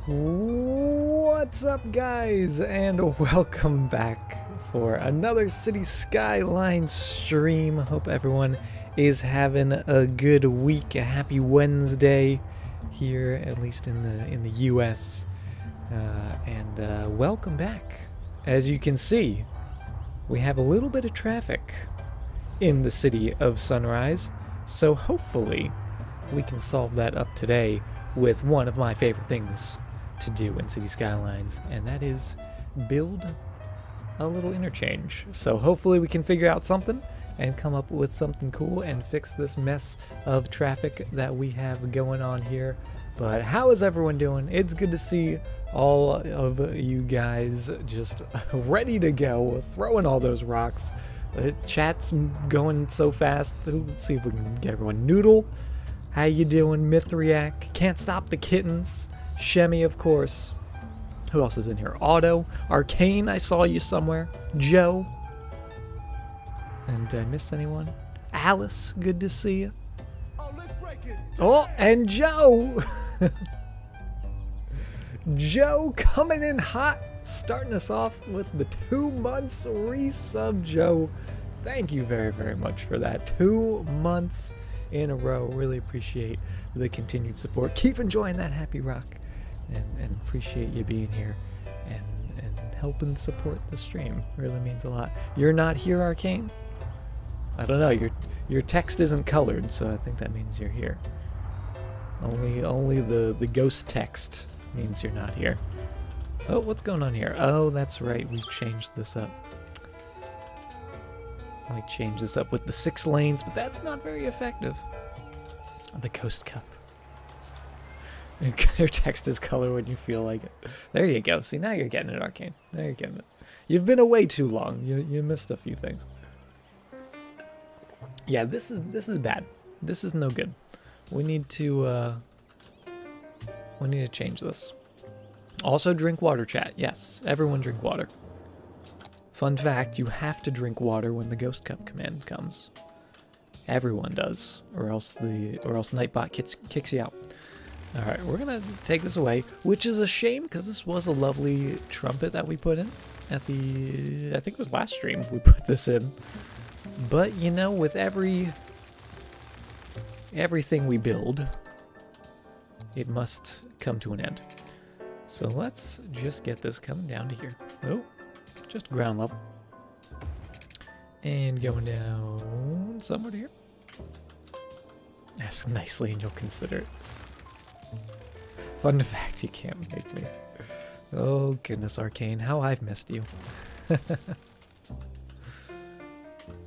What's up, guys, and welcome back for another City Skylines stream. Hope everyone is having a good week, a happy Wednesday here, at least in the US. And welcome back. As you can see, we have a little bit of traffic in the city of Sunrise, so hopefully we can solve that up today with one of my favorite things to do in City Skylines, and that is build a little interchange. So hopefully we can figure out something and come up with something cool and fix this mess of traffic that we have going on here. But how is everyone doing? It's good to see all of you guys just ready to go, throwing all those rocks. The chat's going so fast. Let's see if we can get everyone. Noodle, how you doing? Mithriac, Can't Stop the Kittens, Shemmy, of course. Who else is in here? Otto, Arcane, I saw you somewhere. Joe. And did I miss anyone? Alice, good to see you. Oh, let's break it. Oh, and Joe. Joe coming in hot, starting us off with the 2 months resub, Joe. Thank you very, very much for that. 2 months in a row. Really appreciate the continued support. Keep enjoying that happy rock. And appreciate you being here and helping support the stream. Really means a lot. You're not here, Arcane? I don't know. Your text isn't colored, so I think that means you're here. Only the ghost text means you're not here. Oh, what's going on here? Oh, that's right. We've changed this up. Might change this up with the 6 lanes, but that's not very effective. The Coast Cup. Your text is color when you feel like it. There you go. See, now you're getting it, Arcane. Now you're getting it. You've been away too long. You missed a few things. Yeah, this is bad. This is no good. We need to change this. Also, drink water, chat. Yes, everyone drink water. Fun fact: you have to drink water when the Ghost Cup command comes. Everyone does, or else Nightbot kicks you out. All right, we're gonna take this away, which is a shame because this was a lovely trumpet that we put in at the, I think it was last stream we put this in. But you know, with everything we build, it must come to an end. So let's just get this coming down to here. Oh, just ground level. And going down somewhere to here. Ask nicely and you'll consider it. Fun fact, you can't make me. Oh goodness, Arcane, how I've missed you.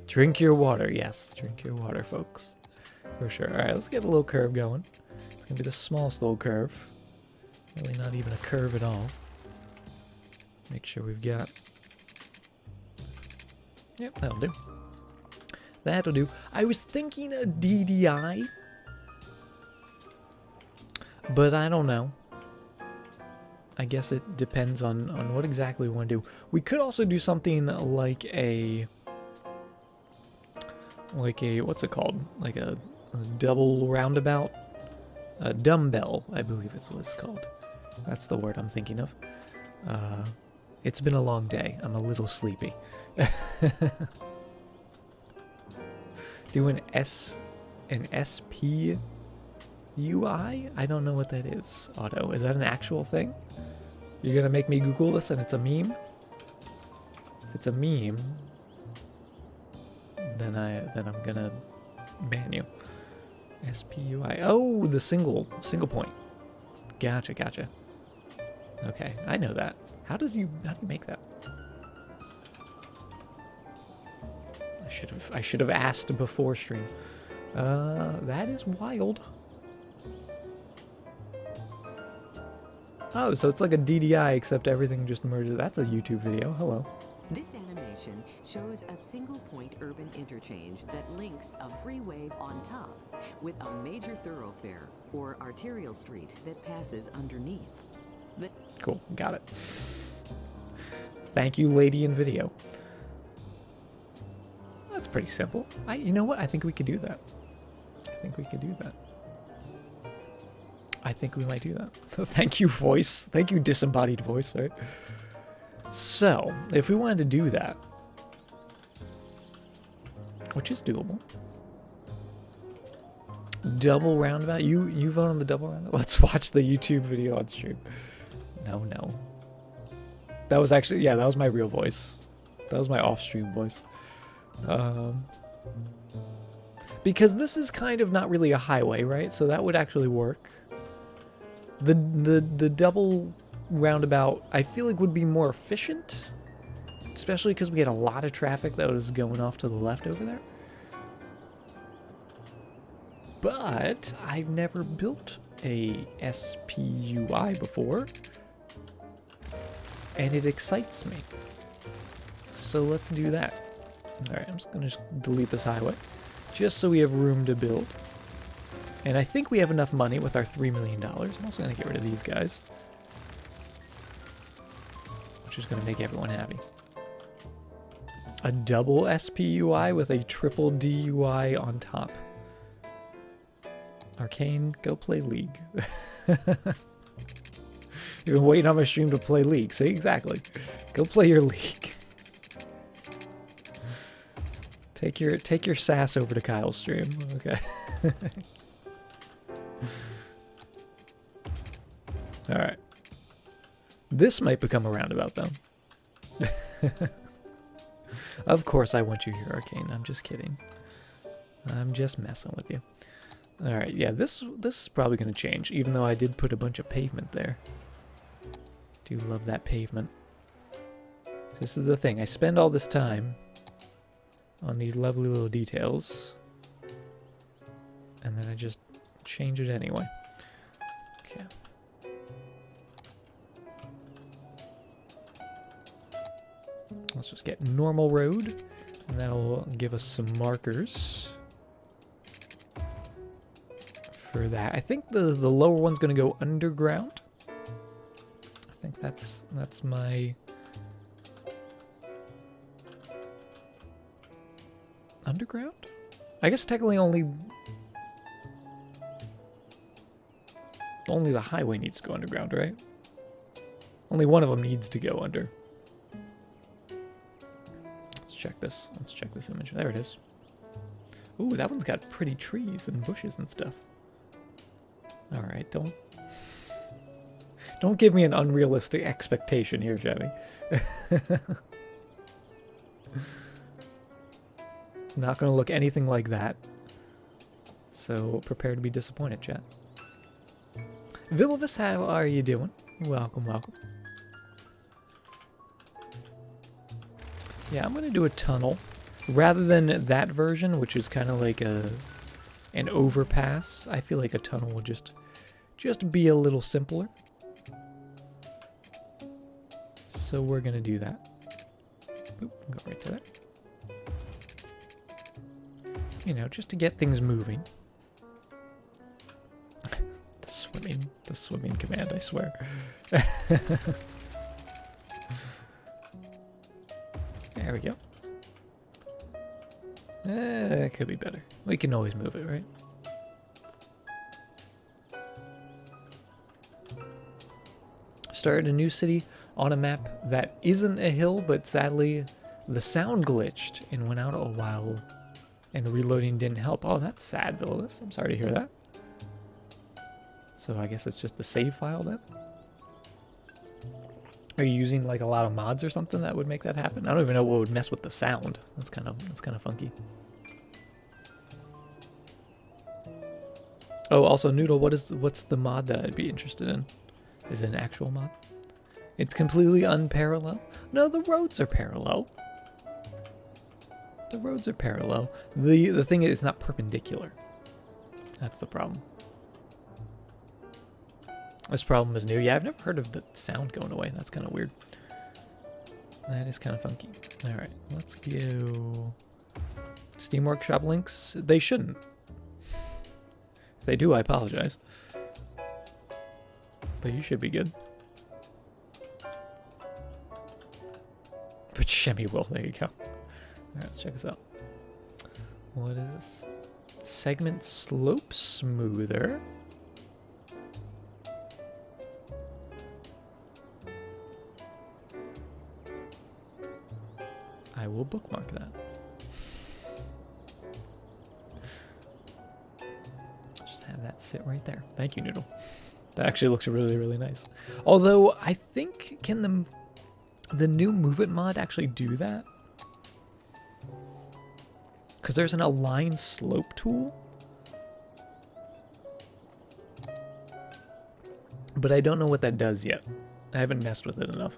Drink your water, yes, drink your water, folks. For sure. Alright, let's get a little curve going. It's gonna be the smallest little curve. Really not even a curve at all. Make sure we've got... Yep, that'll do. That'll do. I was thinking a DDI, but I don't know. I guess it depends on what exactly we want to do. We could also do something like a what's it called? Like a double roundabout? A dumbbell, I believe is what it's called. That's the word I'm thinking of. It's been a long day. I'm a little sleepy. Do an SP UI? I don't know what that is, Otto. Is that an actual thing? You're gonna make me Google this and it's a meme? If it's a meme, then I'm gonna ban you. SPUI. Oh, the single point. Gotcha. Okay, I know that. How do you make that? I should have asked before stream. That is wild. Oh, so it's like a DDI except everything just merges. That's a YouTube video. Hello. This animation shows a single-point urban interchange that links a freeway on top with a major thoroughfare or arterial street that passes underneath. Cool, got it. Thank you, lady in video. That's pretty simple. You know what? I think we could do that. I think we might do that. Thank you, voice. Thank you, disembodied voice, right? So, if we wanted to do that, which is doable. Double roundabout? You vote on the double roundabout? Let's watch the YouTube video on stream. No. That was actually, yeah, that was my real voice. That was my off-stream voice. Because this is kind of not really a highway, right? So that would actually work. The double roundabout, I feel like would be more efficient. Especially because we had a lot of traffic that was going off to the left over there. But I've never built a SPUI before. And it excites me. So let's do that. Alright, I'm just going to delete this highway. Just so we have room to build. And I think we have enough money with our $3 million. I'm also going to get rid of these guys. Which is going to make everyone happy. A double SPUI with a triple DUI on top. Arcane, go play League. You've been waiting on my stream to play League. See, exactly. Go play your League. Take your sass over to Kyle's stream. Okay. All right. This might become a roundabout, though. Of course, I want you here, Arcane. I'm just kidding. I'm just messing with you. All right. Yeah, this is probably going to change, even though I did put a bunch of pavement there. Do love that pavement. This is the thing. I spend all this time on these lovely little details, and then I just change it anyway. Okay. Let's just get normal road, and that'll give us some markers for that. I think the lower one's going to go underground. I think that's my underground? I guess technically only the highway needs to go underground, right? Only one of them needs to go under. Let's check this. Let's check this image. There it is. Ooh, that one's got pretty trees and bushes and stuff. All right, don't give me an unrealistic expectation here, Jemmy. Not going to look anything like that. So prepare to be disappointed, chat. Villavis, how are you doing? Welcome, welcome. Yeah, I'm going to do a tunnel. Rather than that version, which is kind of like an overpass, I feel like a tunnel will just be a little simpler. So we're going to do that. Oop, go right to that. You know, just to get things moving. the swimming command, I swear. There we go. It could be better. We can always move it, right? Started a new city on a map that isn't a hill, but sadly the sound glitched and went out a while and reloading didn't help. Oh, that's sad, Villavis. I'm sorry to hear that. So I guess it's just a save file then? Are you using like a lot of mods or something that would make that happen? I don't even know what would mess with the sound. That's kind of funky. Oh, also Noodle, what's the mod that I'd be interested in? Is it an actual mod? It's completely unparalleled? No, the roads are parallel. The roads are parallel. The thing is, it's not perpendicular. That's the problem. This problem is new. Yeah, I've never heard of the sound going away. That's kind of weird. That is kind of funky. All right, let's go. Steam Workshop links. They shouldn't. If they do, I apologize. But you should be good. But Shemmy will. There you go. All right, let's check this out. What is this? Segment slope smoother. I will bookmark that. Just have that sit right there. Thank you, Noodle. That actually looks really, really nice. Although, I think, can the new Move It mod actually do that? Because there's an align slope tool. But I don't know what that does yet. I haven't messed with it enough.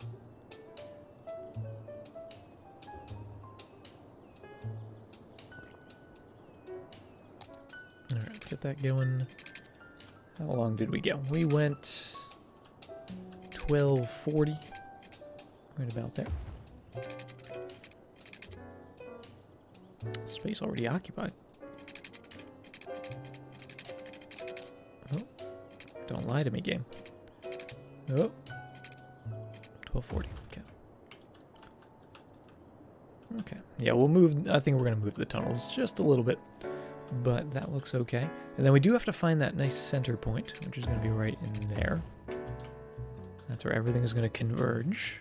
Alright, let's get that going. How long did we go? We went 12:40. Right about there. Space already occupied. Oh, don't lie to me, game. Oh, 12:40. Okay. Okay. Yeah, we'll move. I think we're gonna move the tunnels just a little bit, but that looks okay. And then we do have to find that nice center point, which is gonna be right in there. That's where everything is gonna converge.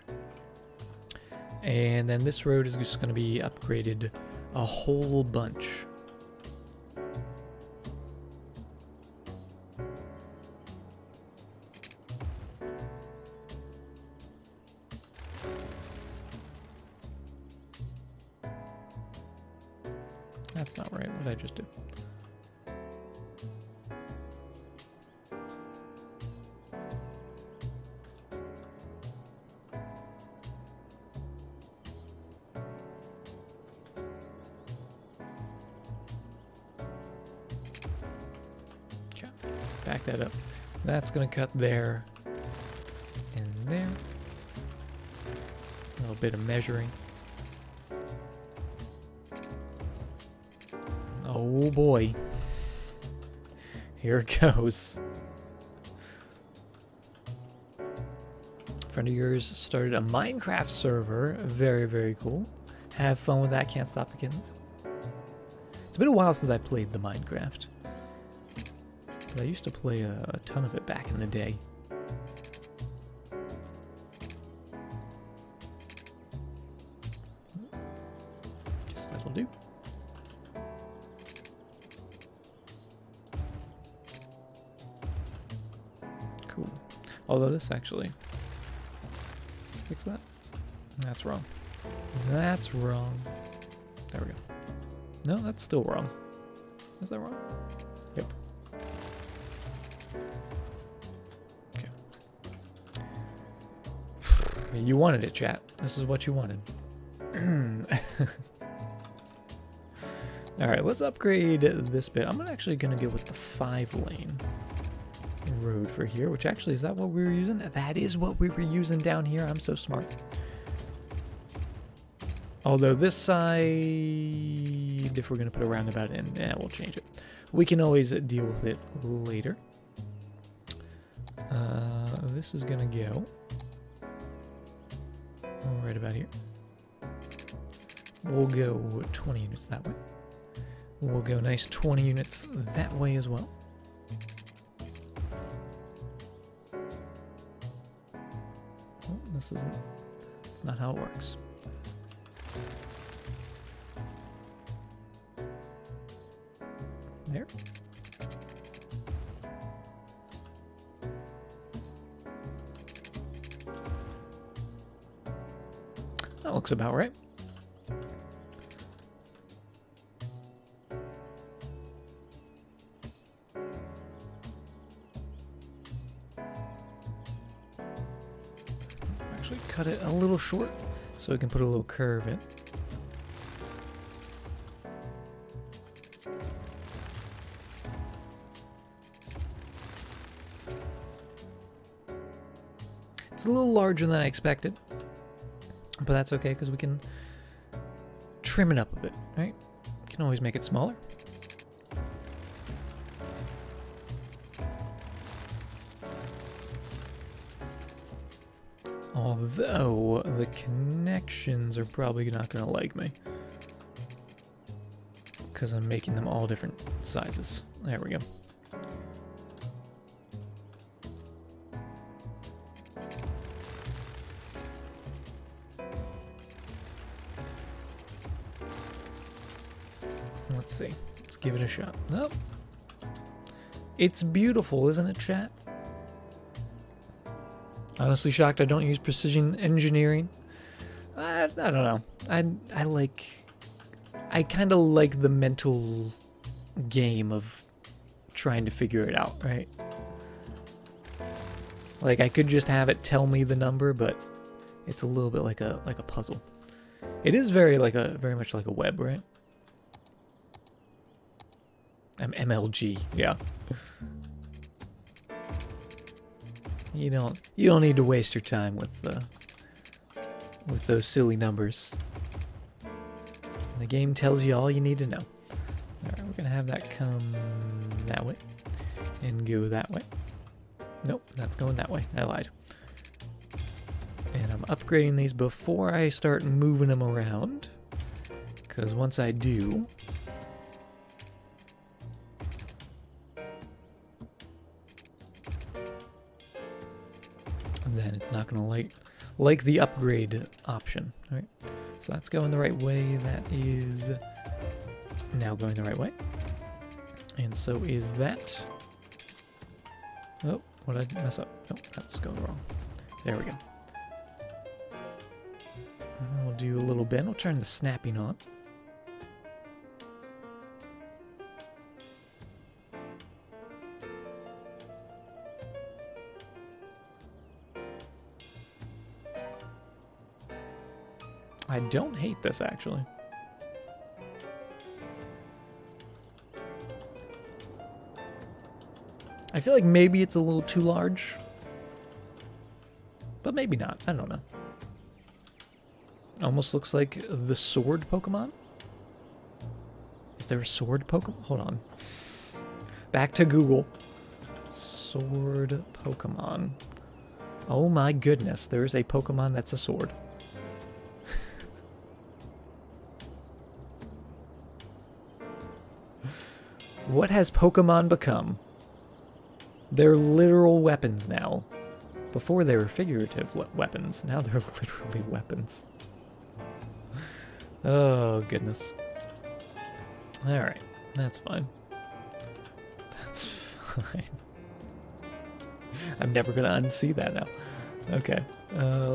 And then this road is just gonna be upgraded a whole bunch. That's not right. What did I just do? Okay, back that up. That's going to cut there and there. A little bit of measuring. Oh boy. Here it goes. A friend of yours started a Minecraft server. Very, very cool. Have fun with that. Can't stop the kittens. It's been a while since I played the Minecraft. But I used to play a ton of it back in the day. Guess that'll do. Cool. Although this actually... Fix that? That's wrong. That's wrong. There we go. No, that's still wrong. Is that wrong? Yep. Okay. You wanted it, chat. This is what you wanted. Alright, let's upgrade this bit. I'm actually going to go with the 5-lane road for here, which actually, is that what we were using? That is what we were using down here. I'm so smart. Although this side, if we're going to put a roundabout in, we'll change it. We can always deal with it later. This is going to go right about here. We'll go 20 units that way. We'll go nice 20 units that way as well. Oh, this isn't, that's not how it works. There. That looks about right. Actually cut it a little short so we can put a little curve in. It's a little larger than I expected, but that's okay because we can trim it up a bit, right? We can always make it smaller. Although the connections are probably not going to like me because I'm making them all different sizes. There we go. Let's see. Let's give it a shot. Nope. It's beautiful, isn't it, chat? Honestly shocked I don't use precision engineering. I don't know. I kind of like the mental game of trying to figure it out, right? Like I could just have it tell me the number, but it's a little bit like a puzzle. It is very much like a web, right? MLG, yeah. You don't need to waste your time with those silly numbers. The game tells you all you need to know. Alright, we're gonna have that come that way and go that way. Nope, that's going that way. I lied. And I'm upgrading these before I start moving them around, because once I do, then it's not going to like the upgrade option. All right, so that's going the right way. That is now going the right way, and so is that. Oh, what did I mess up? Nope, that's going wrong. There we go. And we'll do a little bend. We'll turn the snapping on. I don't hate this, actually. I feel like maybe it's a little too large. But maybe not. I don't know. Almost looks like the sword Pokemon. Is there a sword Pokemon? Hold on. Back to Google. Sword Pokemon. Oh my goodness, there's a Pokemon that's a sword. What has Pokemon become? They're literal weapons now. Before they were figurative weapons. Now they're literally weapons. Oh, goodness. Alright, that's fine. That's fine. I'm never going to unsee that now. Okay,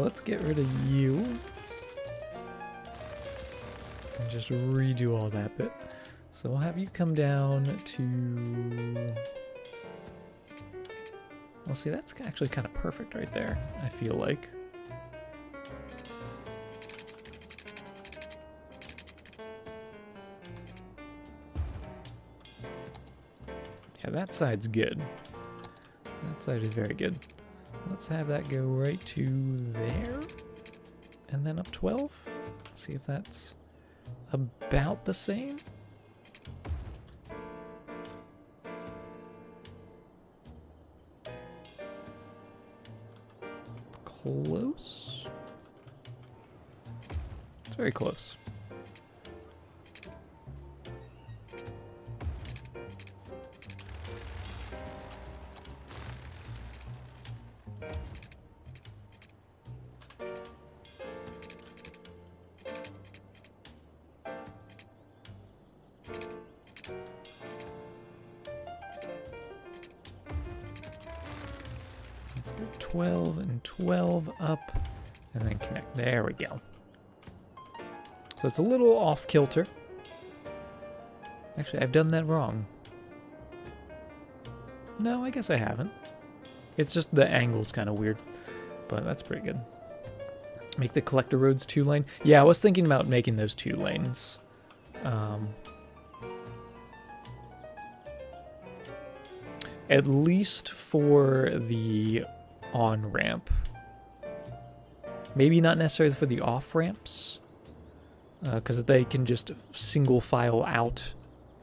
let's get rid of you. And just redo all that bit. So we'll have you come down to... Well, see, that's actually kind of perfect right there, I feel like. Yeah, that side's good. That side is very good. Let's have that go right to there. And then up 12. See if that's about the same. Close. It's very close. Let's go 12 and 12 up, and then connect. There we go. So it's a little off kilter. Actually, I've done that wrong. No, I guess I haven't. It's just the angle's kind of weird, but that's pretty good. Make the collector roads 2-lane. Yeah, I was thinking about making those 2 lanes. At least for the on-ramp. Maybe not necessarily for the off-ramps, because they can just single file out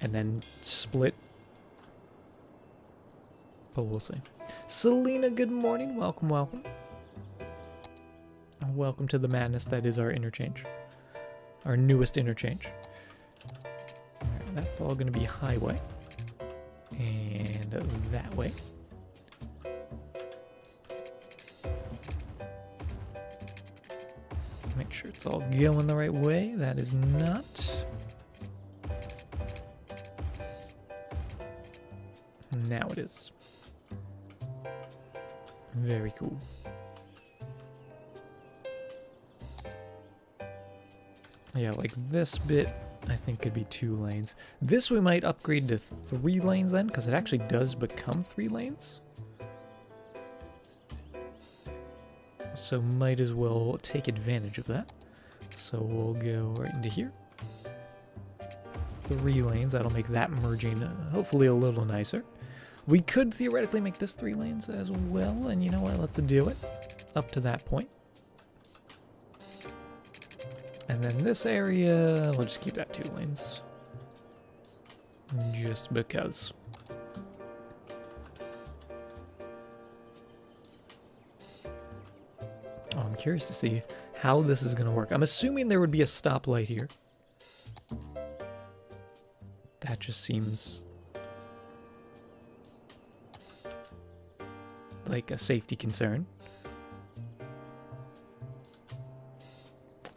and then split. But we'll see. Selena, good morning. Welcome, welcome. Welcome to the madness that is our interchange. Our newest interchange. Alright, that's all going to be highway. And that way. Make sure it's all going the right way. That is not. Now it is. Very cool. Yeah, like this bit, I think could be 2 lanes. This we might upgrade to 3 lanes then, because it actually does become 3 lanes. So might as well take advantage of that. So we'll go right into here. 3 lanes, that'll make that merging hopefully a little nicer. We could theoretically make this 3 lanes as well, and you know what, let's do it up to that point. And then this area, we'll just keep that 2 lanes. Just because. Oh, I'm curious to see how this is going to work. I'm assuming there would be a stoplight here. That just seems like a safety concern.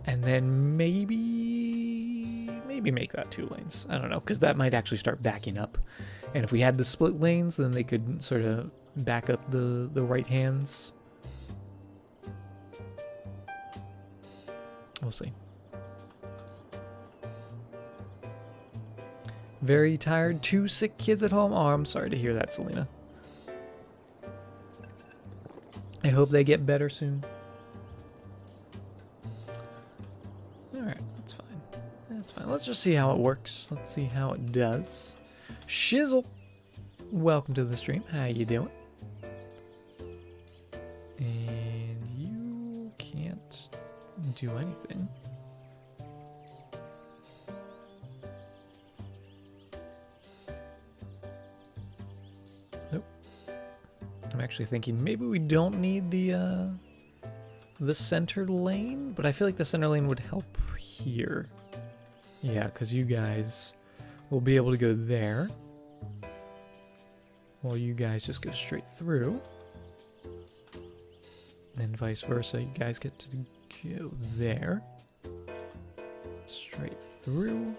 And then maybe make that 2 lanes. I don't know, because that might actually start backing up. And if we had the split lanes, then they could sort of back up the right hands. We'll see. Very tired. 2 sick kids at home. Oh, I'm sorry to hear that, Selena. I hope they get better soon. Alright, that's fine. That's fine. Let's just see how it works. Let's see how it does. Shizzle! Welcome to the stream. How you doing? And you can't do anything. Nope. I'm actually thinking maybe we don't need the center lane, but I feel like the center lane would help here. Yeah, because you guys will be able to go there, while you guys just go straight through. And vice versa, you guys get to go there. Straight through.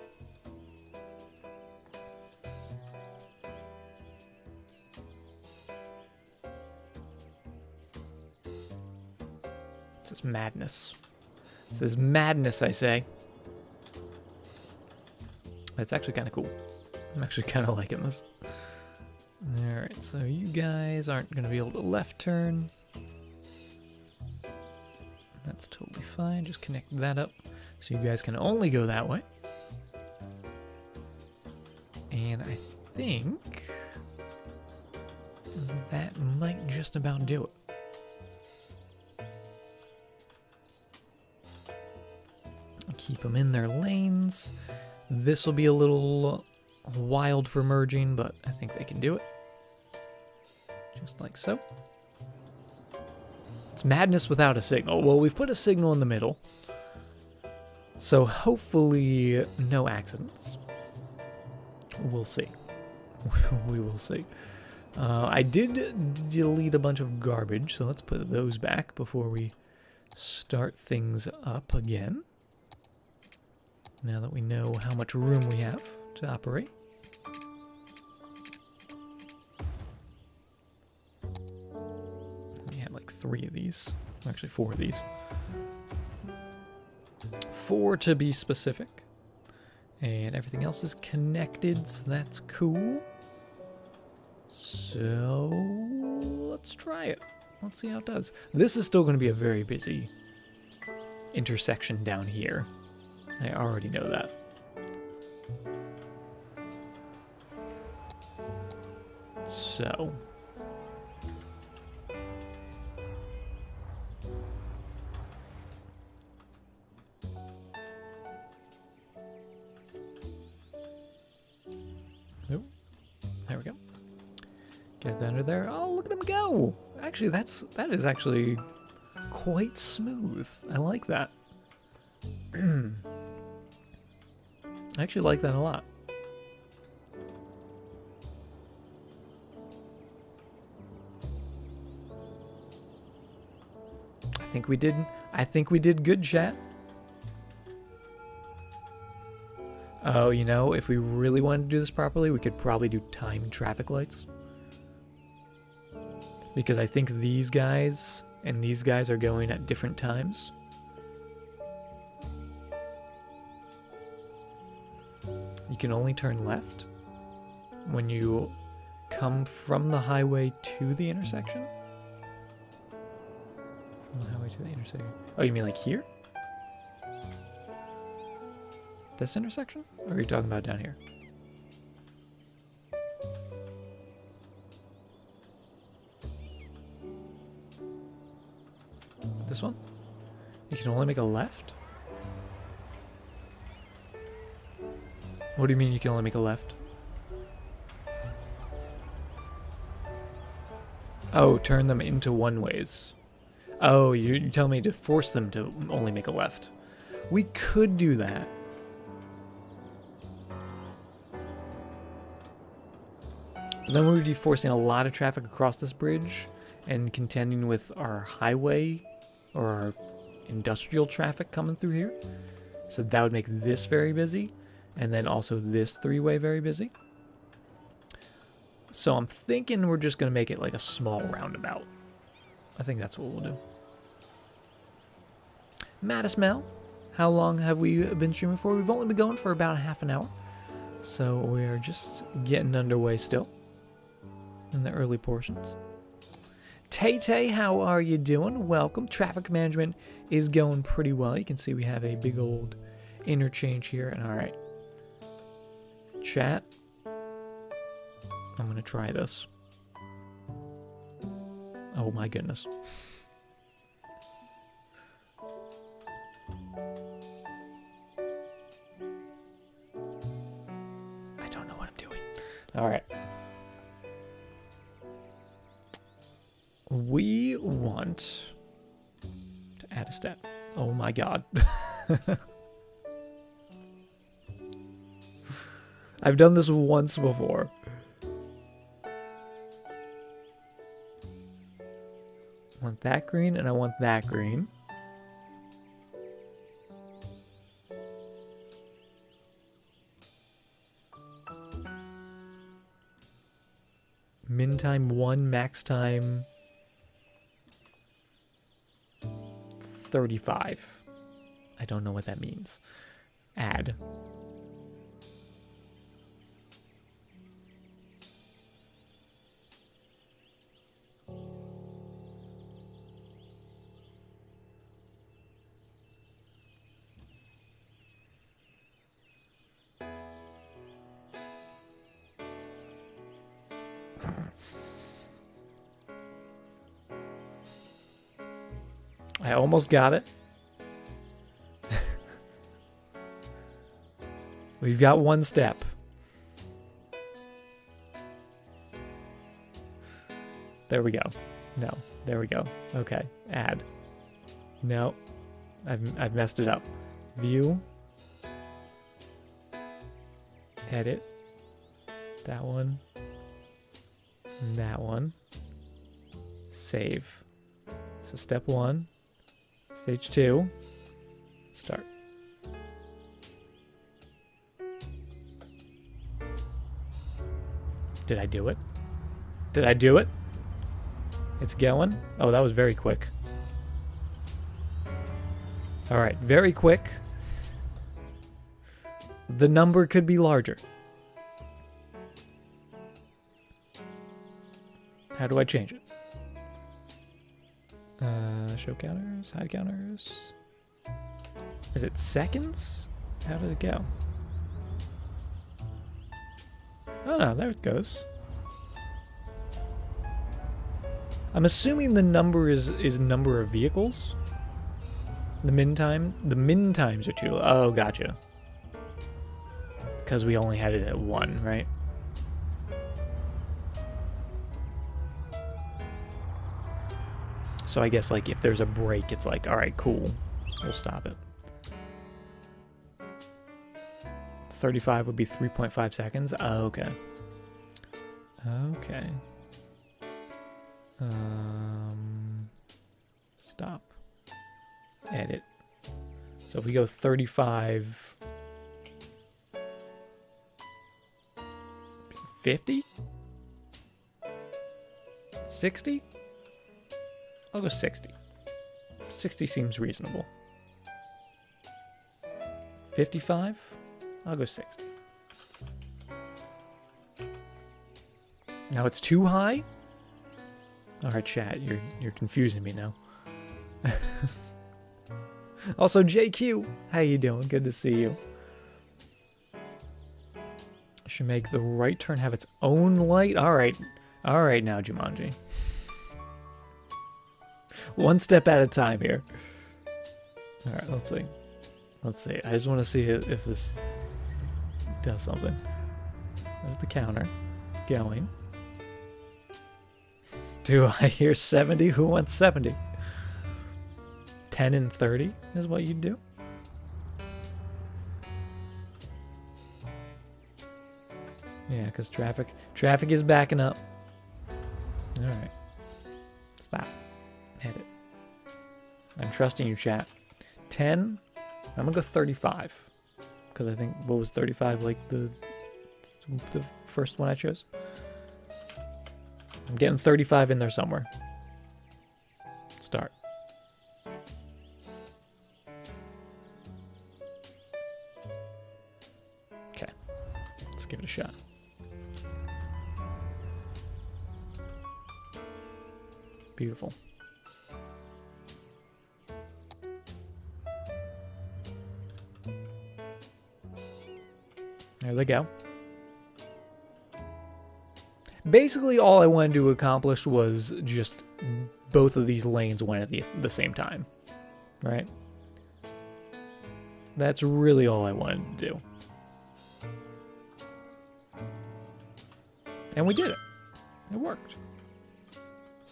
This is madness. This is madness, I say. That's actually kind of cool. I'm actually kind of liking this. Alright, so you guys aren't going to be able to left turn. That's totally fine. Just connect that up so you guys can only go that way. And I think that might just about do it. Keep them in their lanes. This will be a little wild for merging, but I think they can do it. Just like so. It's madness without a signal. Well, we've put a signal in the middle. So hopefully no accidents. We'll see. We will see. I did delete a bunch of garbage, so let's put those back before we start things up again. Now that we know how much room we have to operate. We had like 3 of these. Actually 4 of these. 4 to be specific. And everything else is connected, so that's cool. So let's try it. Let's see how it does. This is still going to be a very busy intersection down here. I already know that. So. Nope. There we go. Get that under there. Oh, look at him go! Actually, that is actually quite smooth. I like that. I actually like that a lot. I think we did good, chat. Oh, you know, if we really wanted to do this properly, we could probably do timed traffic lights. Because I think these guys and these guys are going at different times. You can only turn left when you come from the highway to the intersection. From the highway to the intersection. Oh, you mean like here? This intersection? Or are you talking about down here? This one? You can only make a left? What do you mean you can only make a left? Oh, turn them into one-ways. Oh, you tell me to force them to only make a left. We could do that. But then we would be forcing a lot of traffic across this bridge and contending with our highway or our industrial traffic coming through here. So that would make this very busy. And then also this three-way very busy. So I'm thinking we're just going to make it like a small roundabout. I think that's what we'll do. Mattismel, how long have we been streaming for? We've only been going for about half an hour. So we are just getting underway still in the early portions. Tay-Tay, how are you doing? Welcome. Traffic management is going pretty well. You can see we have a big old interchange here. And all right. Chat. I'm going to try this. Oh my goodness. I don't know what I'm doing. All right. We want to add a step. Oh my god. I've done this once before. I want that green and I want that green. Min time 1, max time 35. I don't know what that means. Add. I almost got it. We've got one step. There we go. No, there we go. Okay, add. No, I've messed it up. View. Edit. That one. And that one. Save. So step 1. Stage 2. Start. Did I do it? Did I do it? It's going. Oh, that was very quick. All right, very quick. The number could be larger. How do I change it? Show counters, hide counters. Is it seconds? How did it go? Oh no, there it goes. I'm assuming the number is number of vehicles. The min times are too low. Oh, gotcha. Because we only had it at 1, right? So I guess like if there's a break, it's like, all right, cool, we'll stop it. 35 would be 3.5 seconds. Oh, okay. Okay. Stop. Edit. So if we go 35, 50, 60. I'll go 60. 60 seems reasonable. 55? I'll go 60. Now it's too high? Alright, chat, you're confusing me now. Also, JQ, how you doing? Good to see you. Should make the right turn have its own light? Alright. Alright now, Jumanji. One step at a time here. Alright, let's see. Let's see. I just want to see if this does something. There's the counter. It's going. Do I hear 70? Who wants 70? 10 and 30 is what you do? Yeah, because traffic is backing up. Alright. Stop. Hit it. I'm trusting you, chat. 10. I'm gonna go 35. Because I think, what was 35, like the first one I chose? I'm getting 35 in there somewhere. Start. Okay. Let's give it a shot. Beautiful. There they go. Basically, all I wanted to accomplish was just both of these lanes went at the same time, right? That's really all I wanted to do. And we did it. It worked.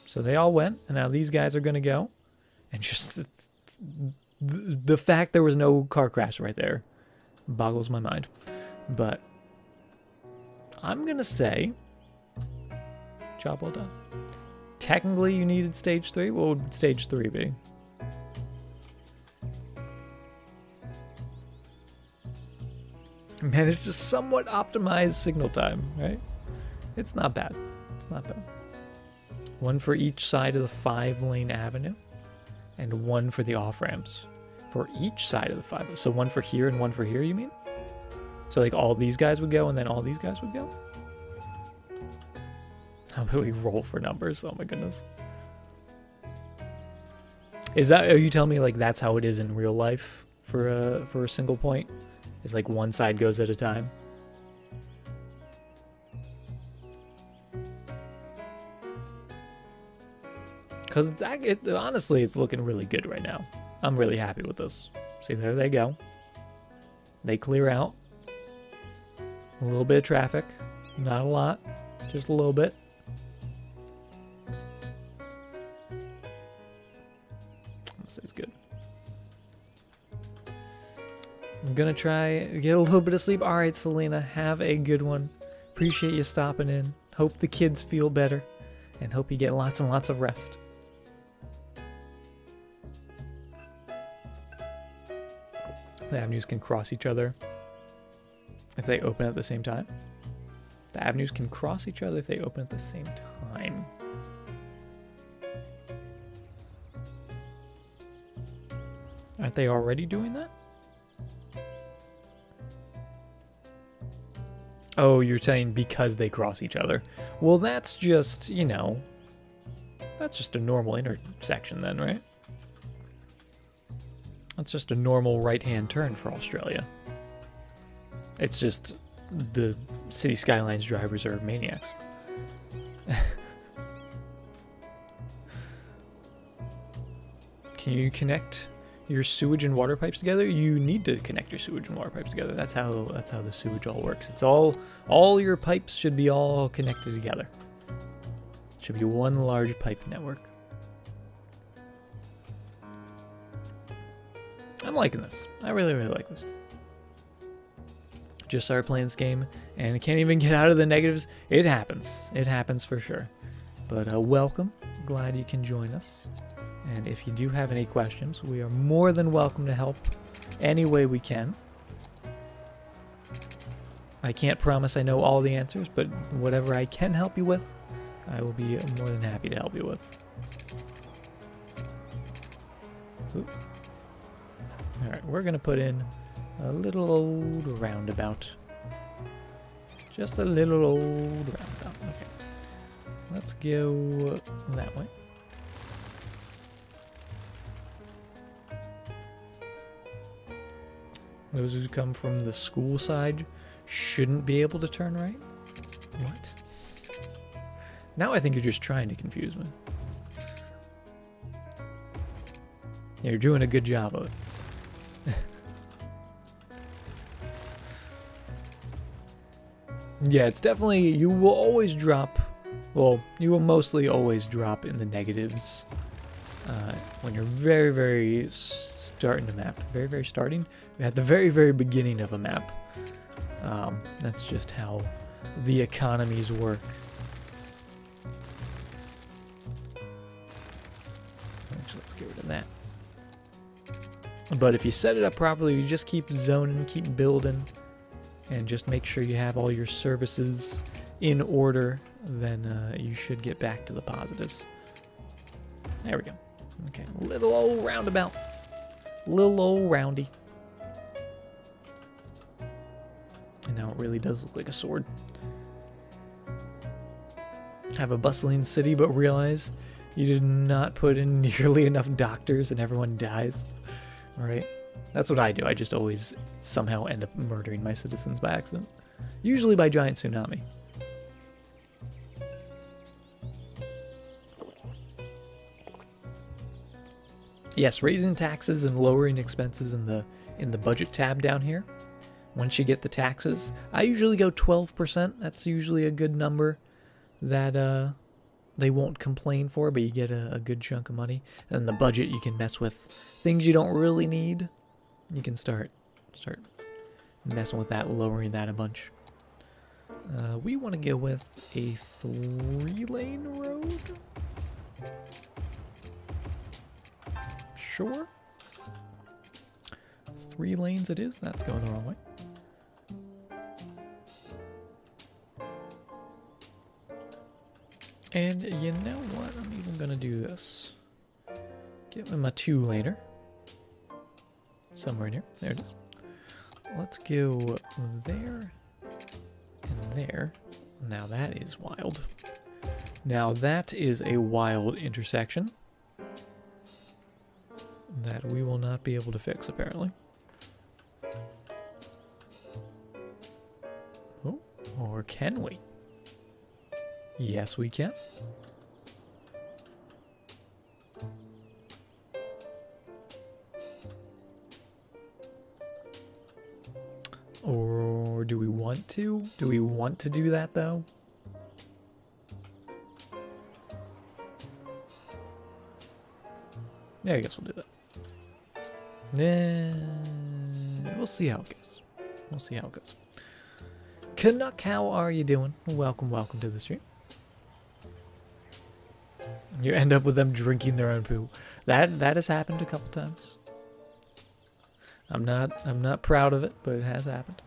So they all went, and now these guys are going to go. And just the fact there was no car crash right there boggles my mind. But I'm going to say, job well done. Technically, you needed stage 3. What would stage 3 be? Managed to somewhat optimize signal time, right? It's not bad. It's not bad. One for each side of the 5-lane avenue, and one for the off-ramps. For each side of the 5. So one for here and one for here, you mean? So like all these guys would go and then all these guys would go? How about we roll for numbers? Oh my goodness. Are you telling me like that's how it is in real life for a single point? It's like one side goes at a time? Because honestly, it's looking really good right now. I'm really happy with this. See, there they go. They clear out. A little bit of traffic. Not a lot. Just a little bit. This is good. I'm gonna try get a little bit of sleep. All right, Selena, have a good one. Appreciate you stopping in. Hope the kids feel better. And hope you get lots and lots of rest. The avenues can cross each other if they open at the same time. The avenues can cross each other if they open at the same time. Aren't they already doing that? Oh, you're saying because they cross each other. Well, that's just, you know, that's just a normal intersection then, right? That's just a normal right-hand turn for Australia. It's just the City Skylines drivers are maniacs. Can you connect your sewage and water pipes together? You need to connect your sewage and water pipes together. That's how the sewage all works. It's all your pipes should be all connected together. It should be one large pipe network. I'm liking this. I really, really like this. Just started playing this game and can't even get out of the negatives. It happens. It happens for sure. But welcome. Glad you can join us. And if you do have any questions, we are more than welcome to help any way we can. I can't promise I know all the answers, but whatever I can help you with, I will be more than happy to help you with. Oop. Alright, we're going to put in a little old roundabout. Just a little old roundabout. Okay. Let's go that way. Those who come from the school side shouldn't be able to turn right? What? Now I think you're just trying to confuse me. You're doing a good job of it. Yeah, it's definitely, you will always drop, well, you will mostly always drop in the negatives when you're very, very starting a map. Very, very starting? At the very, very beginning of a map. That's just how the economies work. Actually, let's get rid of that. But if you set it up properly, you just keep zoning, keep building, and just make sure you have all your services in order, then you should get back to the positives. There we go. Okay, little old roundabout. Little old roundy. And now it really does look like a sword. Have a bustling city, but realize you did not put in nearly enough doctors and everyone dies. Alright? That's what I do. I just always somehow end up murdering my citizens by accident. Usually by giant tsunami. Yes, raising taxes and lowering expenses in the budget tab down here. Once you get the taxes, I usually go 12%. That's usually a good number that they won't complain for, but you get a good chunk of money. And then the budget, you can mess with things you don't really need. You can start messing with that, lowering that a bunch. We want to go with a 3-lane road. Sure. 3 lanes it is. That's going the wrong way. And you know what? I'm even going to do this. Give him a 2-laner. Somewhere in here. There it is. Let's go there and there. Now that is wild. Now that is a wild intersection that we will not be able to fix, apparently. Oh, or can we? Yes, we can. Or do we want to? Do we want to do that, though? Yeah, I guess we'll do that. We'll see how it goes. We'll see how it goes. Canuck, how are you doing? Welcome, welcome to the stream. You end up with them drinking their own poo. That has happened a couple times. I'm not proud of it, but it has happened.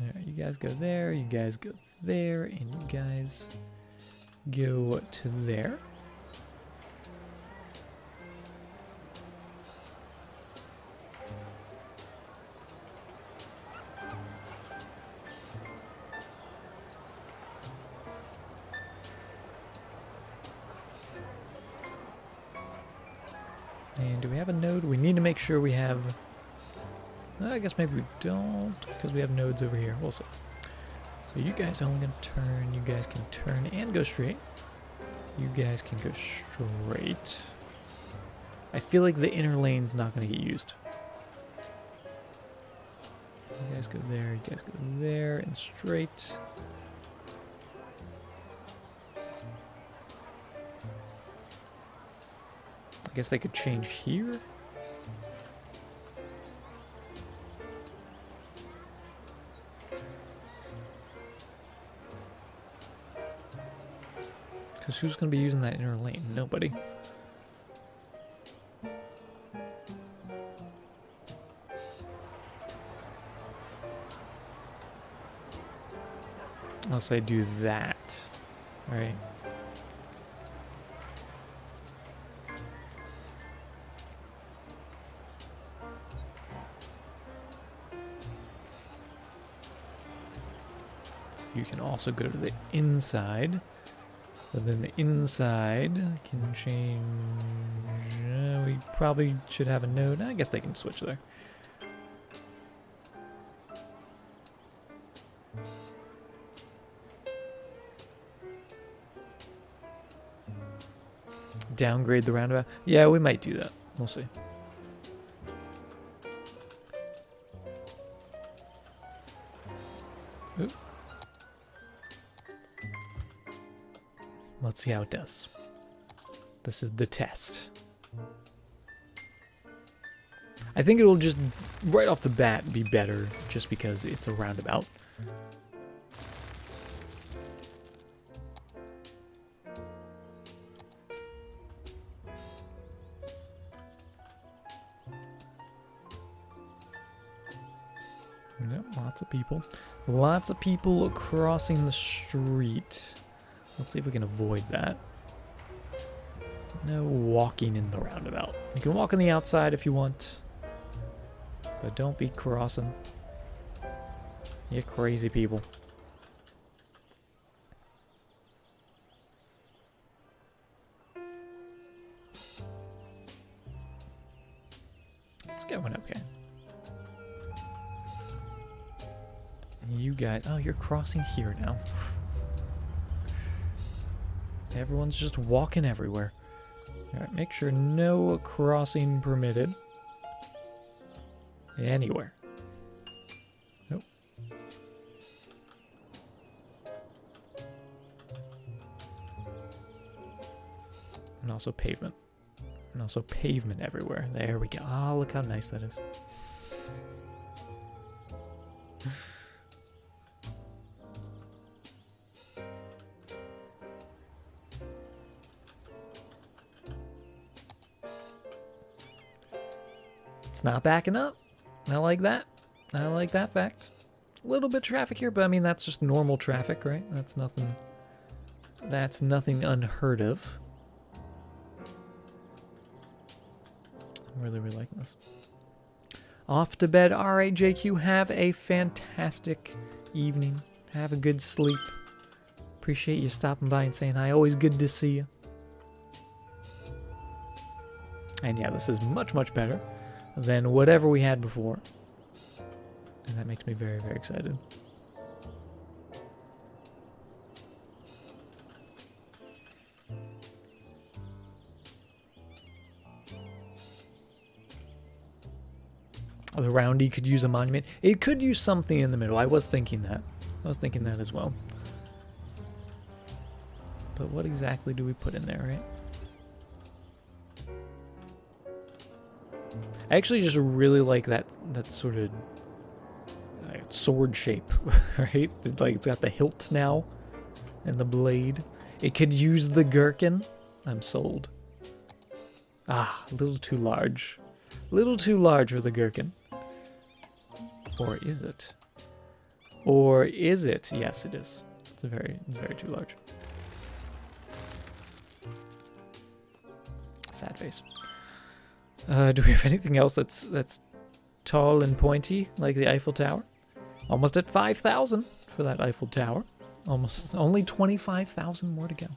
Alright, you guys go there, you guys go there, and you guys go to there. And do we have a node? We need to make sure we have... I guess maybe we don't, because we have nodes over here. We'll see. So you guys are only going to turn. You guys can turn and go straight. You guys can go straight. I feel like the inner lane's not going to get used. You guys go there. You guys go there and straight. I guess they could change here. Because who's going to be using that inner lane? Nobody. Unless I do that. Right. You can also go to the inside. But then the inside can change. We probably should have a node. I guess they can switch there. Downgrade the roundabout. Yeah, we might do that. We'll see. Oop. Let's see how it does. This is the test. I think it'll just, right off the bat, be better just because it's a roundabout. Yep, lots of people. Lots of people crossing the street. Let's see if we can avoid that. No walking in the roundabout. You can walk on the outside if you want, but don't be crossing. You crazy people. It's going okay. You guys, oh, you're crossing here now. Everyone's just walking everywhere. Alright, make sure no crossing permitted. Anywhere. Nope. And also pavement. And also pavement everywhere. There we go. Oh, look how nice that is. It's not backing up. I like that. I like that fact. A little bit of traffic here, but I mean, that's just normal traffic, right? That's nothing unheard of. I'm really liking this. Off to bed. All right, JQ, have a fantastic evening. Have a good sleep. Appreciate you stopping by and saying hi. Always good to see you. And yeah, this is much, much better than whatever we had before. And that makes me very, very excited. The roundy could use a monument. It could use something in the middle. I was thinking that. I was thinking that as well. But what exactly do we put in there, right? I actually just really like that sort of sword shape, right? It's got the hilt now and the blade. It could use the gherkin. I'm sold. Ah, a little too large. A little too large for the gherkin. Or is it? Or is it? Yes, it is. It's very too large. Sad face. Do we have anything else that's tall and pointy like the Eiffel Tower? Almost at 5,000 for that Eiffel Tower. Almost only 25,000 more to go.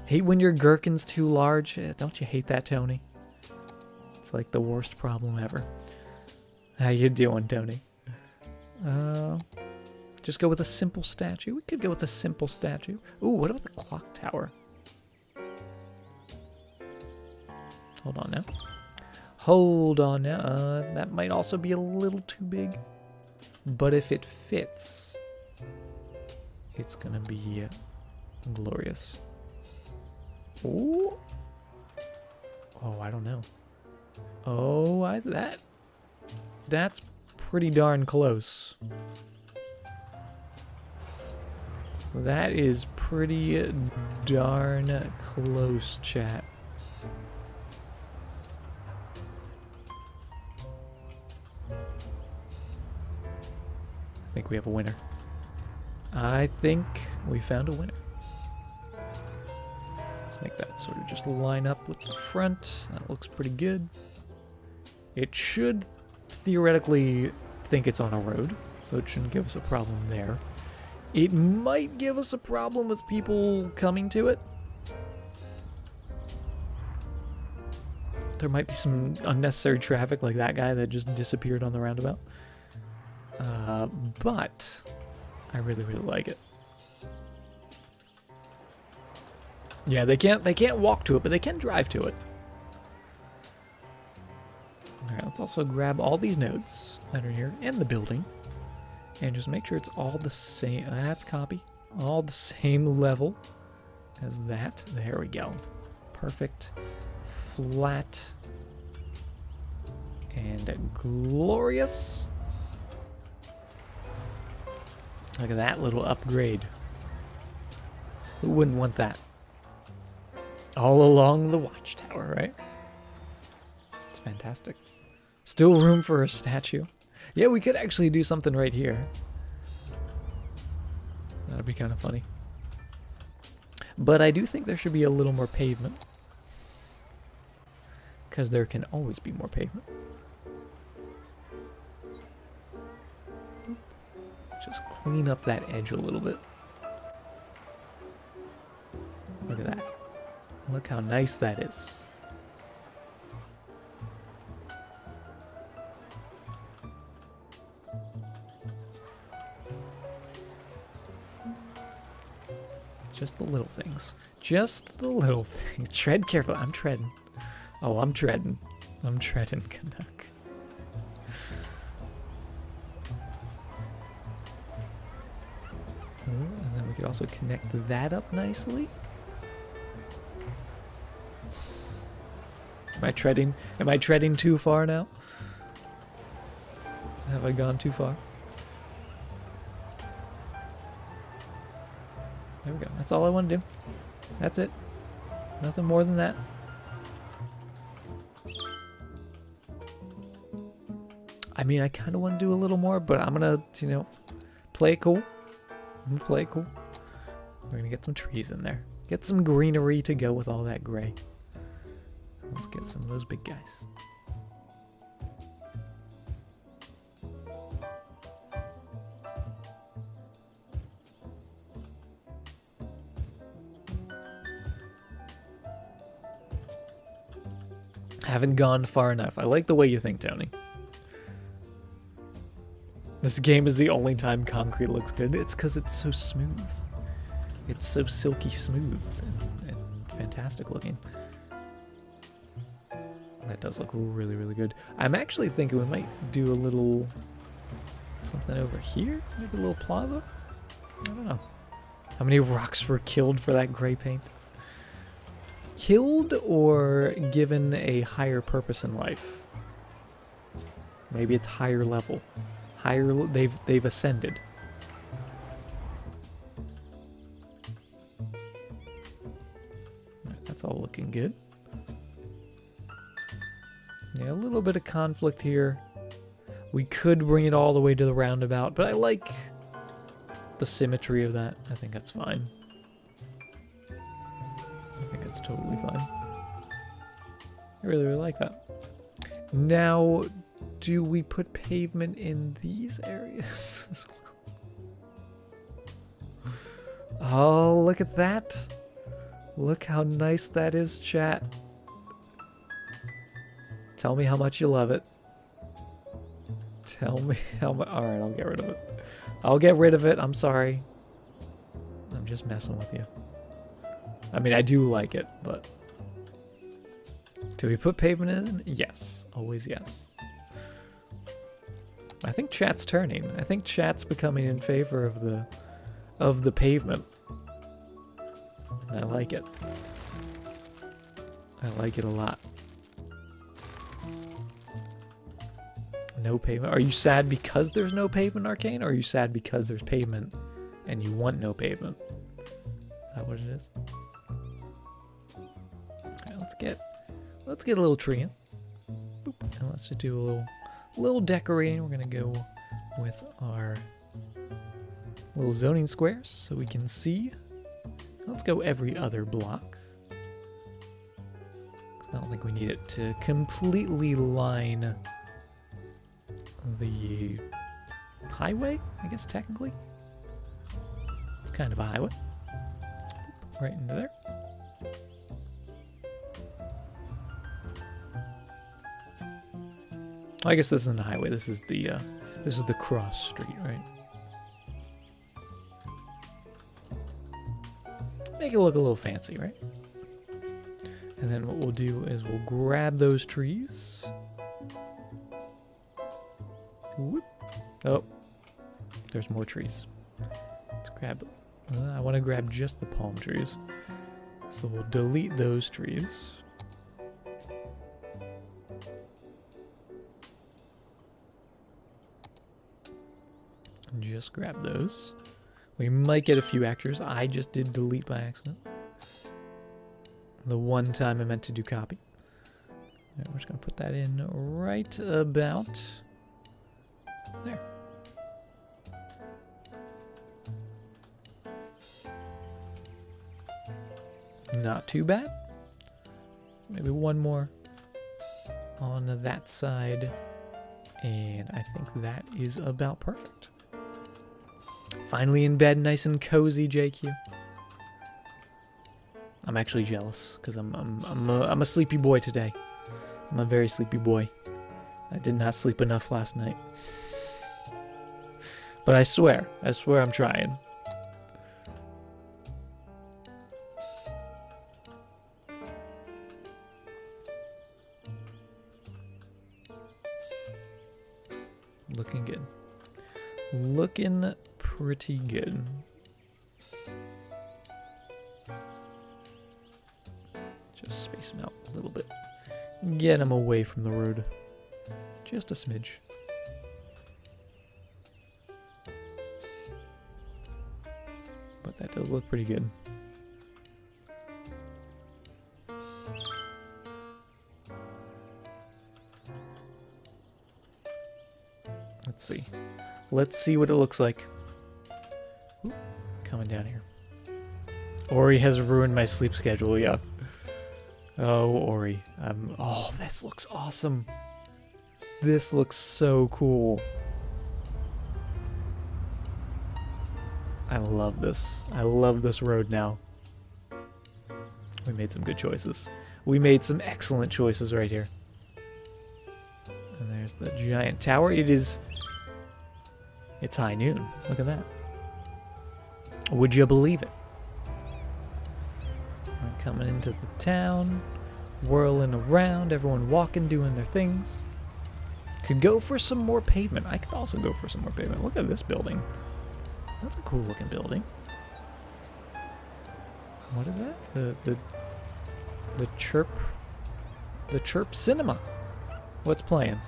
Hate when your gherkin's too large. Don't you hate that, Tony? It's like the worst problem ever. How you doing, Tony? Just go with a simple statue. We could go with a simple statue. Ooh, what about the clock tower? Hold on now. Hold on now. That might also be a little too big. But if it fits, it's gonna be glorious. Ooh. Oh, I don't know. Oh, that's pretty darn close. That is pretty darn close, chat. I think we have a winner. I think we found a winner. Let's make that sort of just line up with the front. That looks pretty good. It should theoretically think it's on a road, so it shouldn't give us a problem there. It might give us a problem with people coming to it. There might be some unnecessary traffic like that guy that just disappeared on the roundabout. But I really, really like it. Yeah, they can't walk to it, but they can drive to it. Alright, let's also grab all these nodes that are here and the building. And just make sure it's all the same. That's copy. All the same level as that. There we go. Perfect. Flat. And glorious. Look at that little upgrade. Who wouldn't want that? All along the watchtower, right? It's fantastic. Still room for a statue. Yeah, we could actually do something right here. That'd be kind of funny. But I do think there should be a little more pavement. Because there can always be more pavement. Just clean up that edge a little bit. Look at that. Look how nice that is. Just the little things. Just the little things. Tread carefully. I'm treading. Oh, I'm treading. I'm treading, Canuck. And then we could also connect that up nicely. Am I treading too far now? Have I gone too far? There we go. That's all I want to do. That's it. Nothing more than that. I mean, I kind of want to do a little more, but I'm going to, you know, play it cool. I'm going to play it cool. We're going to get some trees in there. Get some greenery to go with all that gray. Let's get some of those big guys. Haven't gone far enough. I like the way you think, Tony. This game is the only time concrete looks good. It's because it's so smooth. It's so silky smooth and fantastic looking. That does look really, really good. I'm actually thinking we might do a little something over here. Maybe a little plaza? I don't know. How many rocks were killed for that gray paint? Killed or given a higher purpose in life? Maybe it's higher level. Higher, they've ascended. Right, that's all looking good. Yeah, a little bit of conflict here. We could bring it all the way to the roundabout, but I like the symmetry of that. I think that's fine. I think it's totally fine. I really, really like that. Now, do we put pavement in these areas as well? Oh, look at that. Look how nice that is, chat. Tell me how much you love it. Tell me how much. Alright, I'll get rid of it. I'll get rid of it. I'm sorry. I'm just messing with you. I mean, I do like it, but... Do we put pavement in? Yes. Always yes. I think chat's turning. I think chat's becoming in favor of the pavement. And I like it. I like it a lot. No pavement. Are you sad because there's no pavement, Arcane? Or are you sad because there's pavement and you want no pavement? Is that what it is? Okay, let's get a little tree in. Boop. And let's just do a little decorating. We're gonna go with our little zoning squares so we can see. Let's go every other block. I don't think we need it to completely line the highway, I guess, technically. kind of a highway. Right into there. Well, I guess this isn't a highway. This is the cross street, right? Make it look a little fancy, right? And then what we'll do is we'll grab those trees. Whoop. Oh, there's more trees. Let's grab. I want to grab just the palm trees. So we'll delete those trees. And just grab those. We might get a few actors. I just did delete by accident. The one time I meant to do copy. Right, we're just going to put that in right about there. Not too bad. Maybe one more on that side. And I think that is about perfect. Finally in bed, nice and cozy, JQ. I'm actually jealous because I'm a sleepy boy today. I'm a very sleepy boy. I did not sleep enough last night. But I swear I'm trying. Looking good. Looking pretty good. Just space them out a little bit. Get them away from the road. Just a smidge. But that does look pretty good. Let's see. Let's see what it looks like. Ooh, coming down here. Ori has ruined my sleep schedule, yeah. Oh, Ori. Oh, this looks awesome. This looks so cool. I love this. I love this road now. We made some good choices. We made some excellent choices right here. And there's the giant tower. It's high noon. Look at that. Would you believe it? I'm coming into the town, whirling around, everyone walking, doing their things. Could go for some more pavement. I could also go for some more pavement. Look at this building. That's a cool looking building. What is that? The Chirp Cinema. What's playing?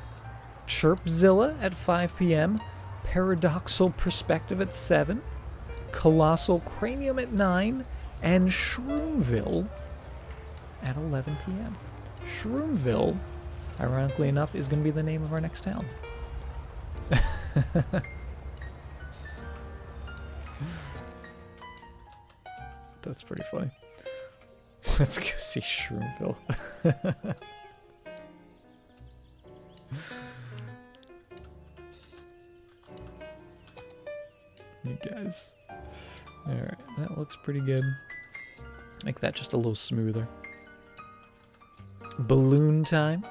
Chirpzilla at 5 p.m. Paradoxal Perspective at 7. Colossal Cranium at 9. And Shroomville at 11 p.m. Shroomville, ironically enough, is going to be the name of our next town. That's pretty funny. Let's go see Shroomville. You guys. Alright, that looks pretty good. Make that just a little smoother. Balloon time.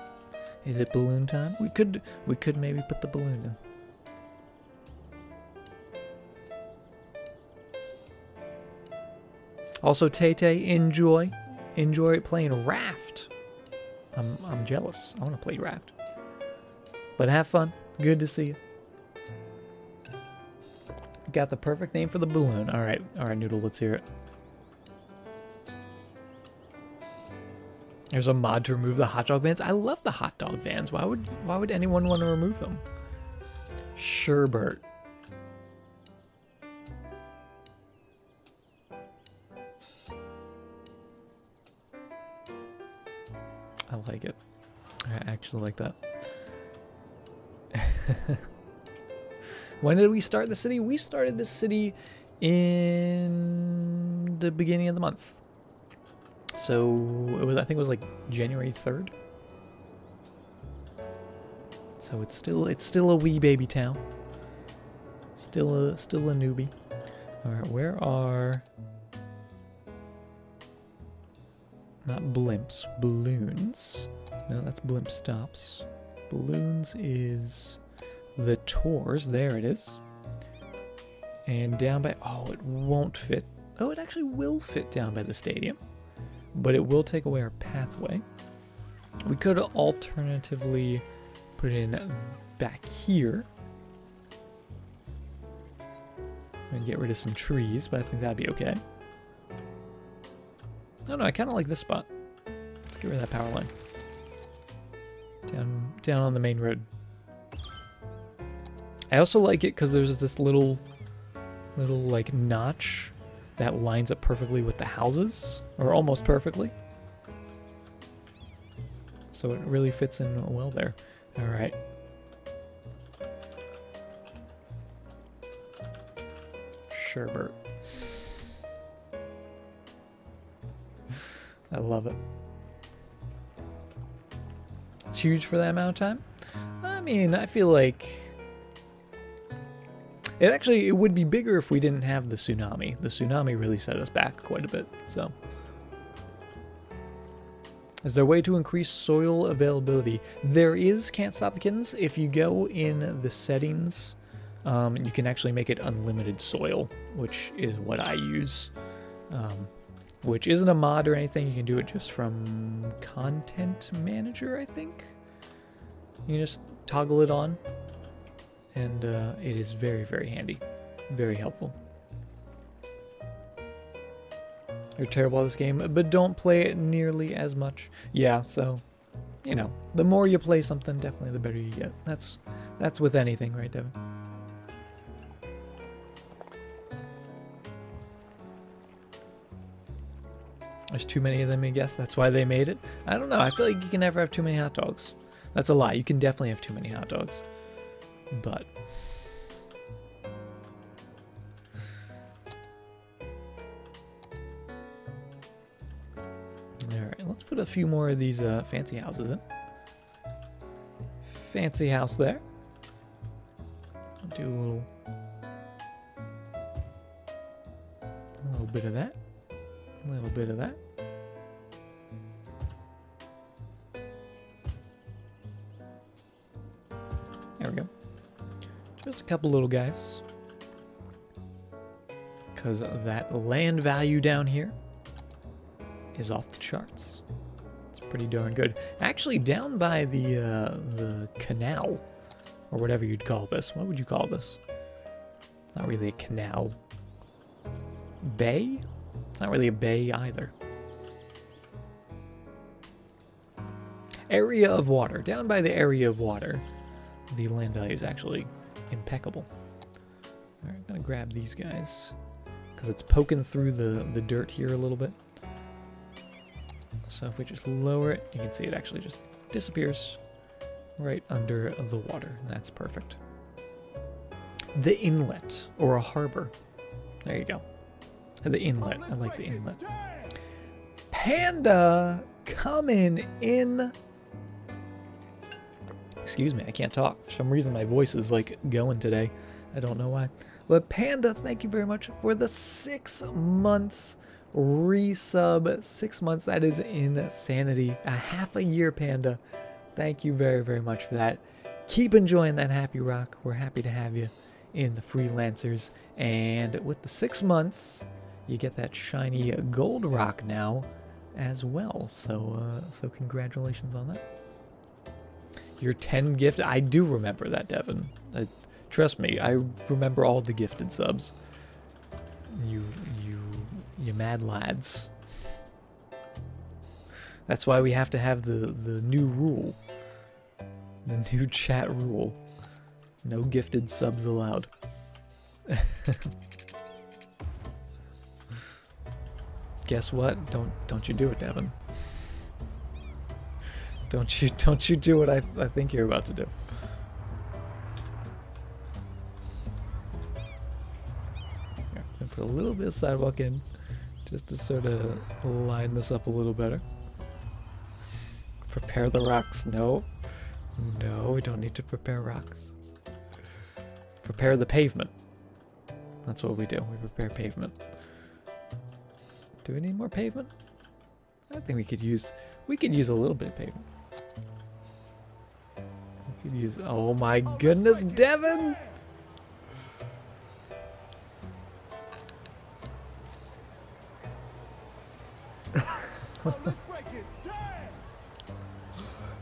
Is it balloon time? We could maybe put the balloon in. Also, Tay-Tay, enjoy playing Raft. I'm jealous. I want to play Raft. But have fun. Good to see you. Got the perfect name for the balloon. All right, Noodle, let's hear it. There's a mod to remove the hot dog vans. I love the hot dog vans. Why would anyone want to remove them? Sherbert. I like it. I actually like that. When did we start the city? We started this city in the beginning of the month. So I think it was like January 3rd. So it's still a wee baby town. Still a newbie. Alright, where are... Not blimps, balloons. No, that's blimp stops. Balloons is the tours. There it is. And down by... Oh, it won't fit. Oh, it actually will fit down by the stadium. But it will take away our pathway. We could alternatively put it in back here. And get rid of some trees, but I think that'd be okay. No, I kind of like this spot. Let's get rid of that power line. Down on the main road. I also like it because there's this little like notch that lines up perfectly with the houses, or almost perfectly. So it really fits in well there. All right. Sherbert. I love it. It's huge for that amount of time. I mean, I feel like it would be bigger if we didn't have the tsunami. The tsunami really set us back quite a bit, so. Is there a way to increase soil availability? There is, can't stop the kittens. If you go in the settings, you can actually make it unlimited soil, which is what I use. Which isn't a mod or anything. You can do it just from Content Manager, I think. You can just toggle it on, and it is very, very handy. Very helpful. You're terrible at this game, but don't play it nearly as much. Yeah, so, you know, the more you play something, definitely the better you get. That's with anything, right, Devin? There's too many of them, I guess. That's why they made it. I don't know. I feel like you can never have too many hot dogs. That's a lie. You can definitely have too many hot dogs. But... Alright, let's put a few more of these fancy houses in. Fancy house there. I'll do a little bit of that. A little bit of that. There we go. Just a couple little guys. Because that land value down here is off the charts. It's pretty darn good. Actually, down by the canal, or whatever you'd call this. What would you call this? It's not really a canal. Bay? It's not really a bay either. Area of water. Down by the area of water, the land value is actually impeccable. Alright, I'm gonna grab these guys because it's poking through the dirt here a little bit. So if we just lower it, you can see it actually just disappears right under the water. And that's perfect. The inlet, or a harbor. There you go. The inlet. I like the inlet. Panda coming in. Excuse me, I can't talk. For some reason my voice is like going today. I don't know why. But Panda, thank you very much for the 6 months resub. 6 months, that is insanity. A half a year, Panda. Thank you very, very much for that. Keep enjoying that happy rock. We're happy to have you in the freelancers. And with the 6 months, you get that shiny gold rock now as well. So congratulations on that. Your 10 gift, I do remember that, Devin. Trust me, I remember all the gifted subs. You mad lads. That's why we have to have the new rule. The new chat rule. No gifted subs allowed. Guess what? Don't you do it, Devin. Don't you do what I think you're about to do. Here, I'm gonna put a little bit of sidewalk in just to sort of line this up a little better. Prepare the rocks. No, we don't need to prepare rocks. Prepare the pavement. That's what we do. We repair pavement. Do we need more pavement? I think we could use a little bit of pavement. We could use, oh my goodness, Devin!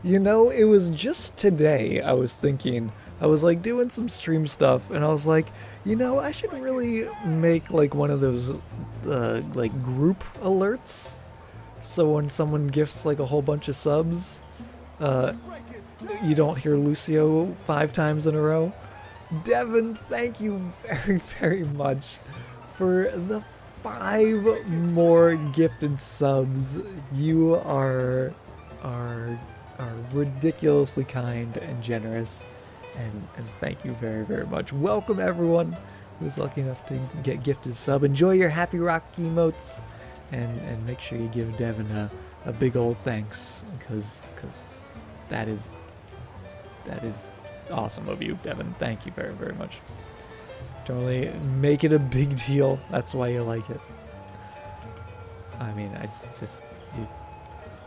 You know, it was just today I was thinking, I was like doing some stream stuff and I was like, you know, I should really make like one of those like group alerts. So when someone gifts like a whole bunch of subs, you don't hear Lucio 5 times in a row. Devin, thank you very, very much for the 5 more gifted subs. You are ridiculously kind and generous, and thank you very, very much. Welcome everyone who's lucky enough to get gifted sub. Enjoy your Happy Rock emotes, and make sure you give Devin a big old thanks, because that is awesome of you, Devin. Thank you very, very much. Totally make it a big deal. That's why you like it. I mean,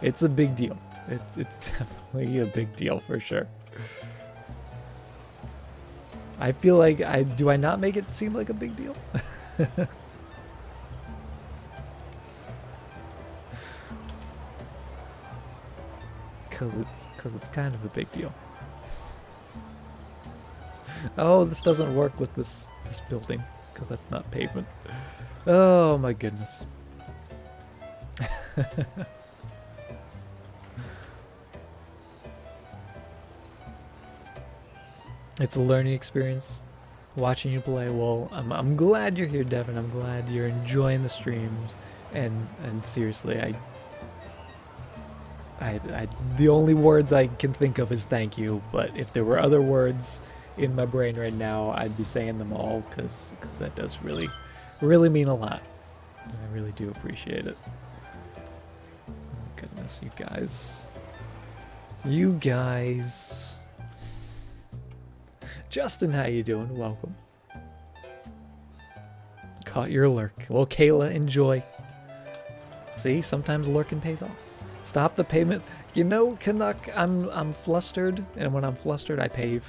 it's a big deal. It's definitely a big deal for sure. I feel like do I not make it seem like a big deal? Cause it's kind of a big deal. Oh, this doesn't work with this building because that's not pavement. Oh my goodness. It's a learning experience watching you play. Well, I'm glad you're here, Devin. I'm glad you're enjoying the streams, and seriously, I the only words I can think of is thank you, but if there were other words in my brain right now, I'd be saying them all, because that does really mean a lot, and I really do appreciate it. Oh goodness, you guys. Justin, how you doing? Welcome. Caught your lurk. Well, Kayla, enjoy. See, sometimes lurking pays off. Stop the payment. You know, Canuck, I'm flustered, and when I'm flustered, I pave.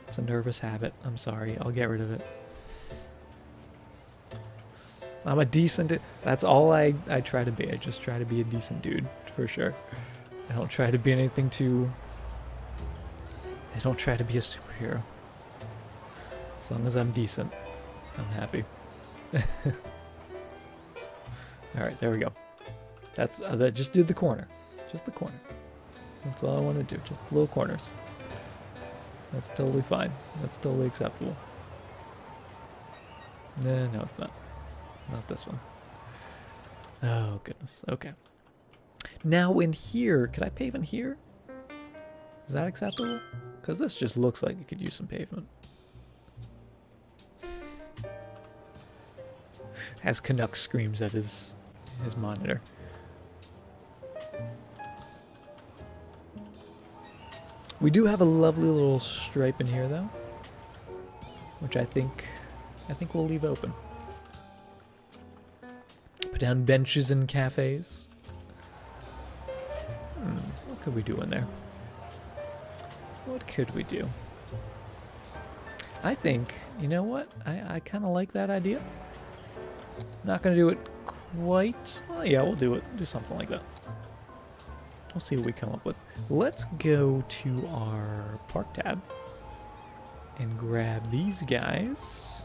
It's a nervous habit. I'm sorry. I'll get rid of it. I'm a decent dude. That's all I try to be. I just try to be a decent dude, for sure. I don't try to be anything too... I don't try to be a superhero. As long as I'm decent, I'm happy. Alright, there we go. That's that. Just do the corner. Just the corner. That's all I want to do. Just the little corners. That's totally fine. That's totally acceptable. No, it's not. Not this one. Oh, goodness. Okay. Now in here, could I pave in here? Is that acceptable? Because this just looks like it could use some pavement. As Canuck screams at his monitor. We do have a lovely little stripe in here though, which I think we'll leave open. Put down benches in cafes. What could we do in there? What could we do? I think, you know what? I kind of like that idea. Not going to do it quite. Well, yeah, we'll do it. Do something like that. We'll see what we come up with. Let's go to our park tab and grab these guys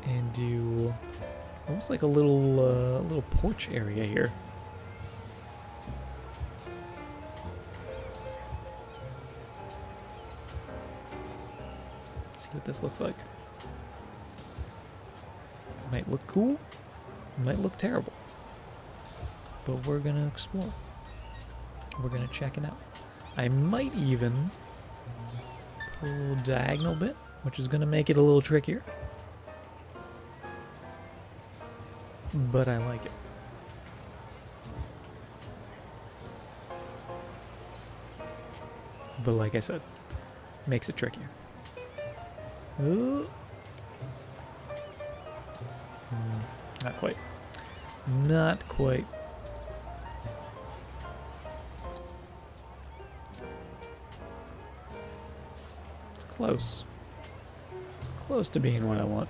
and do almost like a little porch area here. See what this looks like. Might look cool, might look terrible, but we're gonna explore. We're gonna check it out. I might even pull a little diagonal bit, which is gonna make it a little trickier, but I like it. But like I said, makes it trickier. Ooh. Not quite. Not quite. It's close. It's close to being what I want.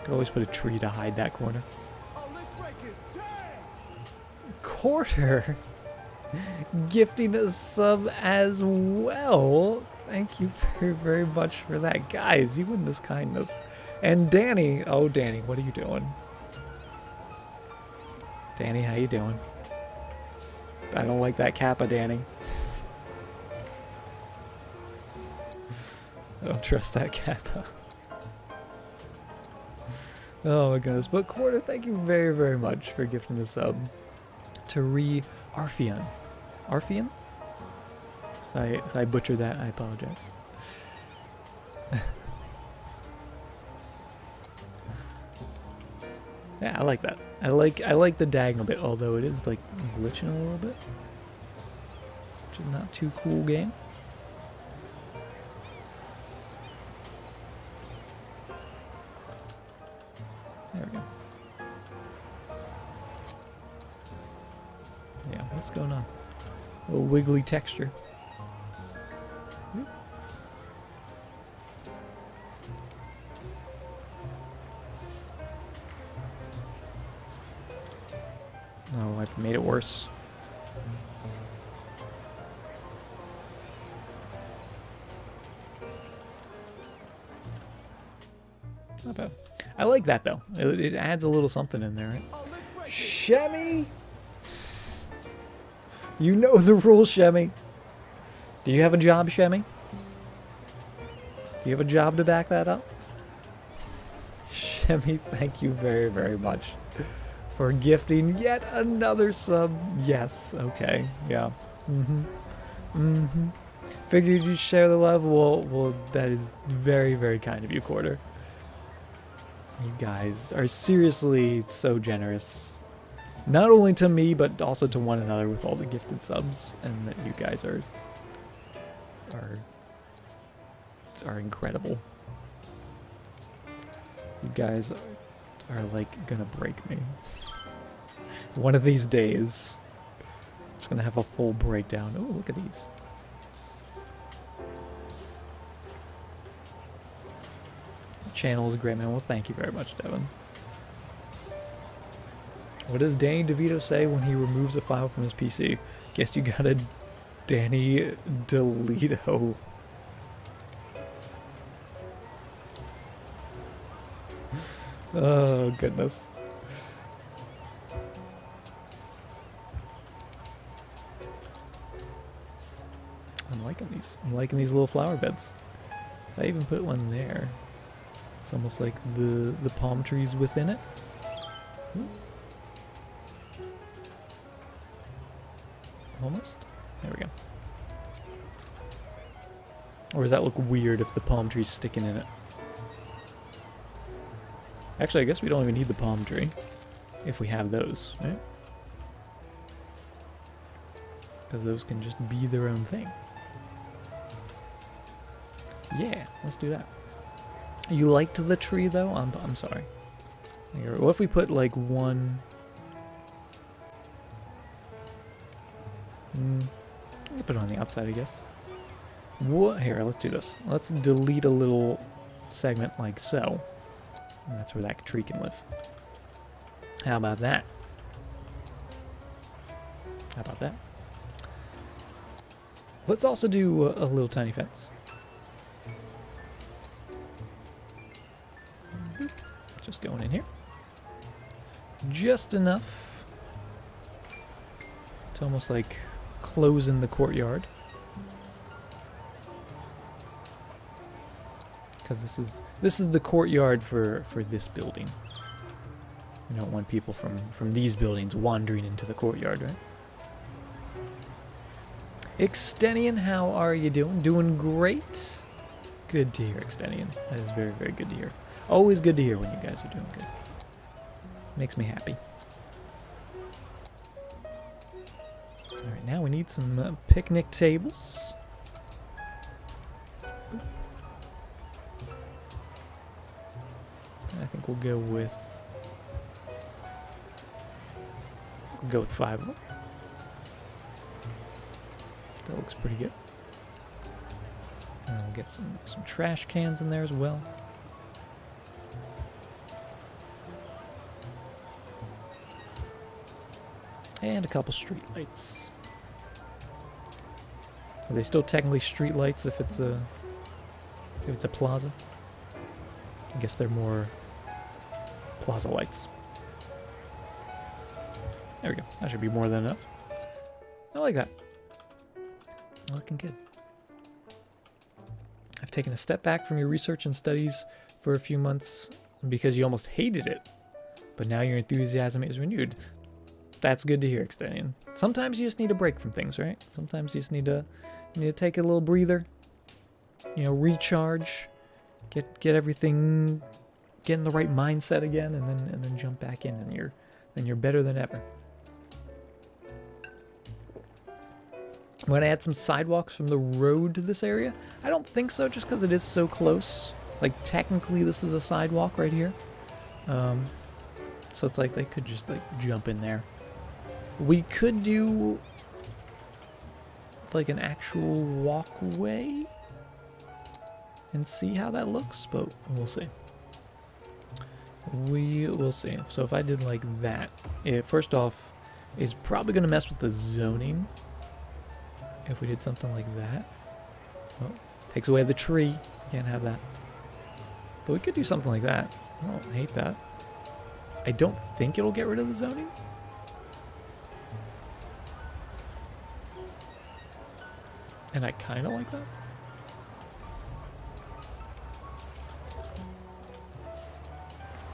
Could always put a tree to hide that corner. Oh, let's break it. Dang! Quarter gifting a sub as well. Thank you very, very much for that. Guys, you win this kindness. And Danny, oh Danny, what are you doing? Danny, how you doing? I don't like that kappa, Danny. I don't trust that kappa. Oh my goodness. But Quarter, thank you very, very much for gifting the sub to Arfian. Arfian? If I butcher that, I apologize. Yeah, I like that. I like the diagonal bit, although it is like glitching a little bit. Which is not too cool game. There we go. Yeah, what's going on? A little wiggly texture. Oh, I've made it worse. Not bad. I like that though. It adds a little something in there, right? Oh, let's break it. Shemmy! You know the rules, Shemmy. Do you have a job, Shemmy? Do you have a job to back that up? Shemmy, thank you very, very much for gifting yet another sub. Yes, okay, yeah. Figured you'd share the love. Well, that is very, very kind of you, Quarter. You guys are seriously so generous. Not only to me, but also to one another with all the gifted subs, and that you guys are incredible. You guys are like gonna break me. One of these days, I'm just gonna have a full breakdown. Oh, look at these. The channel is a great, man. Well, thank you very much, Devin. What does Danny DeVito say when he removes a file from his PC? Guess you got a Danny DeLito. Oh, goodness. I'm liking these. I'm liking these little flower beds. If I even put one there, it's almost like the palm trees within it. Ooh. Almost. There we go. Or does that look weird if the palm tree's sticking in it? Actually, I guess we don't even need the palm tree if we have those, right? Because those can just be their own thing. Yeah, let's do that. You liked the tree, though? I'm sorry. What if we put, like, one... I'll put it on the outside, I guess. What? Here, let's do this. Let's delete a little segment like so. And that's where that tree can live. How about that? How about that? Let's also do a little tiny fence. Just going in here. Just enough to almost like close in the courtyard. Because this is the courtyard for this building. We don't want people from these buildings wandering into the courtyard, right? Extenian, how are you doing? Doing great? Good to hear, Extenian. That is very, very good to hear. Always good to hear when you guys are doing good. Makes me happy. Alright, now we need some picnic tables. think we'll go with 5 of them. That looks pretty good. And we'll get some trash cans in there as well. And a couple street lights. Are they still technically street lights if it's a plaza? I guess they're more plaza lights. There we go. That should be more than enough. I like that. Looking good. I've taken a step back from your research and studies for a few months because you almost hated it, but now your enthusiasm is renewed. That's good to hear, Extenian. Sometimes you just need a break from things, right? Sometimes you just need to take a little breather, you know, recharge, get everything, get in the right mindset again, and then jump back in, and you're better than ever. I'm gonna add some sidewalks from the road to this area. I don't think so, just because it is so close. Like technically, this is a sidewalk right here, so it's like they could just like jump in there. We could do like an actual walkway and see how that looks, but we'll see. We will see. So if I did like that, it first off is probably going to mess with the zoning. If we did something like that, well, takes away the tree. Can't have that. But we could do something like that. I don't hate that. I don't think it'll get rid of the zoning. And I kind of like that.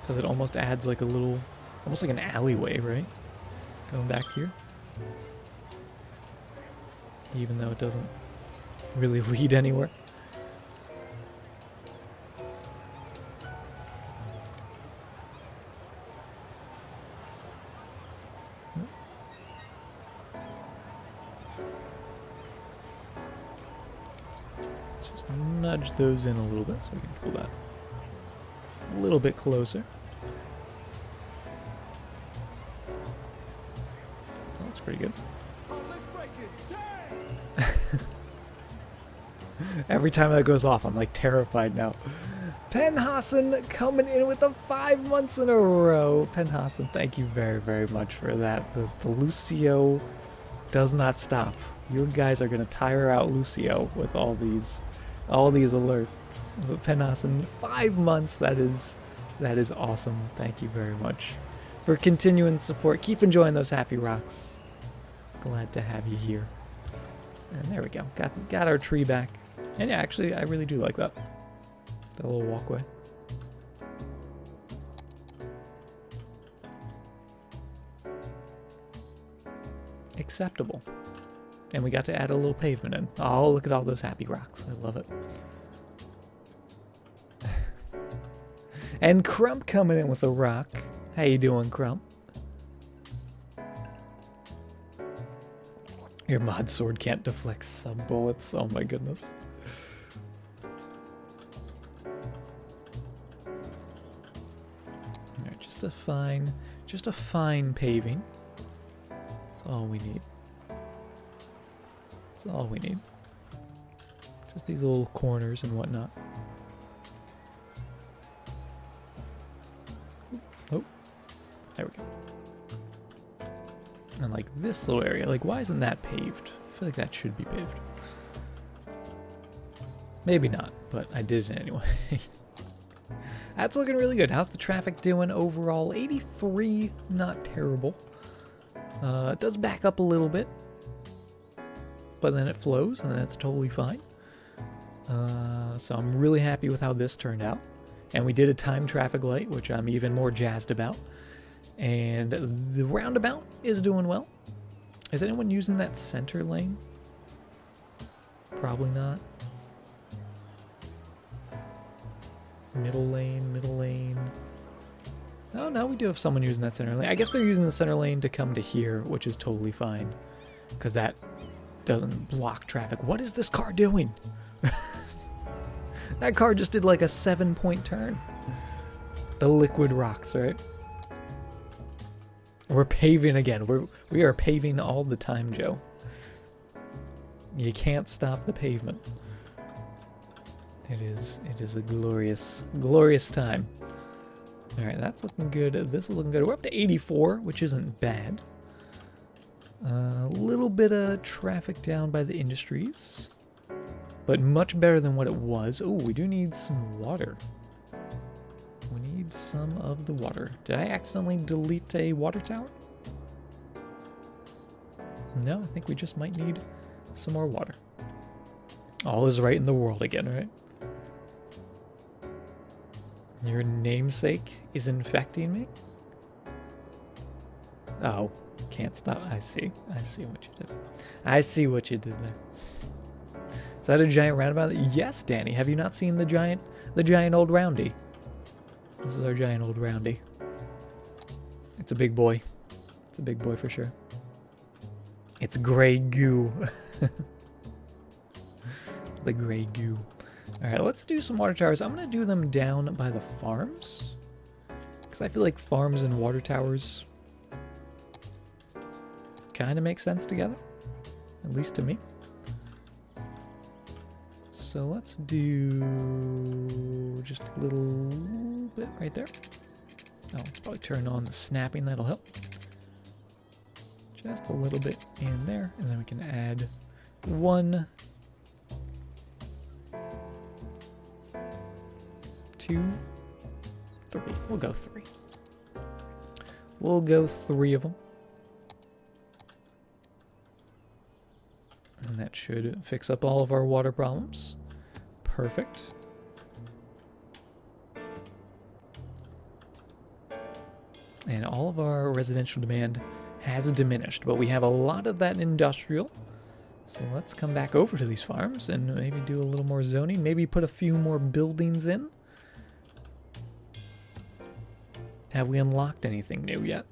Because it almost adds like a little, almost like an alleyway, right? Going back here. Even though it doesn't really lead anywhere. Just nudge those in a little bit so we can pull that a little bit closer. That looks pretty good. Oh, let's break it. Dang! Every time that goes off, I'm like terrified now. Penhassen coming in with the 5 months in a row. Penhassen, thank you very, very much for that. The Lucio does not stop. You guys are gonna tire out Lucio with all these alerts. But Penhassen, 5 months. That is awesome. Thank you very much for continuing support. Keep enjoying those happy rocks. Glad to have you here. And there we go. Got our tree back. And yeah, actually, I really do like that. That little walkway. Acceptable. And we got to add a little pavement in. Oh, look at all those happy rocks. I love it. And Crump coming in with a rock. How you doing, Crump? Your mod sword can't deflect sub bullets. Oh my goodness. Alright, just a fine paving. That's all we need. That's all we need. Just these little corners and whatnot. Oh, there we go. And like this little area, like why isn't that paved? I feel like that should be paved. Maybe not, but I did it anyway. That's looking really good. How's the traffic doing overall? 83, not terrible. It does back up a little bit, but then it flows, and that's totally fine. So I'm really happy with how this turned out. And we did a timed traffic light, which I'm even more jazzed about. And the roundabout is doing well. Is anyone using that center lane? Probably not. Middle lane. Oh, no, we do have someone using that center lane. I guess they're using the center lane to come to here, which is totally fine. Because that doesn't block traffic. What is this car doing? That car just did like a 7-point turn. The liquid rocks, right? We're paving again. We are paving all the time, Joe. You can't stop the pavement. It is a glorious, glorious time. All right, that's looking good. This is looking good. We're up to 84, which isn't bad. A little bit of traffic down by the industries, but much better than what it was. Oh, we do need some water. We need some of the water. Did I accidentally delete a water tower? No, I think we just might need some more water. All is right in the world again, right? Your namesake is infecting me? Oh, can't stop. I see what you did. I see what you did there. Is that a giant roundabout? Yes, Danny. Have you not seen the giant old roundy? This is our giant old roundy. It's a big boy. It's a big boy for sure. It's gray goo. The gray goo. All right, let's do some water towers. I'm going to do them down by the farms, because I feel like farms and water towers kind of make sense together, at least to me. So let's do just a little bit right there. Oh, let's probably turn on the snapping. That'll help. Just a little bit in there, and then we can add 1, 2, 3. We'll go 3. We'll go 3 of them. And that should fix up all of our water problems. Perfect. And all of our residential demand has diminished, but we have a lot of that industrial. So let's come back over to these farms and maybe do a little more zoning. Maybe put a few more buildings in. Have we unlocked anything new yet?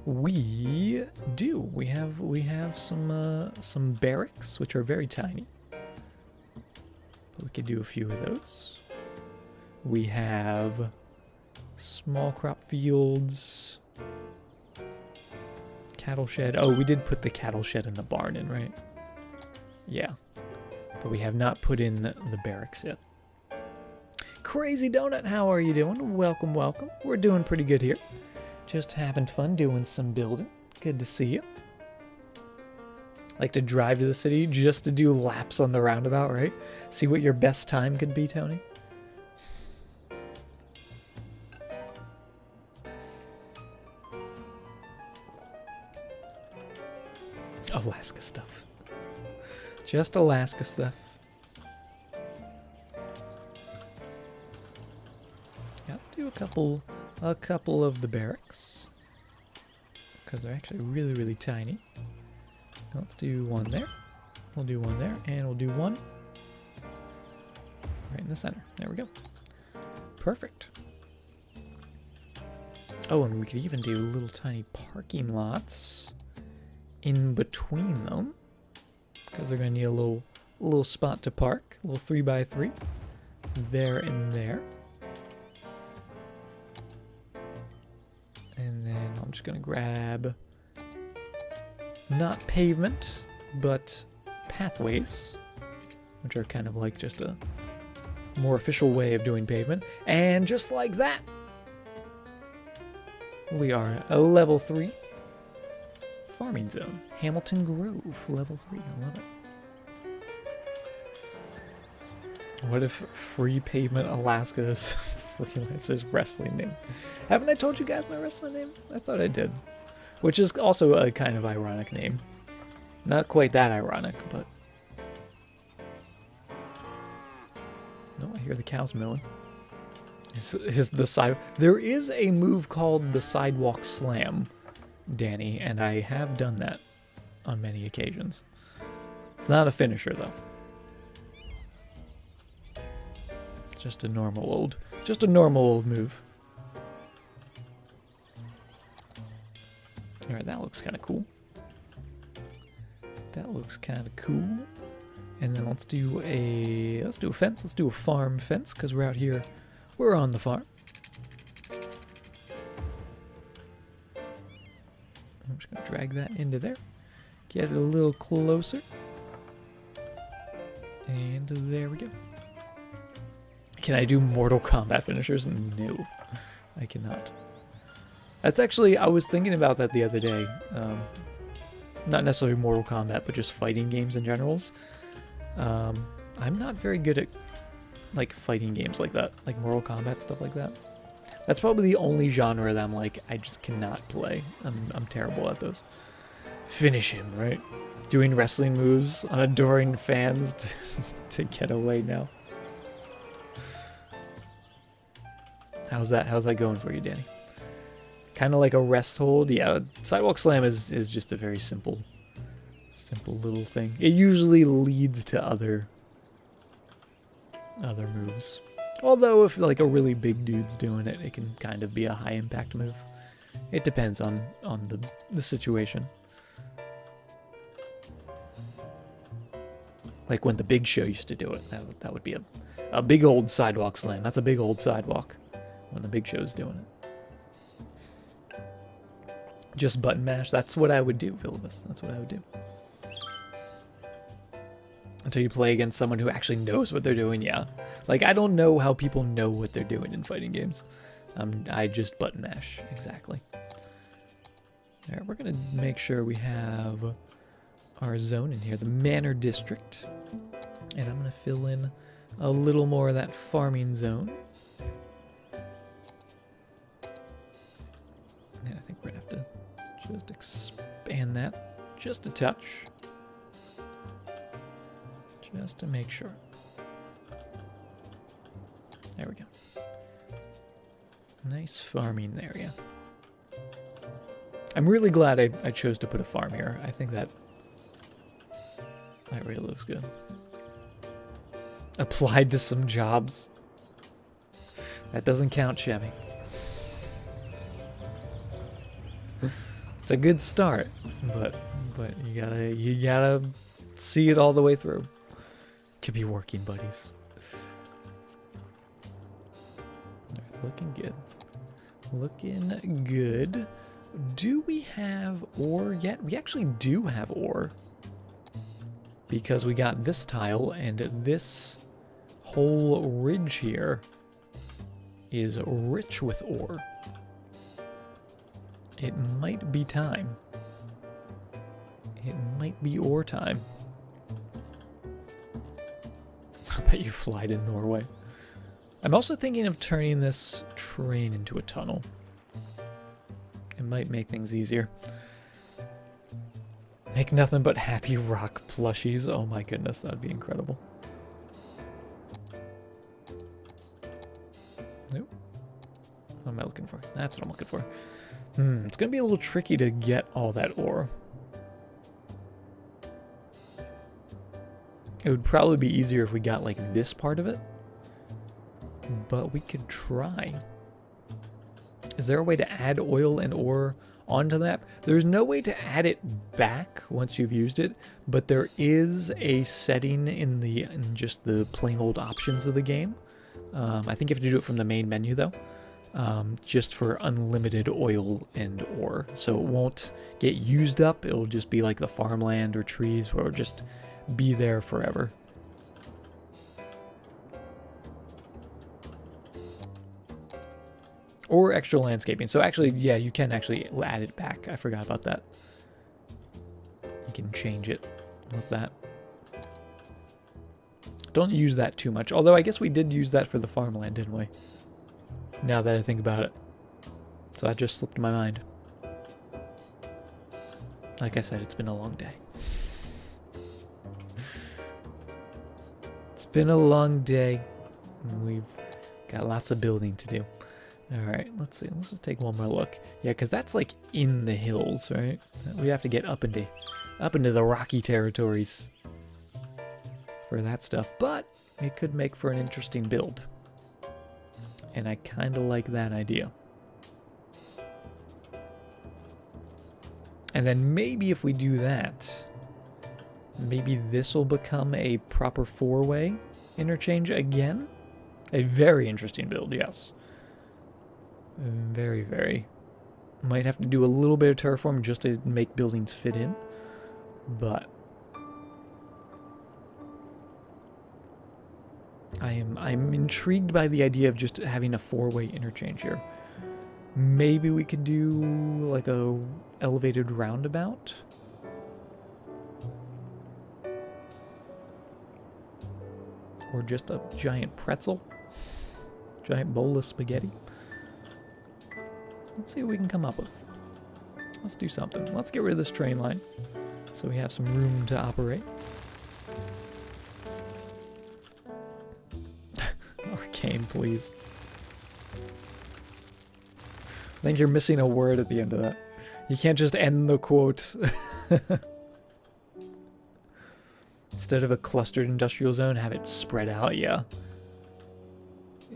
We do. We have some barracks, which are very tiny. But we could do a few of those. We have small crop fields, cattle shed. Oh, we did put the cattle shed and the barn in, right? Yeah. But we have not put in the barracks yet. Crazy Donut, how are you doing? Welcome, welcome. We're doing pretty good here. Just having fun doing some building. Good to see you. Like to drive to the city just to do laps on the roundabout, right? See what your best time could be, Tony? Alaska stuff. Just Alaska stuff. Yeah, let's do a couple of the barracks, because they're actually really, really tiny. Let's do one there. We'll do one there, and we'll do one right in the center. There we go. Perfect. Oh, and we could even do little tiny parking lots in between them, because they're going to need a little spot to park. A little 3x3 there and there. And then I'm just going to grab not pavement, but pathways, which are kind of like just a more official way of doing pavement. And just like that, we are a level 3 farming zone. Hamilton Grove, level 3. I love it. What if Free Pavement Alaska is freelancer's wrestling name? Haven't I told you guys my wrestling name? I thought I did. Which is also a kind of ironic name. Not quite that ironic, but... No, I hear the cows milling. Is the side... There is a move called the Sidewalk Slam, Danny, and I have done that on many occasions. It's not a finisher, though. Just a normal old move. All right, that looks kind of cool. And then let's do a fence. Let's do a farm fence, because we're out here. We're on the farm. I'm just going to drag that into there. Get it a little closer. And there we go. Can I do Mortal Kombat finishers? No, I cannot. That's actually, I was thinking about that the other day. Not necessarily Mortal Kombat, but just fighting games in generals. I'm not very good at like fighting games like that, like Mortal Kombat, stuff like that. That's probably the only genre that I'm like, I just cannot play. I'm terrible at those. Finish him, right? Doing wrestling moves on adoring fans to get away now. How's that going for you, Danny? Kind of like a rest hold. Yeah, sidewalk slam is just a very simple little thing. It usually leads to other moves. Although if like a really big dude's doing it, it can kind of be a high impact move. It depends on the situation. Like when the Big Show used to do it, that would be a big old sidewalk slam. That's a big old sidewalk when the Big Show's doing it. Just button mash. That's what I would do, Philibus. That's what I would do. Until you play against someone who actually knows what they're doing, yeah. Like, I don't know how people know what they're doing in fighting games. I just button mash, exactly. Alright, we're going to make sure we have our zone in here, the Manor District. And I'm going to fill in a little more of that farming zone. And I think we're going to have to just expand that just a touch. Just to make sure. There we go. Nice farming area. I'm really glad I chose to put a farm here. I think that really looks good. Applied to some jobs. That doesn't count, Chevy. It's a good start, but you gotta see it all the way through. Could be working, buddies. Right, looking good. Looking good. Do we have ore yet? We actually do have ore. Because we got this tile, and this whole ridge here is rich with ore. It might be time. It might be ore time. I bet you fly to Norway. I'm also thinking of turning this train into a tunnel. It might make things easier. Make nothing but happy rock plushies. Oh my goodness, that'd be incredible. Nope. What am I looking for? That's what I'm looking for. It's gonna be a little tricky to get all that ore. It would probably be easier if we got like this part of it, but we could try. Is there a way to add oil and ore onto the map? There's no way to add it back once you've used it, but there is a setting in just the plain old options of the game. I think you have to do it from the main menu though, just for unlimited oil and ore. So it won't get used up. It'll just be like the farmland or trees where it'll just be there forever. Or extra landscaping. So actually, yeah, you can actually add it back. I forgot about that. You can change it with that. Don't use that too much. Although I guess we did use that for the farmland, didn't we? Now that I think about it. So that just slipped my mind. Like I said, it's been a long day. It's been a long day. We've got lots of building to do. Alright, let's see. Let's just take one more look. Yeah, because that's like in the hills, right? We have to get up into the rocky territories for that stuff. But it could make for an interesting build. And I kind of like that idea. And then maybe if we do that, maybe this will become a proper four-way interchange again. A very interesting build, yes. Very, very, Might have to do a little bit of terraforming just to make buildings fit in, but I'm intrigued by the idea of just having a 4-way interchange here. Maybe we could do like a elevated roundabout. Or just a giant pretzel. Giant bowl of spaghetti. Let's see what we can come up with. Let's do something. Let's get rid of this train line so we have some room to operate. Arcane, please. I think you're missing a word at the end of that. You can't just end the quote. Instead of a clustered industrial zone, have it spread out, yeah.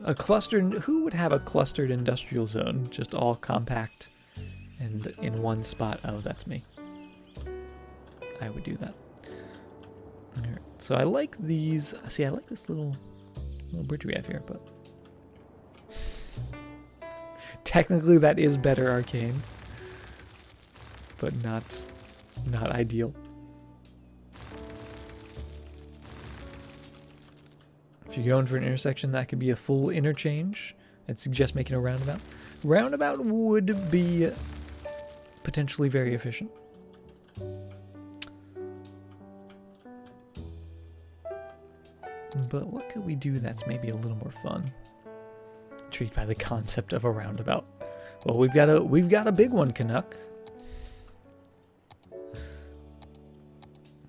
A clustered... Who would have a clustered industrial zone? Just all compact and in one spot. Oh, that's me. I would do that. Alright, so I like these... See, I like this little bridge we have here, but... Technically, that is better Arcane. But not ideal. If you're going for an intersection, that could be a full interchange. I'd suggest making a roundabout. Roundabout would be potentially very efficient. But what could we do that's maybe a little more fun? Intrigued by the concept of a roundabout. Well, we've got a big one, Canuck.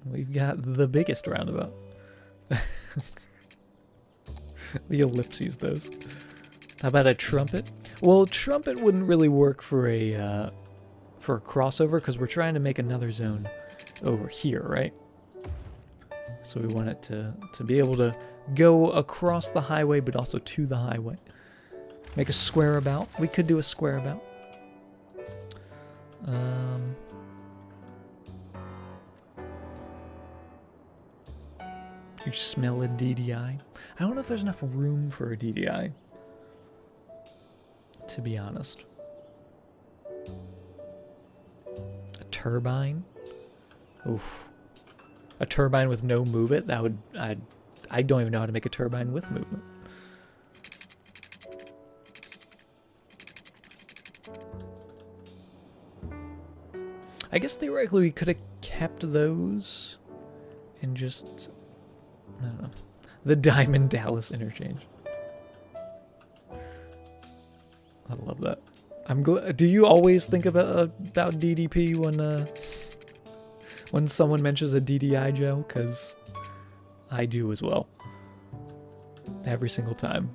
We've got the biggest roundabout. The ellipses, those. How about a trumpet? Well, trumpet wouldn't really work for a crossover because we're trying to make another zone over here, right? So we want it to be able to go across the highway, but also to the highway. Make a square about. We could do a square about. You smell a DDI? I don't know if there's enough room for a DDI, to be honest. A turbine? Oof. A turbine with no move it? That would... I don't even know how to make a turbine with movement. I guess theoretically we could have kept those and just... I don't know. The Diamond Dallas interchange. I love that. I'm glad. Do you always think about DDP when someone mentions a DDI, Joe? Because I do as well. Every single time.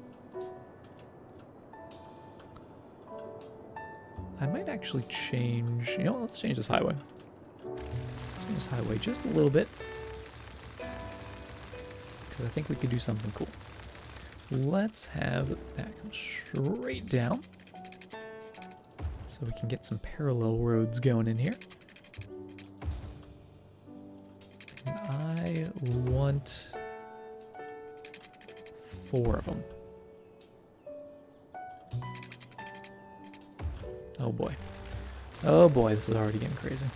I might actually change... You know what? Let's change this highway. Change this highway just a little bit. Because I think we could do something cool. Let's have that come straight down. So we can get some parallel roads going in here. And I want 4 of them. Oh boy. Oh boy, this is already getting crazy.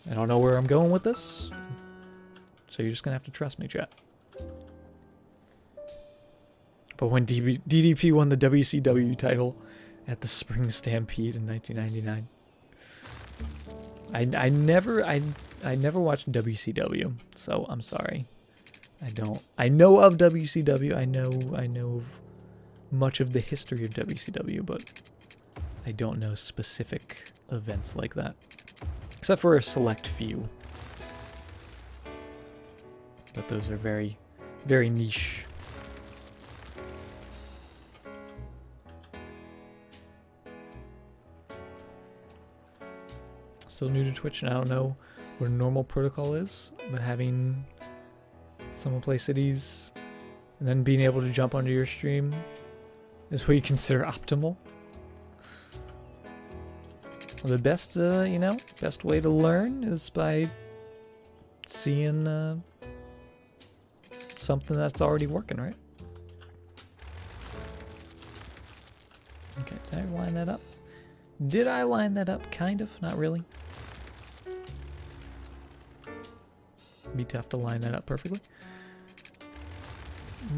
I don't know where I'm going with this. So you're just going to have to trust me, chat. But when DDP won the WCW title at the Spring Stampede in 1999, I never watched WCW, so I'm sorry. I know of WCW. I know of much of the history of WCW, but I don't know specific events like that, except for a select few. But those are very, very niche. Still new to Twitch, and I don't know what a normal protocol is, but having someone play cities and then being able to jump onto your stream is what you consider optimal. Well, the best, best way to learn is by seeing something that's already working, right? Okay, did I line that up? Did I line that up? Kind of, not really. Be tough to line that up perfectly.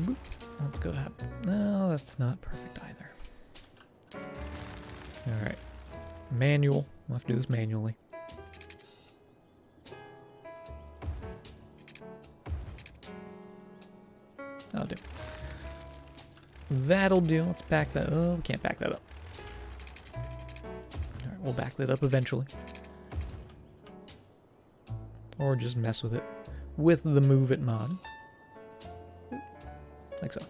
Boop. Let's go have. No, that's not perfect either. All right, manual. We'll have to do this manually. That'll do. That'll do. Let's back that. Oh, we can't back that up. All right, we'll back that up eventually, or just mess with it with the Move It mod. Like so.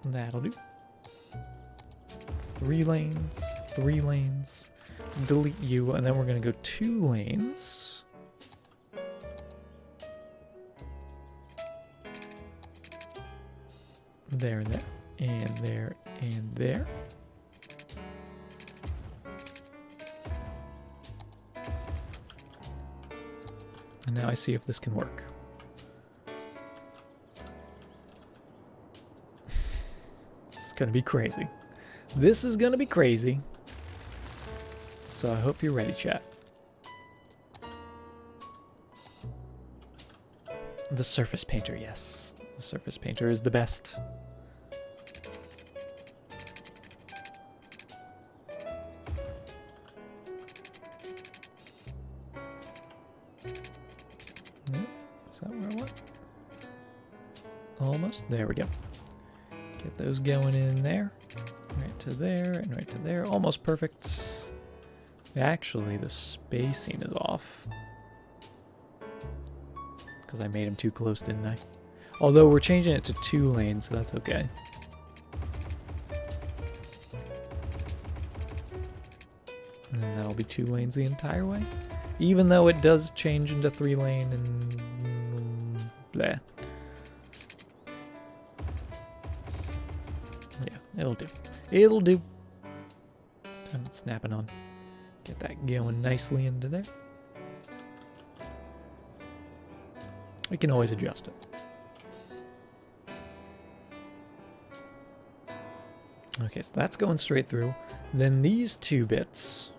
That'll do. 3 lanes, 3 lanes. Delete you, and then we're gonna go 2 lanes. There and there, and there, and there. And now I see if this can work. It's gonna be crazy. This is gonna be crazy. So I hope you're ready, chat. The surface painter, yes. The surface painter is the best. Is that where I went? Almost. There we go. Get those going in there. Right to there and right to there. Almost perfect. Actually, the spacing is off. Because I made them too close, didn't I? Although we're changing it to 2 lanes, so that's okay. And then that'll be 2 lanes the entire way. Even though it does change into 3 lane and blah. Yeah, it'll do. It'll do. Time it's snapping on. Get that going nicely into there. We can always adjust it. Okay, so that's going straight through. Then these 2 bits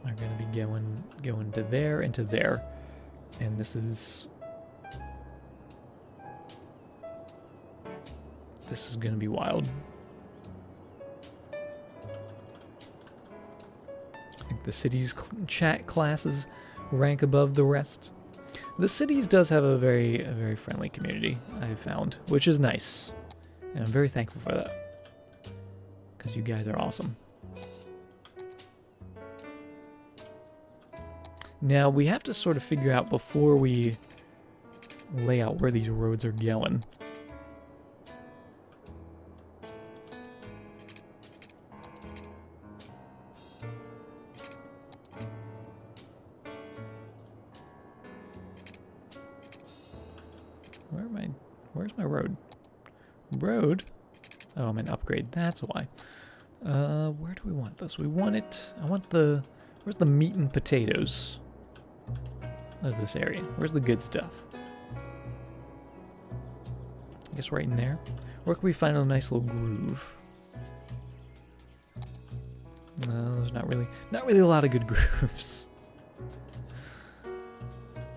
are going to be going to there and to there. And this is going to be wild. I think the city's chat classes rank above the rest. The cities does have a very friendly community, I've found, which is nice. And I'm very thankful for that. Because you guys are awesome. Now, we have to sort of figure out before we lay out where these roads are going. Where's my road? Road? Oh, I'm an upgrade. That's why. Where do we want this? We want it. Where's the meat and potatoes of this area? Where's the good stuff? I guess right in there. Where can we find a nice little groove? No, there's not really a lot of good grooves.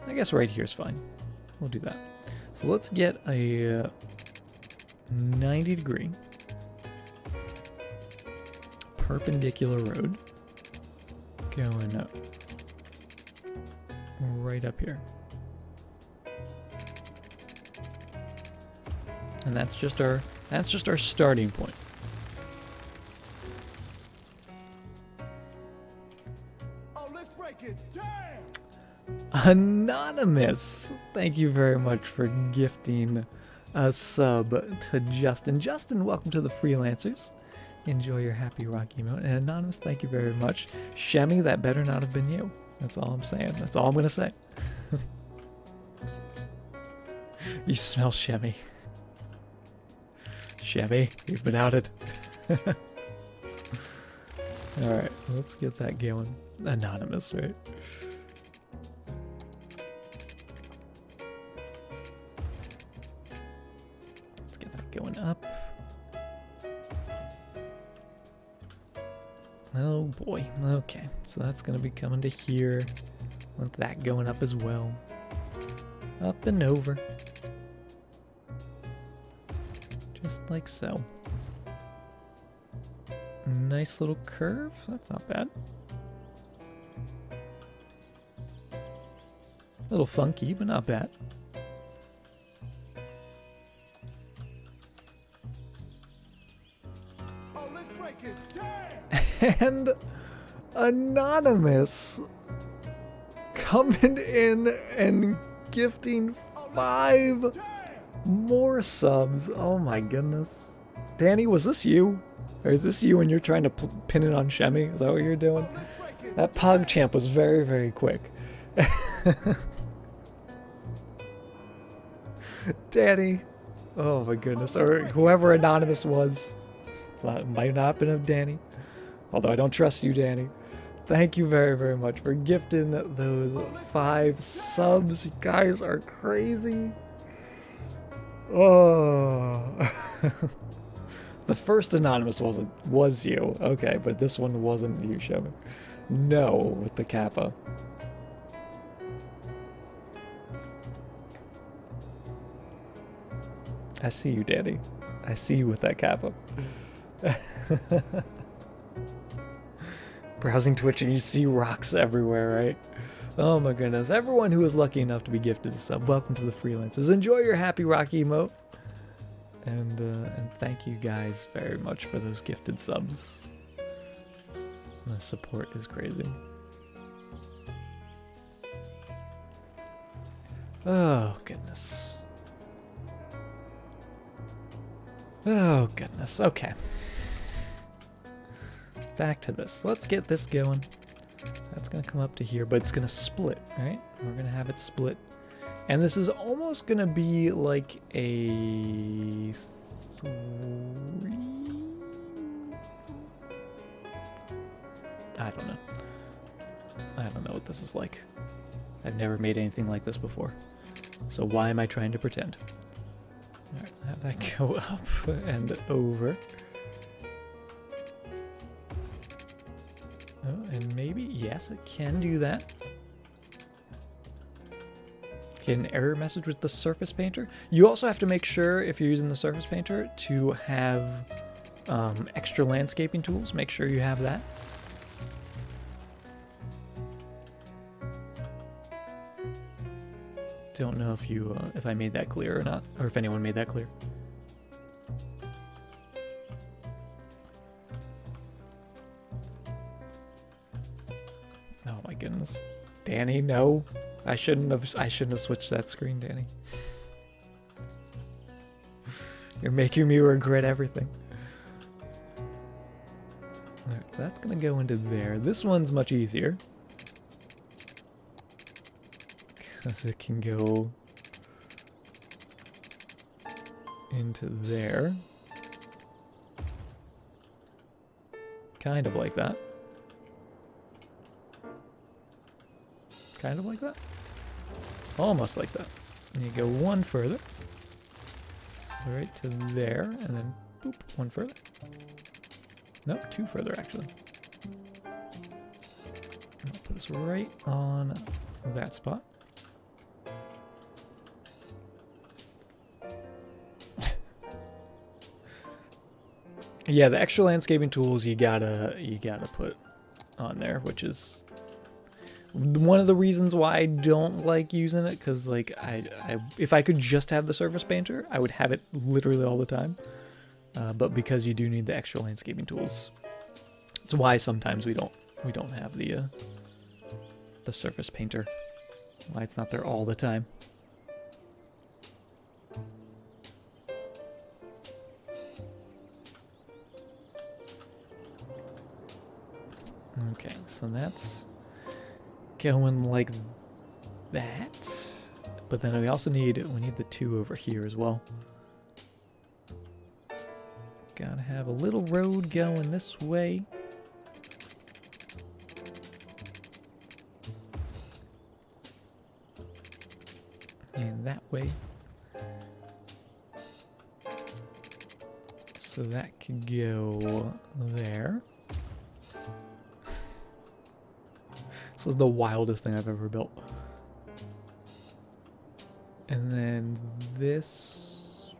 I guess right here is fine. We'll do that. So let's get a 90-degree perpendicular road going up right up here. And that's just our starting point. Oh, let's break it. Damn! Anonymous, thank you very much for gifting a sub to Justin. Justin, welcome to the Freelancers. Enjoy your happy rock emote. And Anonymous, thank you very much. Shemmy, that better not have been you. That's all I'm saying. That's all I'm going to say. You smell Shemmy. Shemmy, you've been outed. Alright, let's get that going. Anonymous, right? Let's get that going up. Oh boy. Okay, so that's gonna be coming to here. Want that going up as well. Up and over. Just like so. Nice little curve. That's not bad. A little funky, but not bad. Oh, let's break it. Damn! And Anonymous coming in and gifting 5 Damn! more subs. Oh my goodness. Danny, was this you? Or is this you when you're trying to pin it on Shemmy? Is that what you're doing? Oh, let's break it. That PogChamp was very, very quick. Danny. Oh my goodness. Or whoever Anonymous was. It might not have been of Danny. Although I don't trust you, Danny. Thank you very, very much for gifting those 5 subs. You guys are crazy. Oh. The first Anonymous was you. Okay, but this one wasn't you, Showman. No, with the Kappa. I see you, Danny. I see you with that Kappa. Browsing Twitch and you see rocks everywhere, right? Oh my goodness. Everyone who is lucky enough to be gifted a sub, welcome to the Freelancers. Enjoy your happy rocky emote. And thank you guys very much for those gifted subs. The support is crazy. Oh goodness. Oh goodness. Okay. Back to this. Let's get this going. That's gonna come up to here, but it's gonna split, right? We're gonna have it split. And this is almost gonna be like a 3. I don't know. I don't know what this is like. I've never made anything like this before. So why am I trying to pretend? Alright, have that go up and over. Oh, and maybe, yes, it can do that. Get an error message with the Surface Painter. You also have to make sure, if you're using the Surface Painter, to have extra landscaping tools. Make sure you have that. Don't know if I made that clear or not, or if anyone made that clear. Oh my goodness, Danny, no, I shouldn't have switched that screen, Danny. You're making me regret everything. Alright, so that's gonna go into there. This one's much easier. Because it can go into there. Kind of like that. Kind of like that. Almost like that. And you go one further. So right to there, and then boop, one further. Nope, 2 further actually. And I'll put us right on that spot. Yeah, the extra landscaping tools you gotta put on there, which is one of the reasons why I don't like using it, because like if I could just have the Surface Painter, I would have it literally all the time. But because you do need the extra landscaping tools, it's why sometimes we don't have the Surface Painter. Why it's not there all the time. Okay, so that's going like that. But then we also need the 2 over here as well. Gotta have a little road going this way. And that way. So that could go there. This is the wildest thing I've ever built. And then this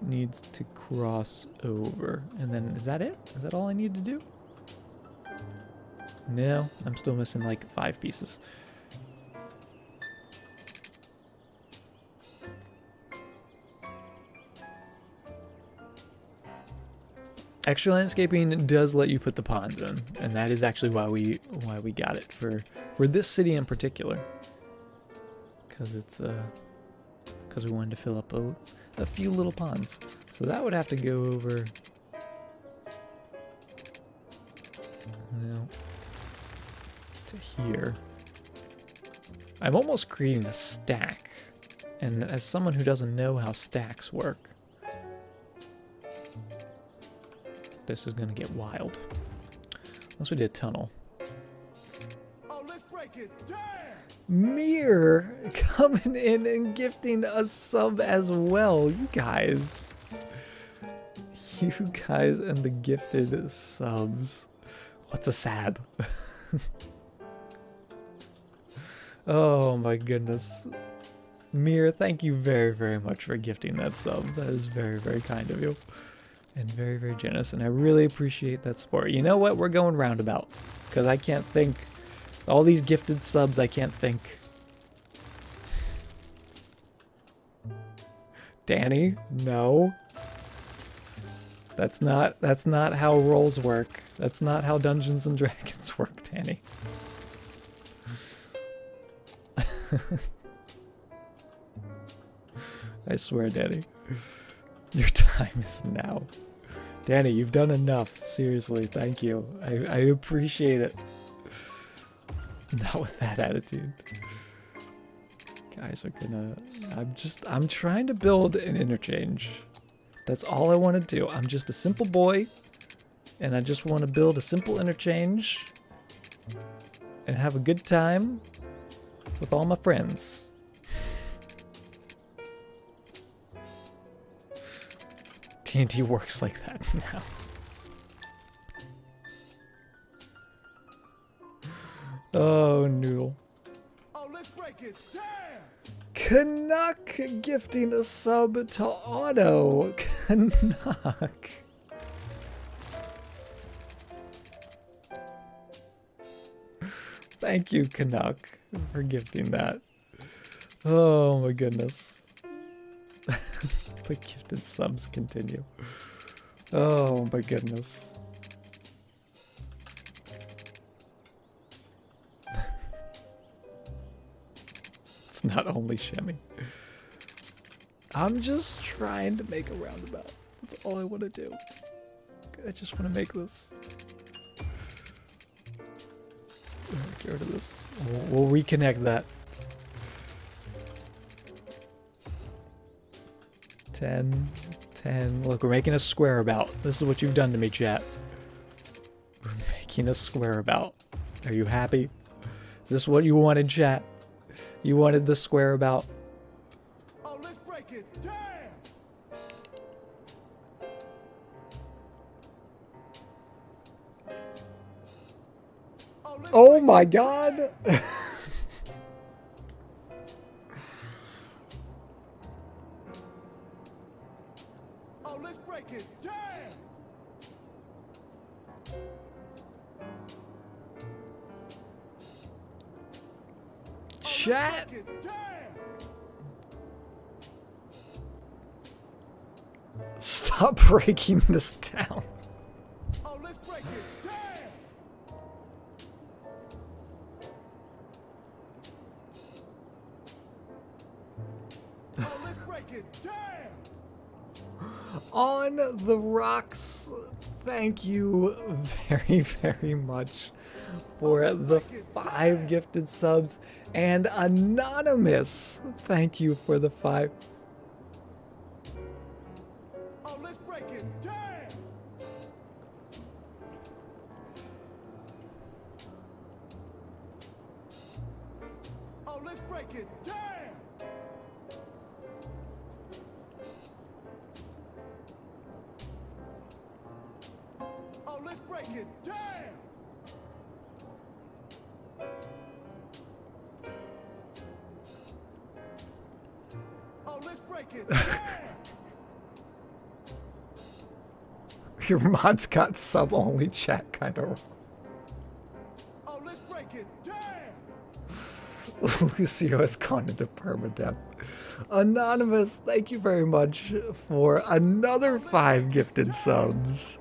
needs to cross over. And then is that it? Is that all I need to do? No, I'm still missing like 5 pieces. Extra landscaping does let you put the ponds in, and that is actually why we got it for this city in particular. Because it's because we wanted to fill up a few little ponds. So that would have to go over. No. To here. I'm almost creating a stack, and as someone who doesn't know how stacks work, this is gonna get wild. Unless we did a tunnel. Oh, let's break it. Damn! Mir coming in and gifting a sub as well. You guys and the gifted subs. What's a sab? Oh my goodness. Mir, thank you very, very much for gifting that sub. That is very, very kind of you. And very, very generous. And I really appreciate that support. You know what? We're going roundabout. Because I can't think. All these gifted subs, I can't think. Danny, no. That's not how rolls work. That's not how Dungeons and Dragons work, Danny. I swear, Danny. Your time is now. Danny, you've done enough. Seriously, thank you. I appreciate it. Not with that attitude. Guys are gonna... I'm trying to build an interchange. That's all I want to do. I'm just a simple boy. And I just want to build a simple interchange. And have a good time with all my friends. TNT works like that now. Oh, noodle. Oh, let's break it. Damn! Canuck gifting a sub to Auto. Canuck. Thank you, Canuck, for gifting that. Oh my goodness. The gifted subs continue. Oh my goodness. It's not only Shemmy. I'm just trying to make a roundabout. That's all I want to do. I just want to make this. Get rid of this. We'll reconnect that. 10, 10. Look, we're making a square about. This is what you've done to me, chat. We're making a square about. Are you happy? Is this what you wanted, chat? You wanted the square about? Oh, let's break it. Damn! Oh my god! Oh, let's break it. Damn! Chat! Break it. Damn! Stop breaking this down. Oh, let's break it. Damn! Oh, let's break it. Damn! On the rocks, thank you very, very much for the 5 gifted subs. And Anonymous, thank you for the 5. Oh, let's break it. Damn! Oh, let's break it. Damn! Oh, let's break it. Damn! Oh, let's break it down. Your mod's got sub-only chat kind of. Oh, let's break it down. Lucio has gone into permadeath. Anonymous, thank you very much for another 5 gifted subs.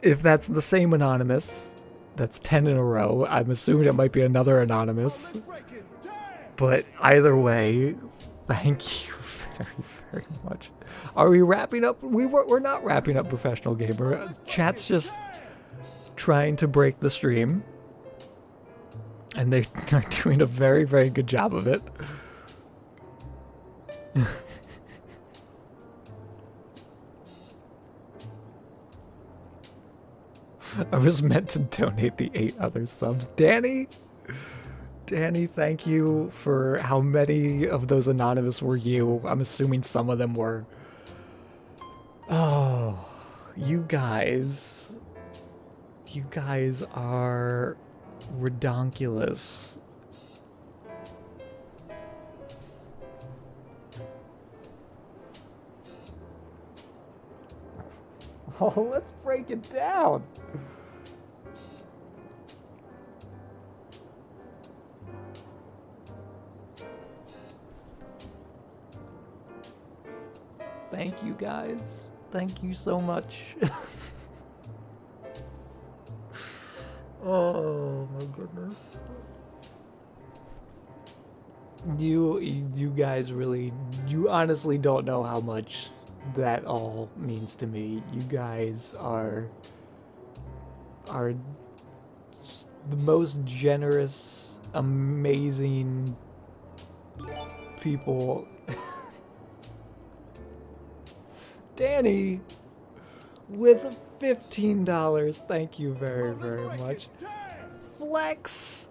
If that's the same Anonymous, that's 10 in a row. I'm assuming it might be another Anonymous. Let's break it down. But either way, thank you very, very much. Are we wrapping up? We're not wrapping up Professional Gamer. Chat's just trying to break the stream. And they're doing a very, very good job of it. I was meant to donate the 8 other subs. Danny, thank you for how many of those anonymous were you. I'm assuming some of them were. Oh, you guys are redonkulous. Oh, let's break it down. Thank you guys. Thank you so much. Oh my goodness. You guys really, you honestly don't know how much that all means to me. You guys are just the most generous, amazing people. Danny with $15. Thank you very, very much. Flex.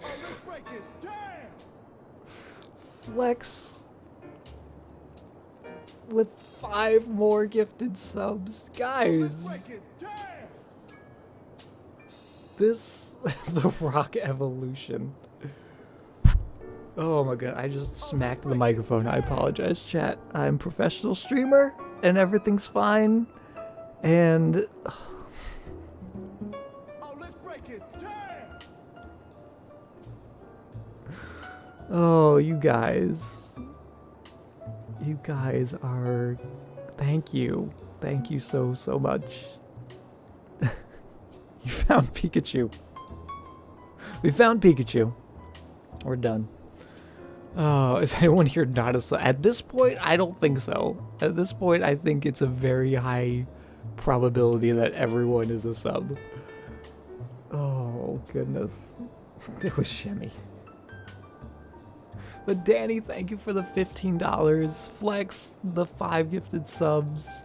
Let's break it down. Flex with 5 more gifted subs. Guys, Let's break it down. this the Rock Evolution. Oh my god, I just smacked the microphone. I apologize, chat. I'm a professional streamer and everything's fine. And Oh, let's break it down. oh, you guys are, thank you so much. You found Pikachu. We found Pikachu. We're done. Oh, is anyone here not a sub? At this point, I don't think so. At this point, I think it's a very high probability that everyone is a sub. Oh, goodness. It was shimmy. But Danny, thank you for the $15. Flex, the 5 gifted subs.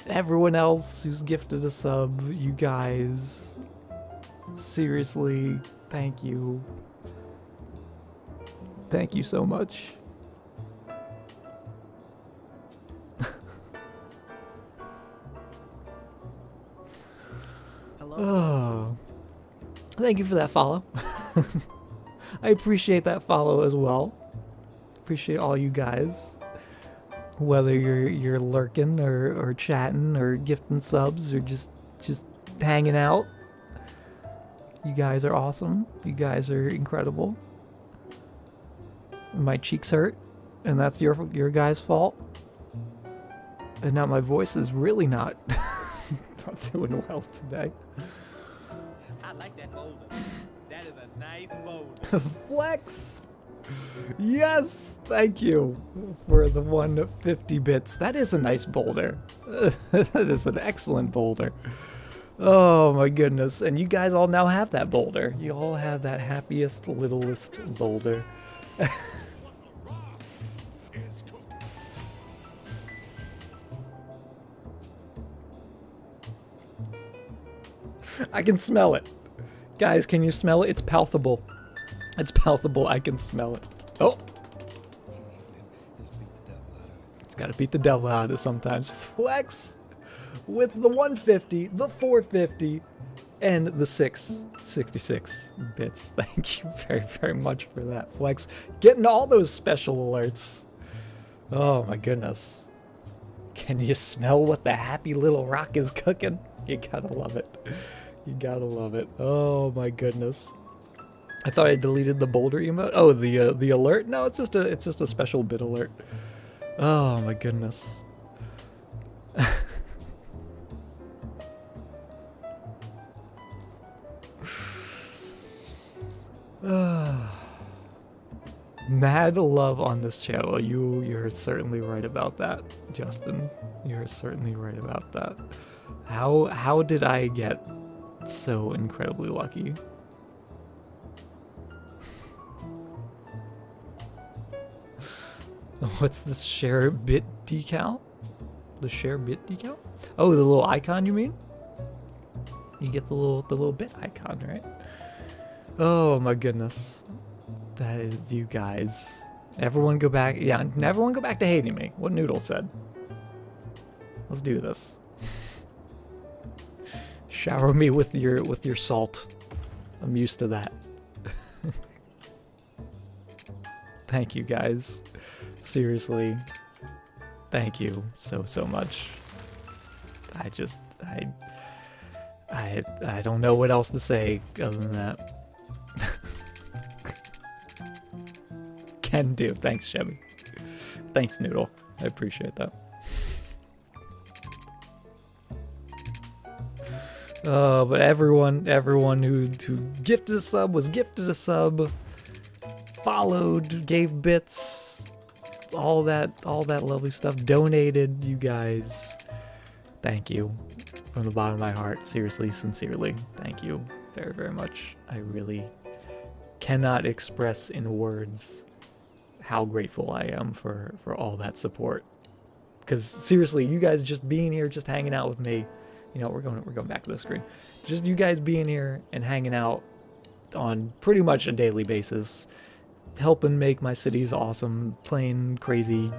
Everyone else who's gifted a sub, you guys. Seriously, thank you. Thank you so much. Hello. Oh. Thank you for that follow. I appreciate that follow as well. Appreciate all you guys. Whether you're lurking or chatting or gifting subs or just hanging out. You guys are awesome. You guys are incredible. My cheeks hurt, and that's your guys' fault. And now my voice is really not doing well today. I like that boulder. That is a nice boulder. Flex! Yes! Thank you for the 150 bits. That is a nice boulder. That is an excellent boulder. Oh my goodness. And you guys all now have that boulder. You all have that happiest, littlest boulder. I can smell it. Guys, can you smell it? It's palpable. It's palpable. I can smell it. Oh. It's got to beat the devil out of it sometimes. Flex with the 150, the 450, and the 66 bits. Thank you very, very much for that, Flex. Getting all those special alerts. Oh my goodness. Can you smell what the happy little rock is cooking? You gotta love it. You gotta love it. Oh my goodness. I thought I deleted the boulder emote. Oh, the alert? No, it's just a special bit alert. Oh my goodness. Mad love on this channel. You're certainly right about that, Justin. You're certainly right about that. How did I get so incredibly lucky? What's this share bit decal? The share bit decal? Oh, the little icon you mean? You get the little bit icon, right? Oh my goodness. That is you guys. Everyone go back. Yeah, everyone go back to hating me. What Noodle said. Let's do this. Shower me with your salt. I'm used to that. Thank you guys. Seriously. Thank you so much. I don't know what else to say other than that. Can do. Thanks, Chevy. Thanks, Noodle. I appreciate that. But everyone who gifted a sub was gifted a sub, followed, gave bits, all that lovely stuff, donated. You guys, thank you from the bottom of my heart. Seriously, sincerely, thank you very, very much. I really cannot express in words how grateful I am for all that support. Because seriously, you guys just being here, just hanging out with me, you know, we're going back to the screen. Just you guys being here and hanging out on pretty much a daily basis, helping make my cities awesome, playing crazy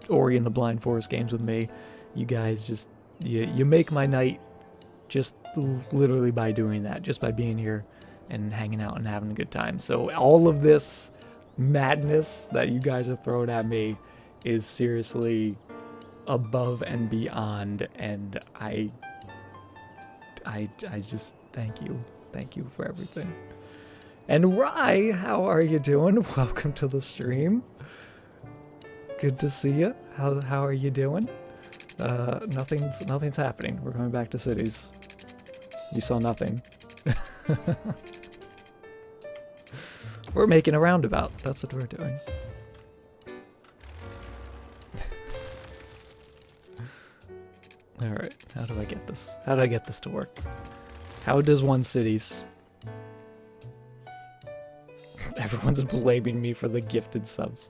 Ori and the Blind Forest games with me. You guys just you make my night just literally by doing that, just by being here and hanging out and having a good time. So all of this madness that you guys are throwing at me is seriously above and beyond, and I just thank you for everything. And Rye, how are you doing? Welcome to the stream. Good to see you. How are you doing? Nothing's happening. We're going back to cities. You saw nothing. We're making a roundabout. That's what we're doing. Alright, how do I get this? How do I get this to work? How does one cities? Everyone's blaming me for the gifted subs.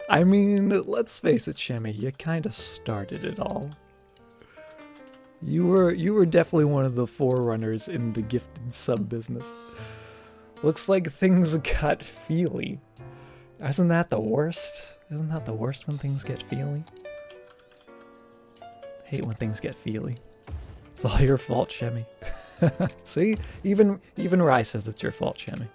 I mean, let's face it, Shemmy, you kind of started it all. You were definitely one of the forerunners in the gifted sub business. Looks like things got feely. Isn't that the worst? Isn't that the worst when things get feely? Hate when things get feely. It's all your fault, Shemmy. See? Even Rye says it's your fault, Shemmy.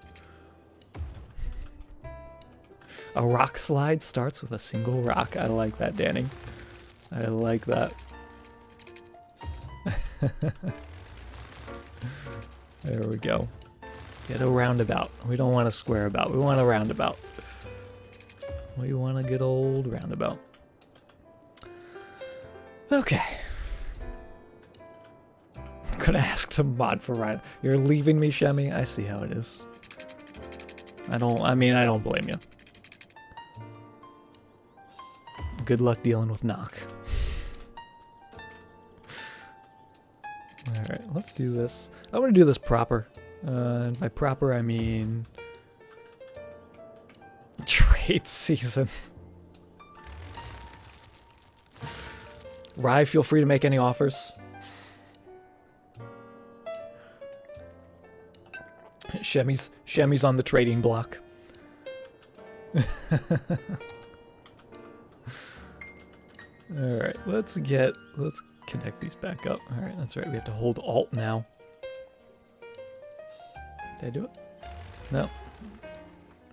A rock slide starts with a single rock. I like that, Danny. I like that. There we go. Get a roundabout. We don't want a square about. We want a roundabout. We want a good old roundabout. Okay. I'm gonna ask to mod for ride. You're leaving me, Shemmy? I see how it is. I don't blame you. Good luck dealing with knock. Alright, let's do this. I want to do this proper. By proper, I mean trade season. Rye, feel free to make any offers. Shemmy's on the trading block. Alright, let's connect these back up. Alright, that's right, we have to hold Alt now. Did I do it? No.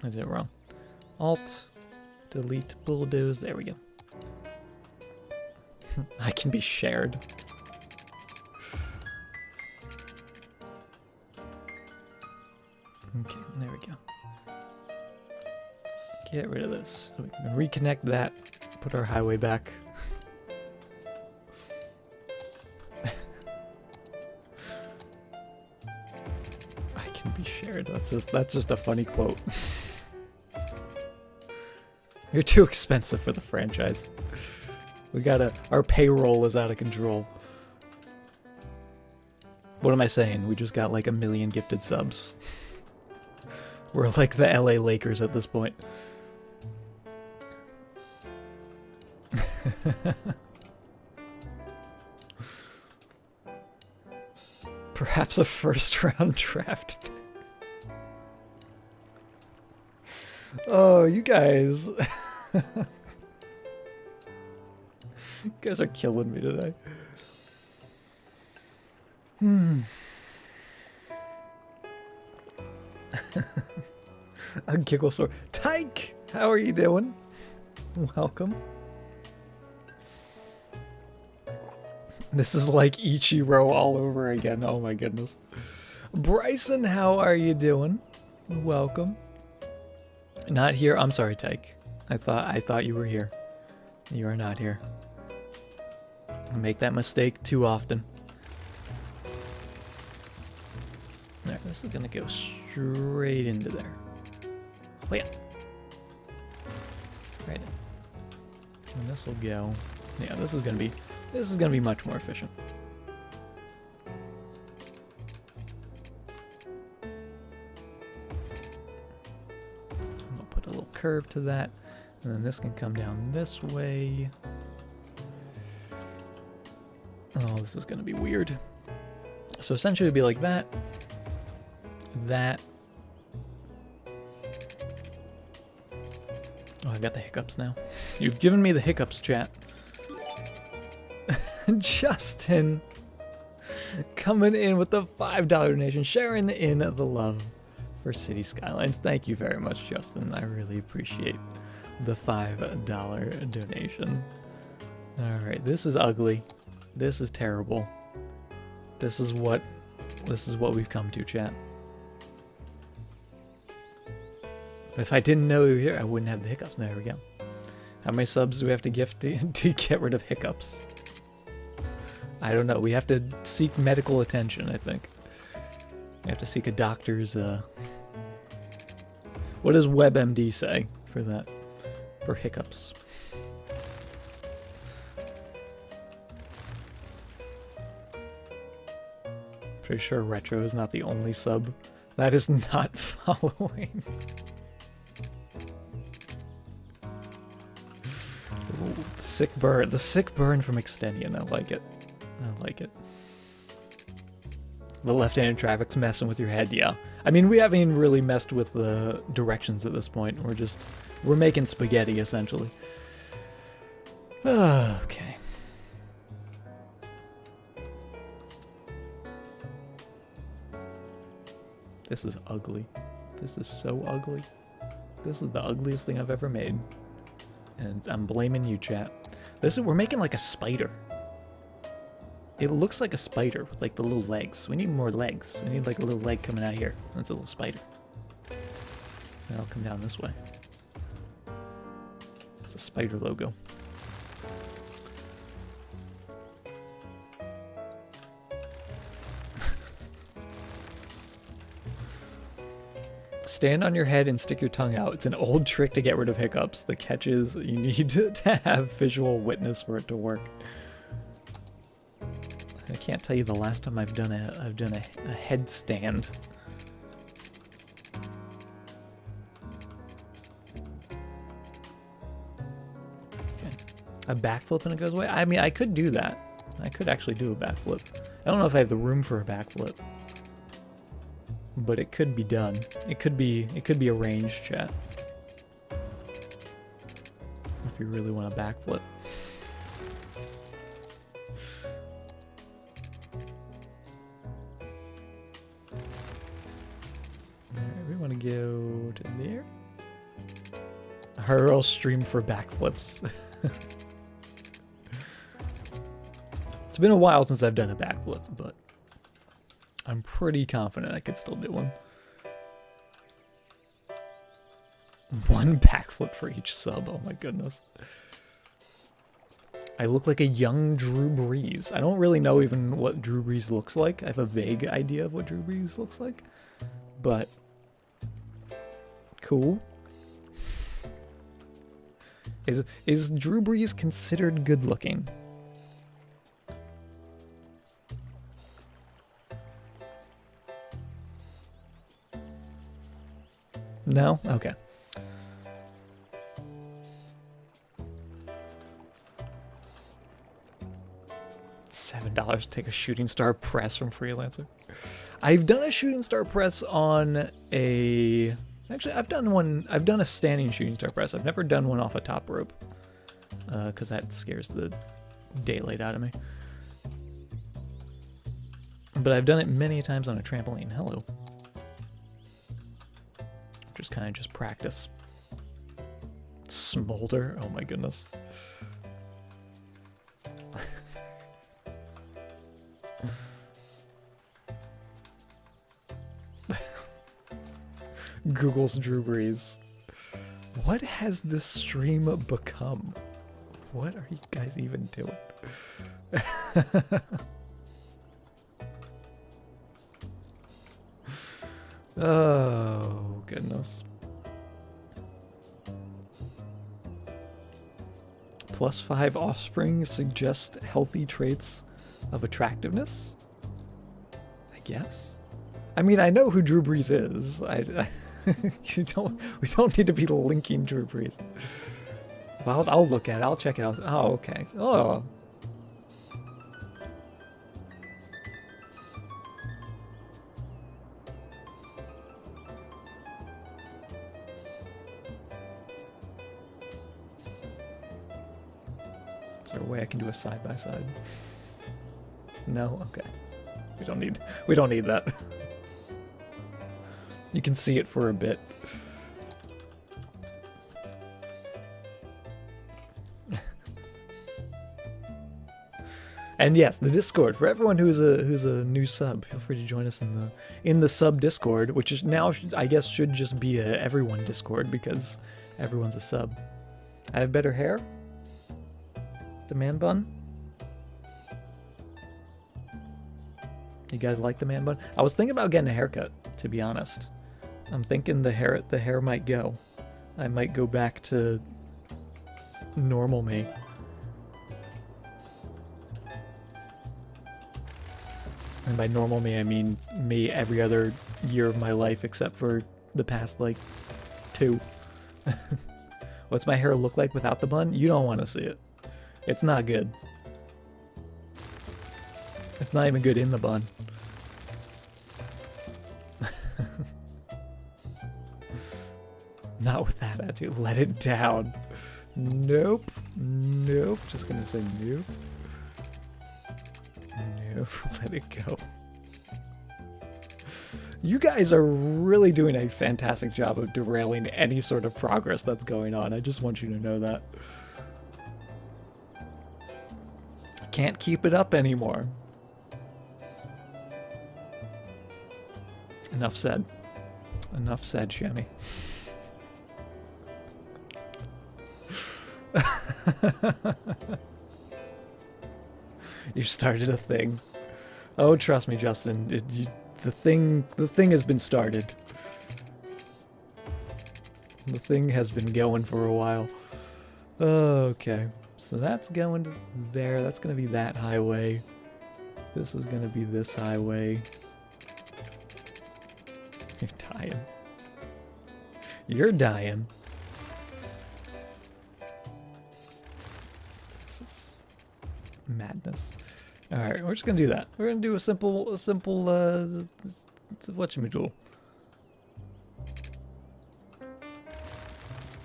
I did it wrong. Alt, delete, bulldoze. There we go. I can be shared. Okay, there we go. Get rid of this. So we can reconnect that, put our highway back. I can be shared. That's just a funny quote. You're too expensive for the franchise. Our payroll is out of control. What am I saying? We just got like 1 million gifted subs. We're like the LA Lakers at this point. Perhaps a first round draft pick. Oh, you guys. You guys are killing me today. A giggle sword. Tyke! How are you doing? Welcome. This is like Ichiro all over again. Oh my goodness. Bryson, how are you doing? Welcome. Not here. I'm sorry, Tyke. I thought you were here. You are not here. I make that mistake too often. Alright, this is gonna go straight into there. Oh yeah. Right in. And this will go. Yeah, this is gonna be much more efficient. We'll put a little curve to that, and then this can come down this way. Oh, this is gonna be weird. So essentially it'd be like that. That. Oh, I got the hiccups now. You've given me the hiccups, chat. Justin coming in with the $5 donation, sharing in the love for City Skylines. Thank you very much, Justin. I really appreciate the $5 donation. All right, this is ugly. This is terrible. This is what we've come to, chat. If I didn't know you were here, I wouldn't have the hiccups. There we go. How many subs do we have to gift to get rid of hiccups? I don't know. We have to seek medical attention, I think. We have to seek a doctor's... What does WebMD say for that? For hiccups. Pretty sure Retro is not the only sub that is not following. Ooh, sick burn. The sick burn from Extension. I like it. I like it. The left-handed traffic's messing with your head, yeah. I mean, we haven't even really messed with the directions at this point. We're making spaghetti, essentially. Okay. This is ugly. This is so ugly. This is the ugliest thing I've ever made. And I'm blaming you, chat. We're making like a spider. It looks like a spider with like the little legs. We need more legs. We need like a little leg coming out here. That's a little spider. That'll come down this way. It's a spider logo. Stand on your head and stick your tongue out. It's an old trick to get rid of hiccups. The catch is you need to have visual witness for it to work. I can't tell you the last time I've done a headstand. Okay. A backflip and it goes away? I mean, I could do that. I could actually do a backflip. I don't know if I have the room for a backflip. But it could be done. It could be arranged, chat. If you really want a backflip. go to there. Or I'll stream for backflips. It's been a while since I've done a backflip, but I'm pretty confident I could still do one. One backflip for each sub. Oh my goodness. I look like a young Drew Brees. I don't really know even what Drew Brees looks like. I have a vague idea of what Drew Brees looks like. But cool. Is Drew Brees considered good looking? No? Okay. $7 to take a shooting star press from Freelancer. I've done a shooting star press on a... Actually, I've done a standing shooting star press. I've never done one off a top rope. Because that scares the daylight out of me. But I've done it many times on a trampoline. Hello. Just kind of just practice. Smolder. Oh my goodness. Google's Drew Brees. What has this stream become? What are you guys even doing? Oh, goodness. +5 offspring suggest healthy traits of attractiveness? I guess. I mean, I know who Drew Brees is. We don't need to be linking Drew Brees. Well, I'll look at it. I'll check it out. Oh, okay. Oh. Is there a way I can do a side-by-side? No? Okay. We don't need that. You can see it for a bit. And yes, the Discord for everyone who's a new sub. Feel free to join us in the sub Discord, which is now I guess should just be a everyone Discord because everyone's a sub. I have better hair. The man bun. You guys like the man bun? I was thinking about getting a haircut, to be honest. I'm thinking the hair might go. I might go back to normal me. And by normal me, I mean me every other year of my life except for the past, like, 2. What's my hair look like without the bun? You don't want to see it. It's not good. It's not even good in the bun. Not with that attitude. Let it down. Nope. Nope. Just gonna say nope. Nope. Let it go. You guys are really doing a fantastic job of derailing any sort of progress that's going on. I just want you to know that. I can't keep it up anymore. Enough said. Enough said, Shemmy. You started a thing. Oh, trust me, Justin. The thing has been started. The thing has been going for a while. Okay, so that's going to there. That's going to be that highway. This is going to be this highway. You're dying. You're dying. This is madness. All right, we're just gonna do that. We're gonna do a simple, whatchamajul.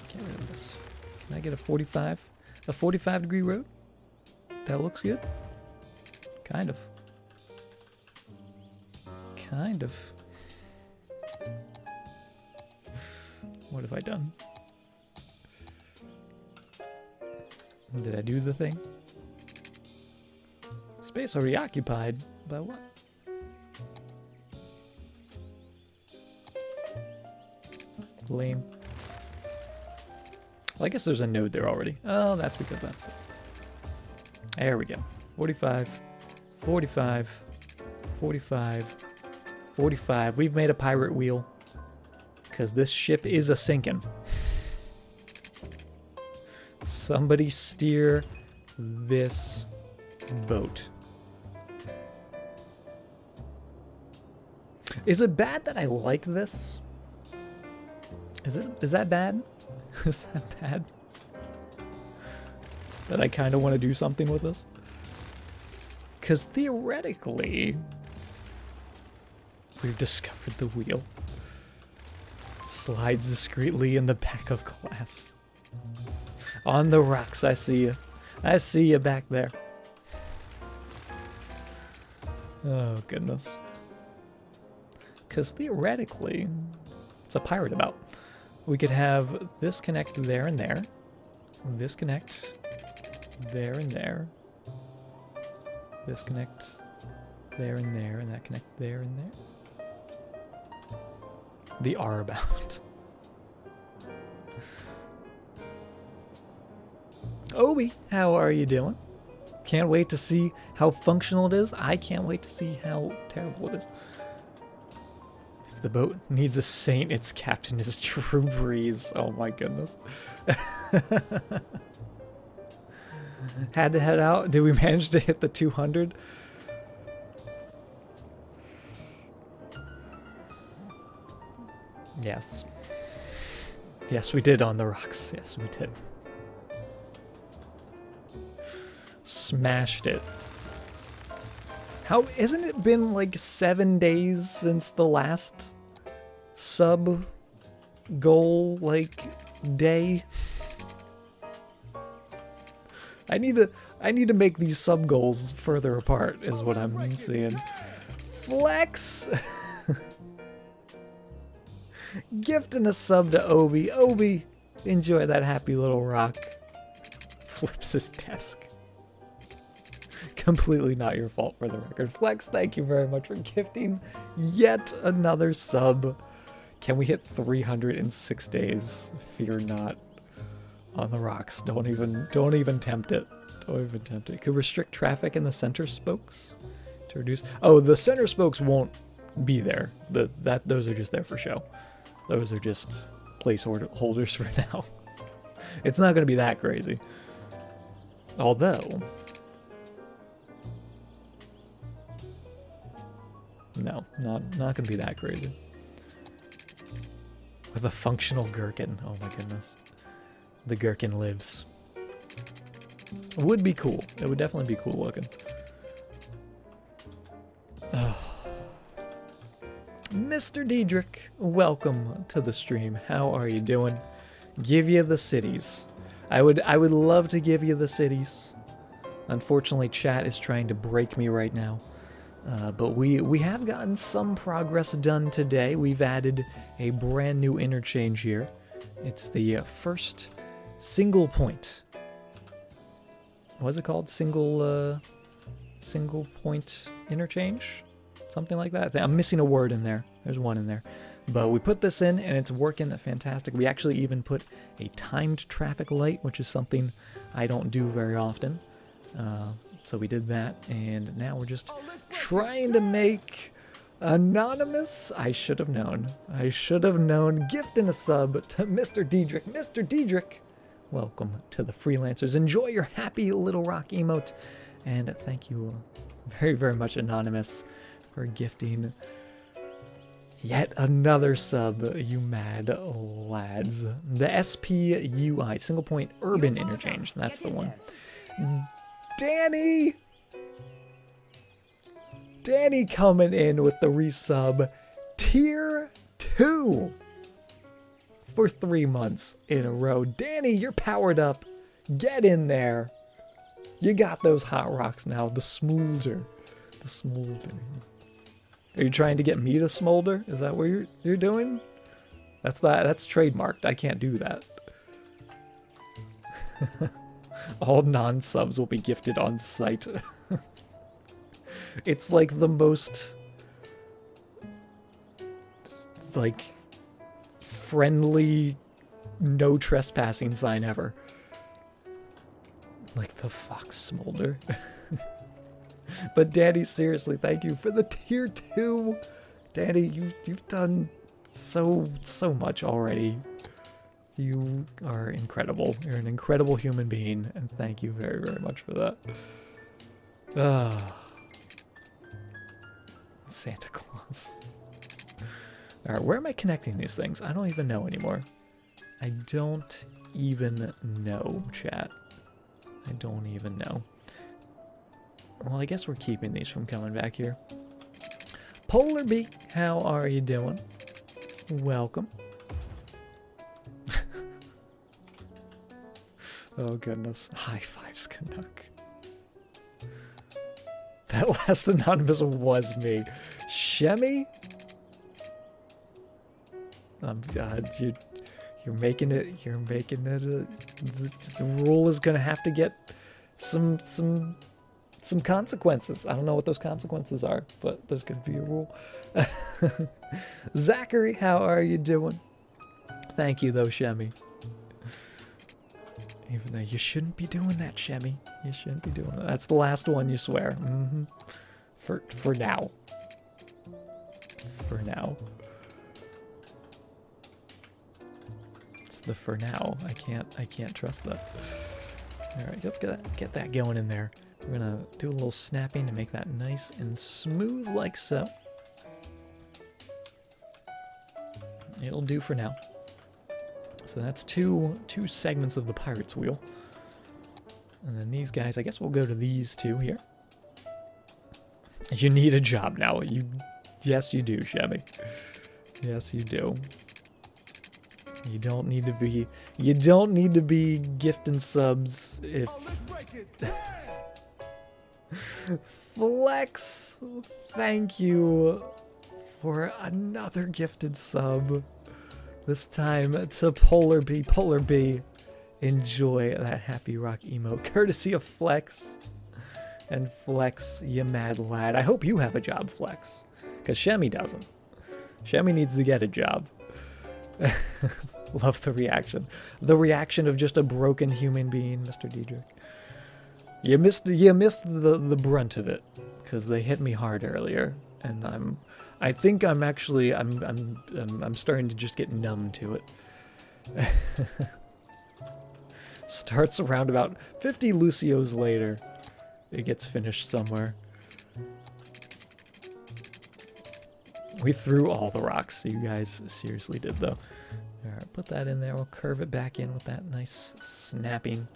Get rid of this. Can I get a 45? A 45-degree road? That looks good. Kind of. Kind of. What have I done? Did I do the thing? Space already occupied. By what? Lame. Well, I guess there's a node there already. Oh, that's because that's it. There we go. 45, 45, 45, 45. We've made a pirate wheel. Because this ship is a sinking. Somebody steer this boat. Is it bad that I like this? Is that bad? Is that bad? That I kind of want to do something with this? Because theoretically, we've discovered the wheel. Slides discreetly in the back of class. On the rocks, I see you. I see you back there. Oh, goodness. Because theoretically, it's a pirate about. We could have this connect there and there. This connect there and there. This connect there and there. And that connect there and there. The R about. Obi, how are you doing? Can't wait to see how functional it is. I can't wait to see how terrible it is. If the boat needs a saint, its captain is True Breeze. Oh my goodness. Had to head out. Did we manage to hit the 200? Yes. Yes, we did on the rocks. Yes, we did. Smashed it. How isn't it been like 7 days since the last sub goal like day? I need to make these sub goals further apart is what I'm seeing. Flex. Gifting a sub to Obi. Obi, enjoy that happy little rock. Flips his desk. Completely not your fault for the record. Flex, thank you very much for gifting yet another sub. Can we hit 300 in 6 days? Fear not. On the rocks. Don't even tempt it. Don't even tempt it. Could restrict traffic in the center spokes to reduce. Oh, the center spokes won't be there. Those are just there for show. Those are just placeholders for now. It's not going to be that crazy. Although, no, not going to be that crazy. With a functional gherkin. Oh my goodness. The gherkin lives. Would be cool. It would definitely be cool looking. Oh. Mr. Diedrich, welcome to the stream. How are you doing? Give you the cities. I would love to give you the cities. Unfortunately, chat is trying to break me right now. But we have gotten some progress done today. We've added a brand new interchange here. It's the first single point. What's it called? Single point interchange? Something like that. I'm missing a word in there. There's one in there. But we put this in and it's working fantastic. We actually even put a timed traffic light, which is something I don't do very often. So we did that, and now we're just trying to make anonymous. I should have known. I should have known. Gifting a sub to Mr. Diedrich. Mr. Diedrich, welcome to the freelancers. Enjoy your happy little rock emote, and thank you very, very much, Anonymous, for gifting yet another sub, you mad lads. The SPUI, Single Point Urban Interchange. That's the one. Danny coming in with the resub. Tier 2 for 3 months in a row. Danny, you're powered up. Get in there. You got those hot rocks now. The smolder. The smolder. Are you trying to get me to smolder? Is that what you're doing? That's trademarked. I can't do that. All non-subs will be gifted on site. It's like the most like friendly no trespassing sign ever. Like the fox smolder. But Daddy, seriously, thank you for the tier 2. Daddy, you've done so much already. You are incredible. You're an incredible human being, and thank you very, very much for that. Santa Claus. Alright, where am I connecting these things? I don't even know anymore. I don't even know, chat. I don't even know. Well, I guess we're keeping these from coming back here. Polar Bee, how are you doing? Welcome. Oh goodness. High fives, Canuck. That last anonymous was me. Shemmy? You're making it. The rule is gonna have to get some consequences. I don't know what those consequences are, but there's gonna be a rule. Zachary, how are you doing? Thank you though, Shemmy. Even though you shouldn't be doing that, Shemmy. You shouldn't be doing that. That's the last one, you swear. Mm-hmm. For now. For now. It's the for now. I can't trust that. Alright, let's get that going in there. We're gonna do a little snapping to make that nice and smooth like so. It'll do for now. So that's two segments of the pirate's wheel. And then these guys, I guess we'll go to these two here. You need a job now. Yes, you do, Shabby. Yes, you do. You don't need to be gifting subs if let's break it. Damn! Flex, thank you for another gifted sub. This time to Polar Bee. Polar Bee, enjoy that happy rock emote, courtesy of Flex. And Flex, you mad lad. I hope you have a job, Flex, because Shemmy doesn't. Shemmy needs to get a job. Love the reaction. The reaction of just a broken human being, Mr. Diedrich. You missed the brunt of it, because they hit me hard earlier, and I think I'm starting to just get numb to it. Starts around about 50 Lucios later. It gets finished somewhere. We threw all the rocks. You guys seriously did, though. Alright, put that in there. We'll curve it back in with that nice snapping,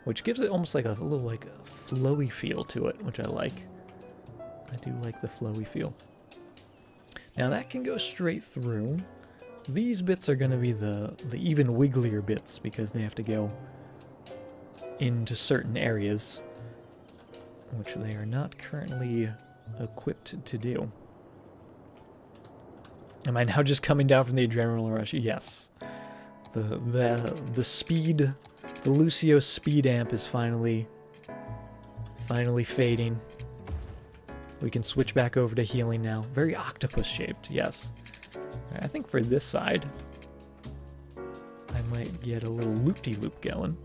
which gives it almost like a little like a flowy feel to it, which I like. I do like the flowy feel. Now that can go straight through. These bits are going to be the even wigglier bits because they have to go into certain areas, which they are not currently equipped to do. Am I now just coming down from the adrenaline rush? Yes. The speed, the Lucio speed amp is finally fading. We can switch back over to healing now. Very octopus shaped, yes. Right, I think for this side, I might get a little loop-de-loop going.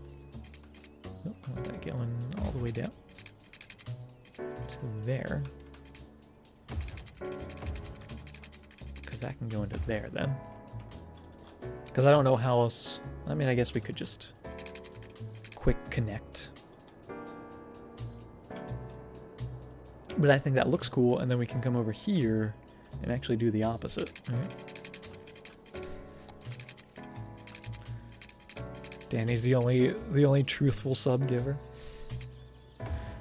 Oh, I want that going all the way down to there. Because that can go into there then. Because I don't know how else. I mean, I guess we could just quick connect. But I think that looks cool, and then we can come over here and actually do the opposite. Right? Danny's the only truthful sub giver.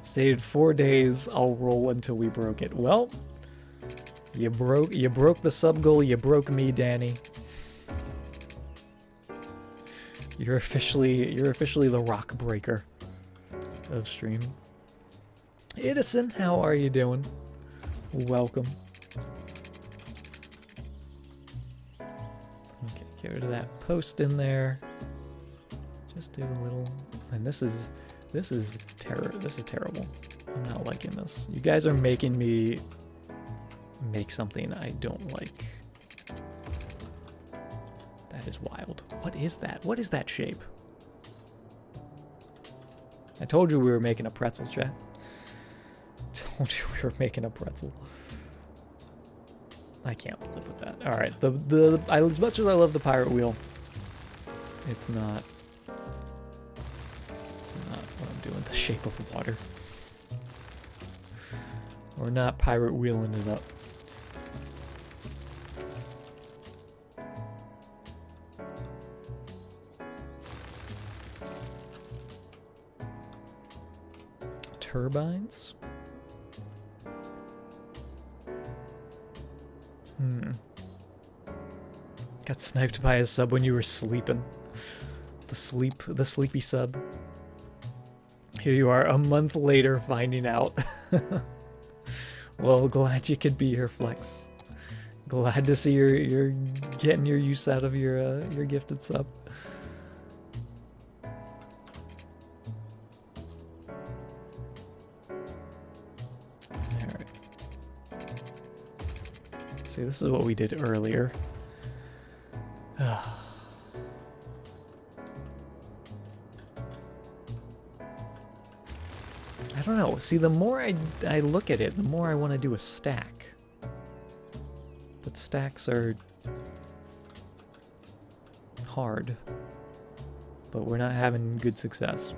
Stated 4 days. I'll roll until we broke it. Well, you broke the sub goal. You broke me, Danny. You're officially the rock breaker of stream. Edison, how are you doing? Welcome. Get rid of that post in there. Just do a little, and this is terrible. I'm not liking this. You guys are making me make something I don't like. That is wild. What is that? What is that shape? I told you we were making a pretzel, chat. Told you we were making a pretzel. I can't live with that. All right, as much as I love the pirate wheel, it's not what I'm doing. The shape of water. We're not pirate wheeling it up. Turbines? Got sniped by a sub when you were sleeping. The sleepy sub. Here you are a month later finding out. Well, glad you could be here, Flex. Glad to see you're getting your use out of your gifted sub. Alright. See, this is what we did earlier. I don't know. See, the more I look at it, the more I want to do a stack. But stacks are hard. But we're not having good success.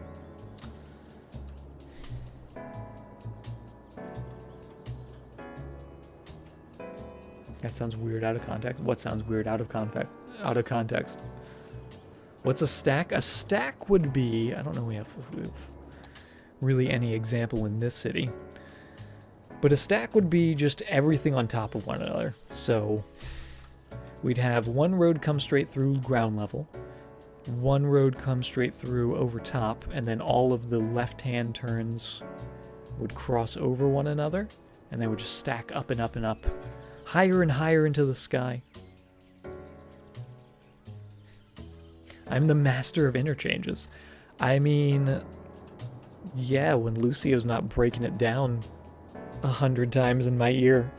That sounds weird out of context. What sounds weird out of context? What's a stack? A stack would be, I don't know if we have really any example in this city, but a stack would be just everything on top of one another. So we'd have one road come straight through ground level, one road come straight through over top, and then all of the left-hand turns would cross over one another, and they would just stack up and up and up, higher and higher into the sky. I'm the master of interchanges. I mean, yeah, when Lucio's not breaking it down 100 times in my ear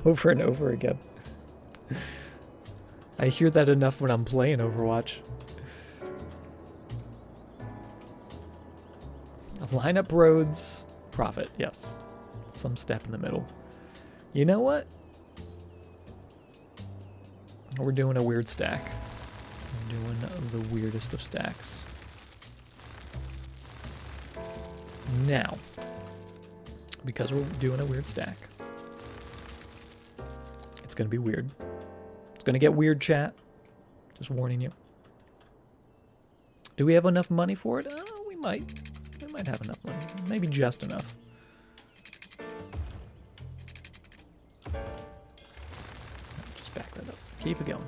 over and over again. I hear that enough when I'm playing Overwatch. Line up roads, profit, yes. Some step in the middle. You know what? We're doing a weird stack. We're doing the weirdest of stacks. Now, because we're doing a weird stack, it's going to be weird. It's going to get weird, chat. Just warning you. Do we have enough money for it? We might. We might have enough money. Maybe just enough. Just back that up. Keep it going.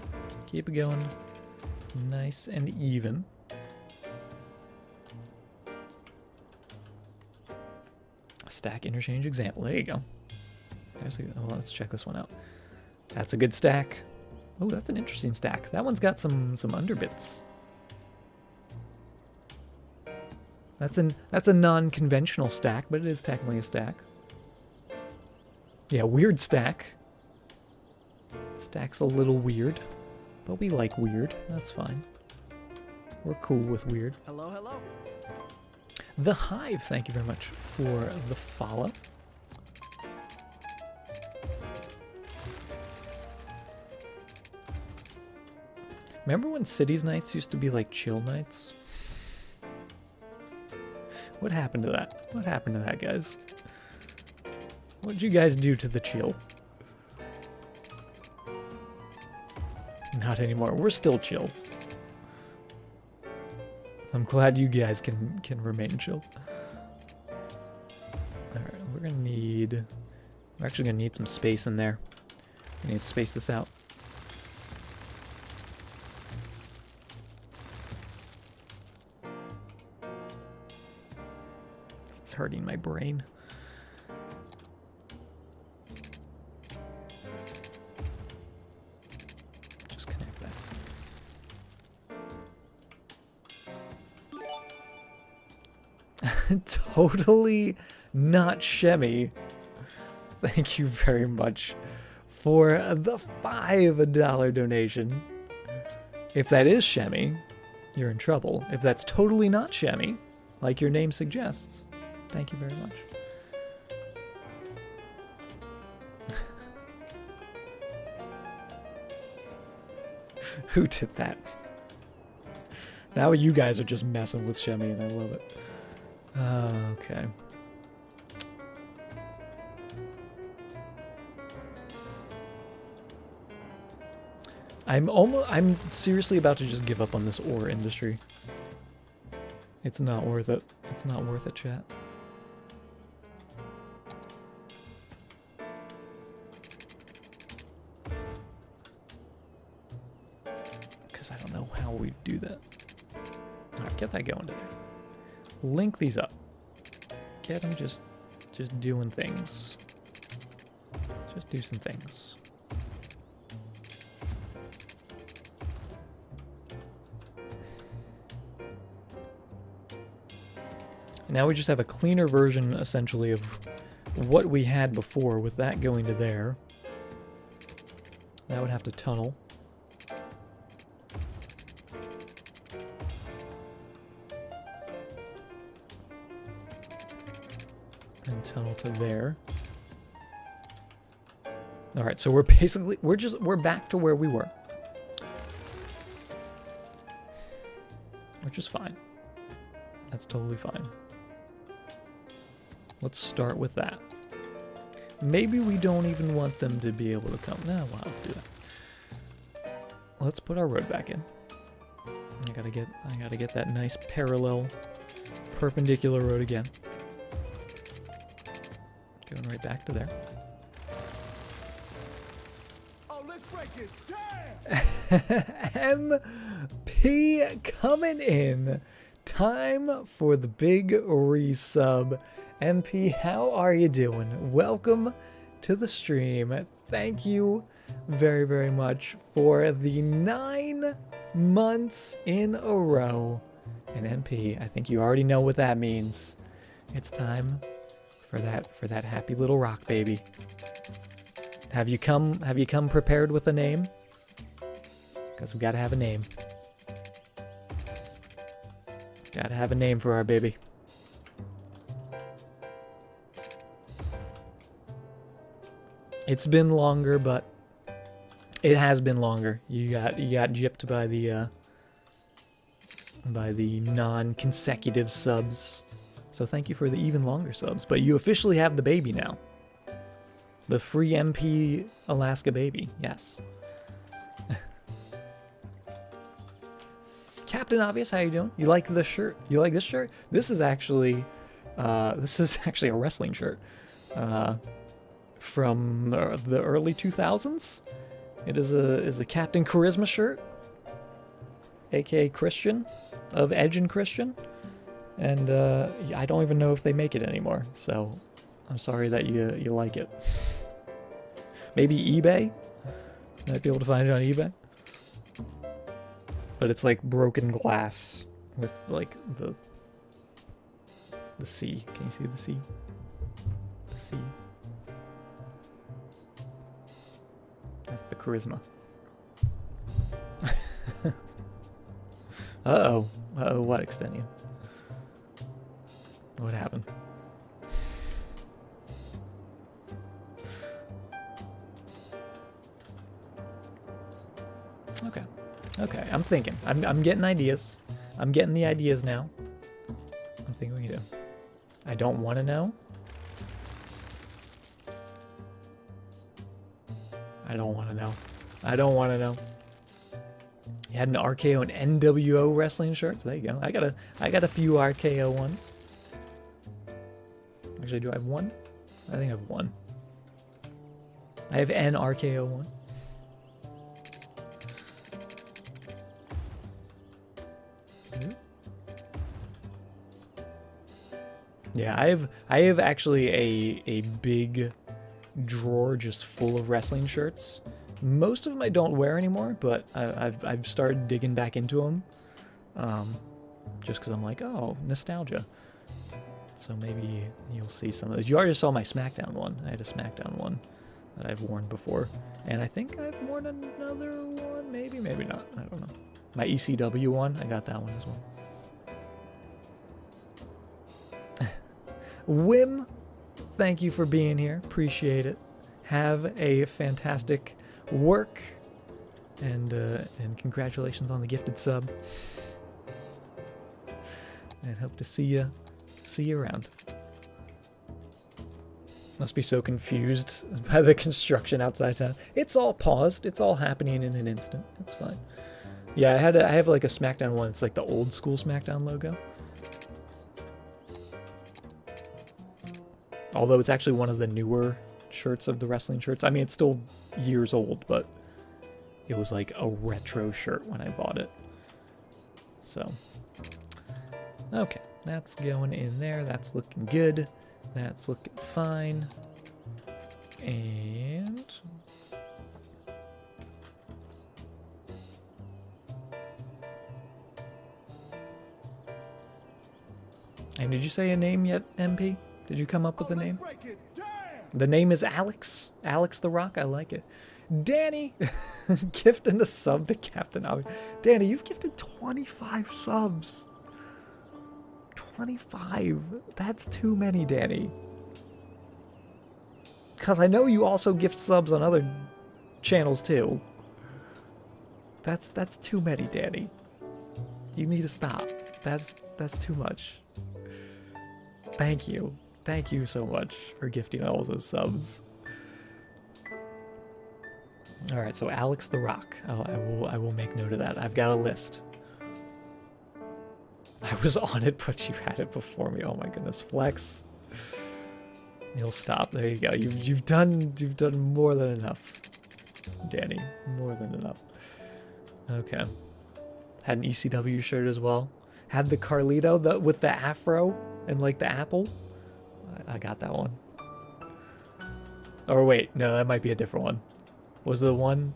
Keep it going. Nice and even. Stack interchange example. There you go. There's let's check this one out. That's a good stack. Oh, that's an interesting stack. That one's got some underbits. That's a non-conventional stack, but it is technically a stack. Yeah, weird stack. Stack's a little weird, but we like weird. That's fine. We're cool with weird. Hello, hello. The Hive, thank you very much for the follow. Remember when Cities Nights used to be like chill nights? What happened to that? What happened to that, guys? What did you guys do to the chill? Not anymore. We're still chill. I'm glad you guys can remain chill. Alright, we're actually gonna need some space in there. We need to space this out. This is hurting my brain. Just connect that. Totally not Shemmy. Thank you very much for the $5 donation. If that is Shemmy, you're in trouble. If that's totally not Shemmy, like your name suggests, thank you very much. Who did that? Now you guys are just messing with Shemmy and I love it. Okay. I'm seriously about to just give up on this ore industry. It's not worth it. It's not worth it, chat. Because I don't know how we do that. Alright, get that going today. Link these up. Get them just doing things. Just do some things. Now we just have a cleaner version, essentially, of what we had before, with that going to there. That would have to tunnel. And tunnel to there. Alright, so we're basically, we're back to where we were. Which is fine. That's totally fine. Let's start with that. Maybe we don't even want them to be able to come. No, we'll have to do that. Let's put our road back in. I gotta get that nice parallel, perpendicular road again. Going right back to there. Oh, let's break it. Damn! MP coming in. Time for the big resub. MP, how are you doing? Welcome to the stream. Thank you very, very much for the 9 months in a row. And MP, I think you already know what that means. It's time for that happy little rock baby. Have you come prepared with a name? Because we gotta have a name. Gotta have a name for our baby. It's been longer, but it has been longer. You got gypped by the non-consecutive subs. So thank you for the even longer subs. But you officially have the baby now. The free MP Alaska baby. Yes. Captain Obvious, how you doing? You like the shirt? You like this shirt? This is actually a wrestling shirt. From the early 2000s. It is a Captain Charisma shirt, aka Christian, of Edge and Christian, and I don't even know if they make it anymore. So I'm sorry that you like it. Maybe eBay. Might be able to find it on eBay. But it's like broken glass with like the sea. Can you see the sea? The sea. That's the charisma. Uh-oh. Uh-oh, what, Extension? What happened? Okay. Okay, I'm thinking. I'm getting ideas. I'm getting the ideas now. I'm thinking we can do. I don't want to know. I don't want to know. I don't want to know. You had an RKO and NWO wrestling shirts. There you go. I got a few RKO ones. Actually, do I have one? I think I have one. I have an RKO one. Yeah, I have actually a big drawer just full of wrestling shirts. Most of them I don't wear anymore, but I've started digging back into them, just because I'm like, oh, nostalgia. So maybe you'll see some of those. You already saw my SmackDown one. I had a SmackDown one that I've worn before. And I think I've worn another one. Maybe, maybe not. I don't know. My ECW one, I got that one as well. Wim, thank you for being here. Appreciate it. Have a fantastic work. And congratulations on the gifted sub. And hope to see you around. Must be so confused by the construction outside town. It's all paused. It's all happening in an instant. It's fine. Yeah, I have like a SmackDown one. It's like the old school SmackDown logo. Although it's actually one of the newer shirts of the wrestling shirts. I mean, it's still years old, but it was like a retro shirt when I bought it. So, okay. That's going in there. That's looking good. That's looking fine. And did you say a name yet, MP? Did you come up with a name? The name is Alex. Alex the Rock. I like it. Danny, gifting a sub to Captain Obvious. Danny, you've gifted 25 subs. 25. That's too many, Danny. Because I know you also gift subs on other channels too. That's too many, Danny. You need to stop. That's too much. Thank you. Thank you so much for gifting all those subs. All right, so Alex the Rock. I will make note of that. I've got a list. I was on it, but you had it before me. Oh my goodness, flex. You'll stop. There you go. You've done more than enough, Danny. More than enough. Okay. Had an ECW shirt as well. Had the Carlito with the afro and like the apple. I got that one. Or wait, no, that might be a different one. Was the one?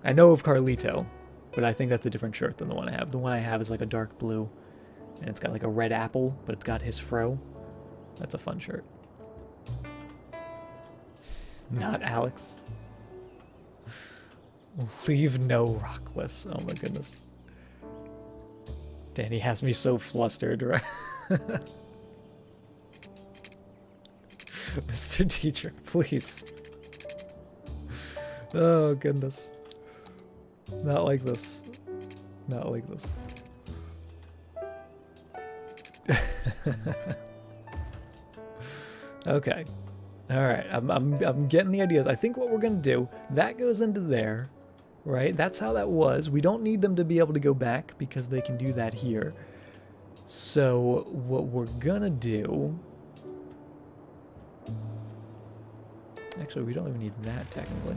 I know of Carlito, but I think that's a different shirt than the one I have. The one I have is like a dark blue, and it's got like a red apple, but it's got his fro. That's a fun shirt. Not Alex. Leave no rockless. Oh my goodness. Danny has me so flustered, right? Mr. Dietrich, please. Oh goodness. Not like this. Not like this. Okay. All right. I'm getting the ideas. I think what we're gonna do, that goes into there, right? That's how that was. We don't need them to be able to go back because they can do that here. So what we're gonna do, actually, we don't even need that technically.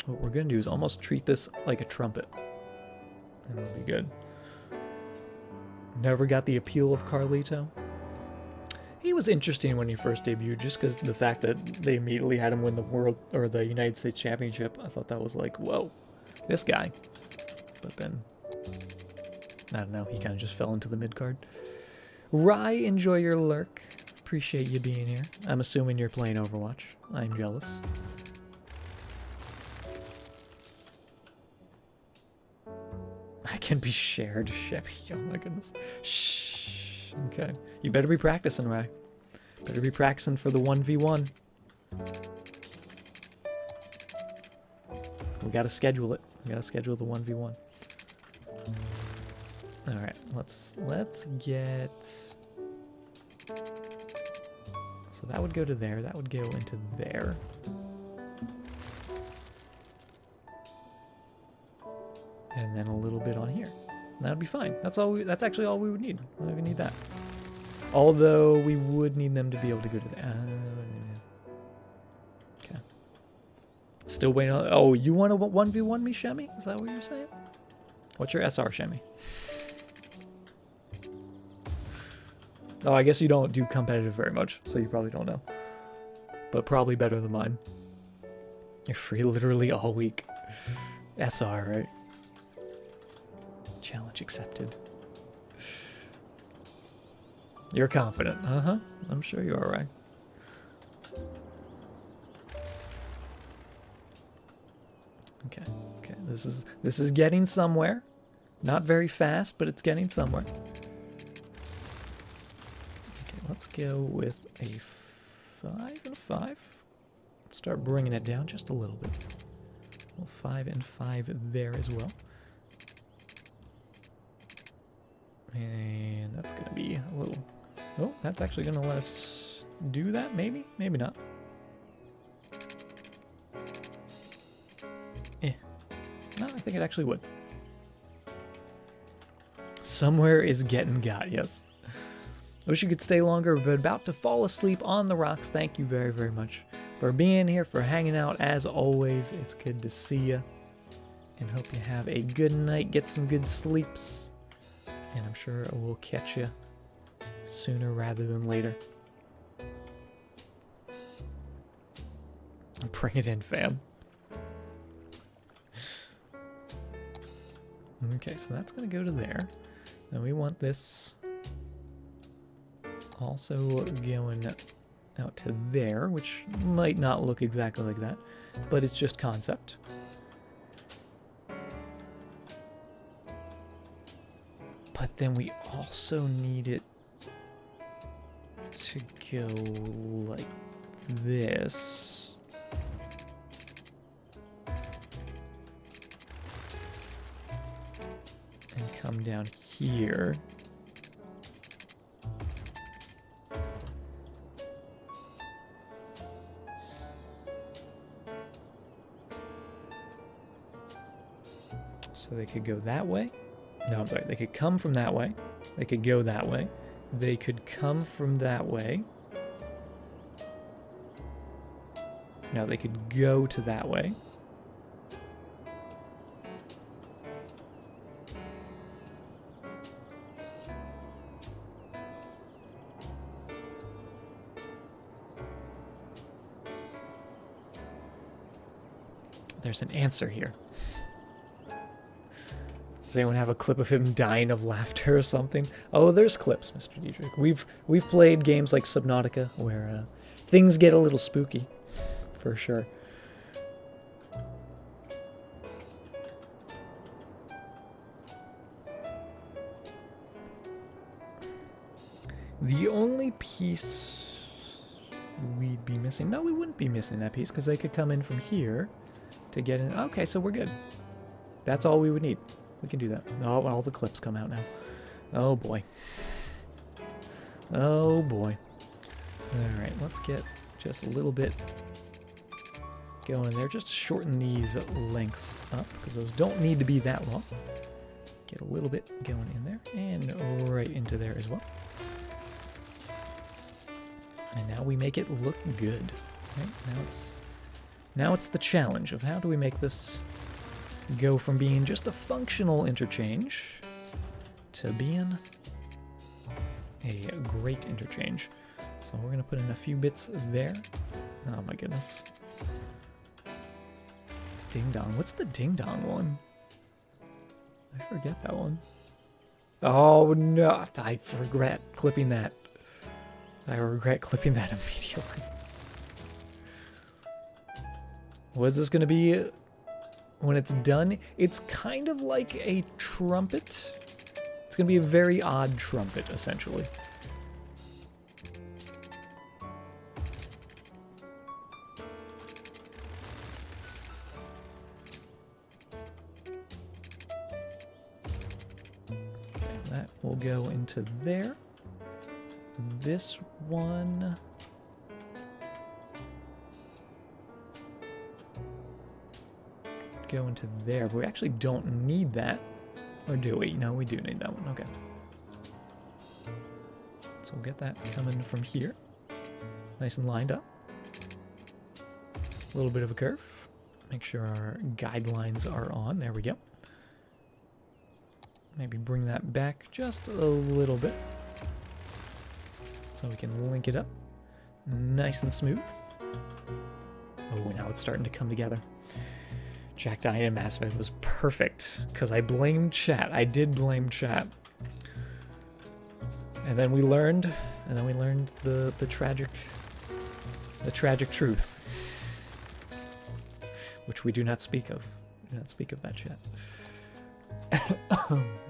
What we're going to do is almost treat this like a trumpet. And it'll be good. Never got the appeal of Carlito. He was interesting when he first debuted, just because the fact that they immediately had him win the world or the United States Championship. I thought that was like, whoa, this guy. But then, I don't know, he kind of just fell into the mid-card. Rye, enjoy your lurk. Appreciate you being here. I'm assuming you're playing Overwatch. I'm jealous. I can be shared, Chevy. Oh my goodness. Shh. Okay. You better be practicing, Rye. Better be practicing for the 1v1. We gotta schedule it. We gotta schedule the 1v1. Alright, let's get... So that would go to there. That would go into there. And then a little bit on here. That'd be fine. That's all. That's actually all we would need. We don't even need that. Although we would need them to be able to go to the. Okay. Still waiting on. Oh, you want to 1v1 me, Shemmy? Is that what you're saying? What's your SR, Shemmy? Oh, I guess you don't do competitive very much, so you probably don't know. but probably better than mine. You're free literally all week. SR, right? Challenge accepted. You're confident. Uh-huh. I'm sure you are, right? Okay. Okay. This is getting somewhere. Not very fast, but it's getting somewhere. Okay, let's go with a 5 and a 5. Start bringing it down just a little bit. Well, 5 and 5 there as well. And that's going to be a little... Oh, that's actually going to let us do that, maybe? Maybe not. No, I think it actually would. Somewhere is getting got, yes. I wish you could stay longer, but about to fall asleep on the rocks. Thank you very, very much for being here, for hanging out. As always, it's good to see you. And hope you have a good night, get some good sleeps. And I'm sure we'll catch you sooner rather than later. Bring it in, fam. Okay, so that's going to go to there. Then we want this also going out to there, which might not look exactly like that, but it's just concept. But then we also need it to go like this. And come down here. So they could go that way. No, I'm sorry. They could come from that way. They could go that way. They could come from that way. Now they could go to that way. There's an answer here. Does anyone have a clip of him dying of laughter or something? Oh, there's clips, Mr. Dietrich. We've played games like Subnautica where things get a little spooky, for sure. The only piece we'd be missing... No, we wouldn't be missing that piece because they could come in from here to get in. Okay, so we're good. That's all we would need. We can do that. Oh, all the clips come out now. Oh, boy. Oh, boy. All right, let's get just a little bit going there. Just shorten these lengths up because those don't need to be that long. Get a little bit going in there and right into there as well. And now we make it look good. Right? Now it's the challenge of how do we make this go from being just a functional interchange to being a great interchange. So we're going to put in a few bits there. Oh my goodness. Ding dong. What's the ding dong one? I forget that one. Oh no, I regret clipping that. I regret clipping that immediately. What is this going to be when it's done? It's kind of like a trumpet. It's going to be a very odd trumpet, essentially. Okay, that will go into there. This one... go into there, but we actually don't need that. Or do we? No, we do need that one. Okay. So we'll get that coming from here. Nice and lined up. A little bit of a curve. Make sure our guidelines are on. There we go. Maybe bring that back just a little bit. So we can link it up. Nice and smooth. Oh, now it's starting to come together. Jack dying in Mass Effect was perfect, because I blamed chat. I did blame chat. And then we learned, the tragic truth. Which we do not speak of. We do not speak of that chat.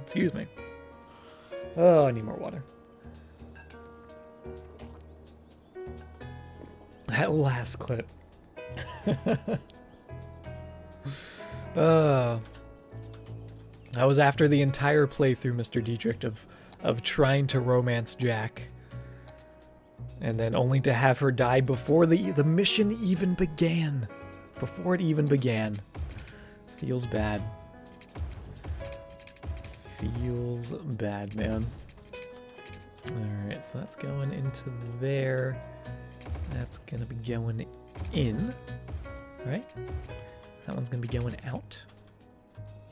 Excuse me. Oh, I need more water. That last clip. That was after the entire playthrough, Mr. Dietrich, of trying to romance Jack. And then only to have her die before the mission even began. Before it even began. Feels bad. Feels bad, man. Alright, so that's going into there. That's going to be going in. Right? That one's going to be going out.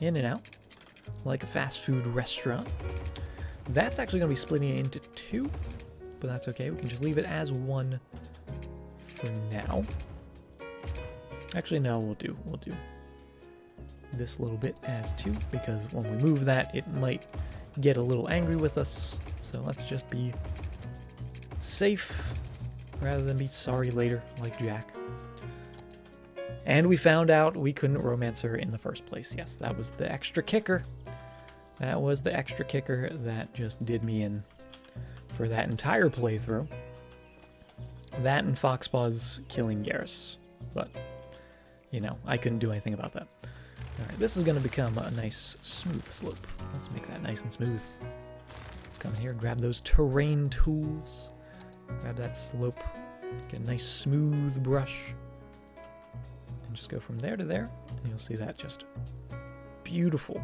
In and out. Like a fast food restaurant. That's actually going to be splitting it into two. But that's okay. We can just leave it as one for now. Actually, no, we'll do this little bit as two, because when we move that, it might get a little angry with us. So let's just be safe rather than be sorry later, like Jack. And we found out we couldn't romance her in the first place. Yes, that was the extra kicker. That was the extra kicker that just did me in for that entire playthrough. That and Foxpaws killing Garrus. But, you know, I couldn't do anything about that. Alright, this is going to become a nice smooth slope. Let's make that nice and smooth. Let's come in here, grab those terrain tools. Grab that slope. Get a nice smooth brush. And just go from there to there. And you'll see that just beautiful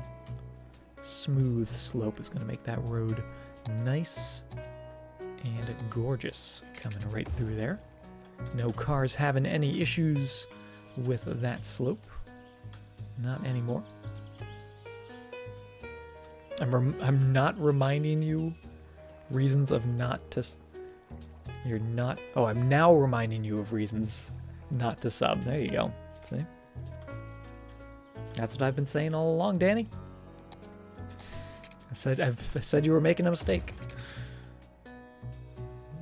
smooth slope is going to make that road nice and gorgeous coming right through there. No cars having any issues with that slope. Not anymore. I'm not reminding you reasons of not to... You're not... Oh, I'm now reminding you of reasons not to sub. There you go. See? That's what I've been saying all along, Danny. I've said you were making a mistake.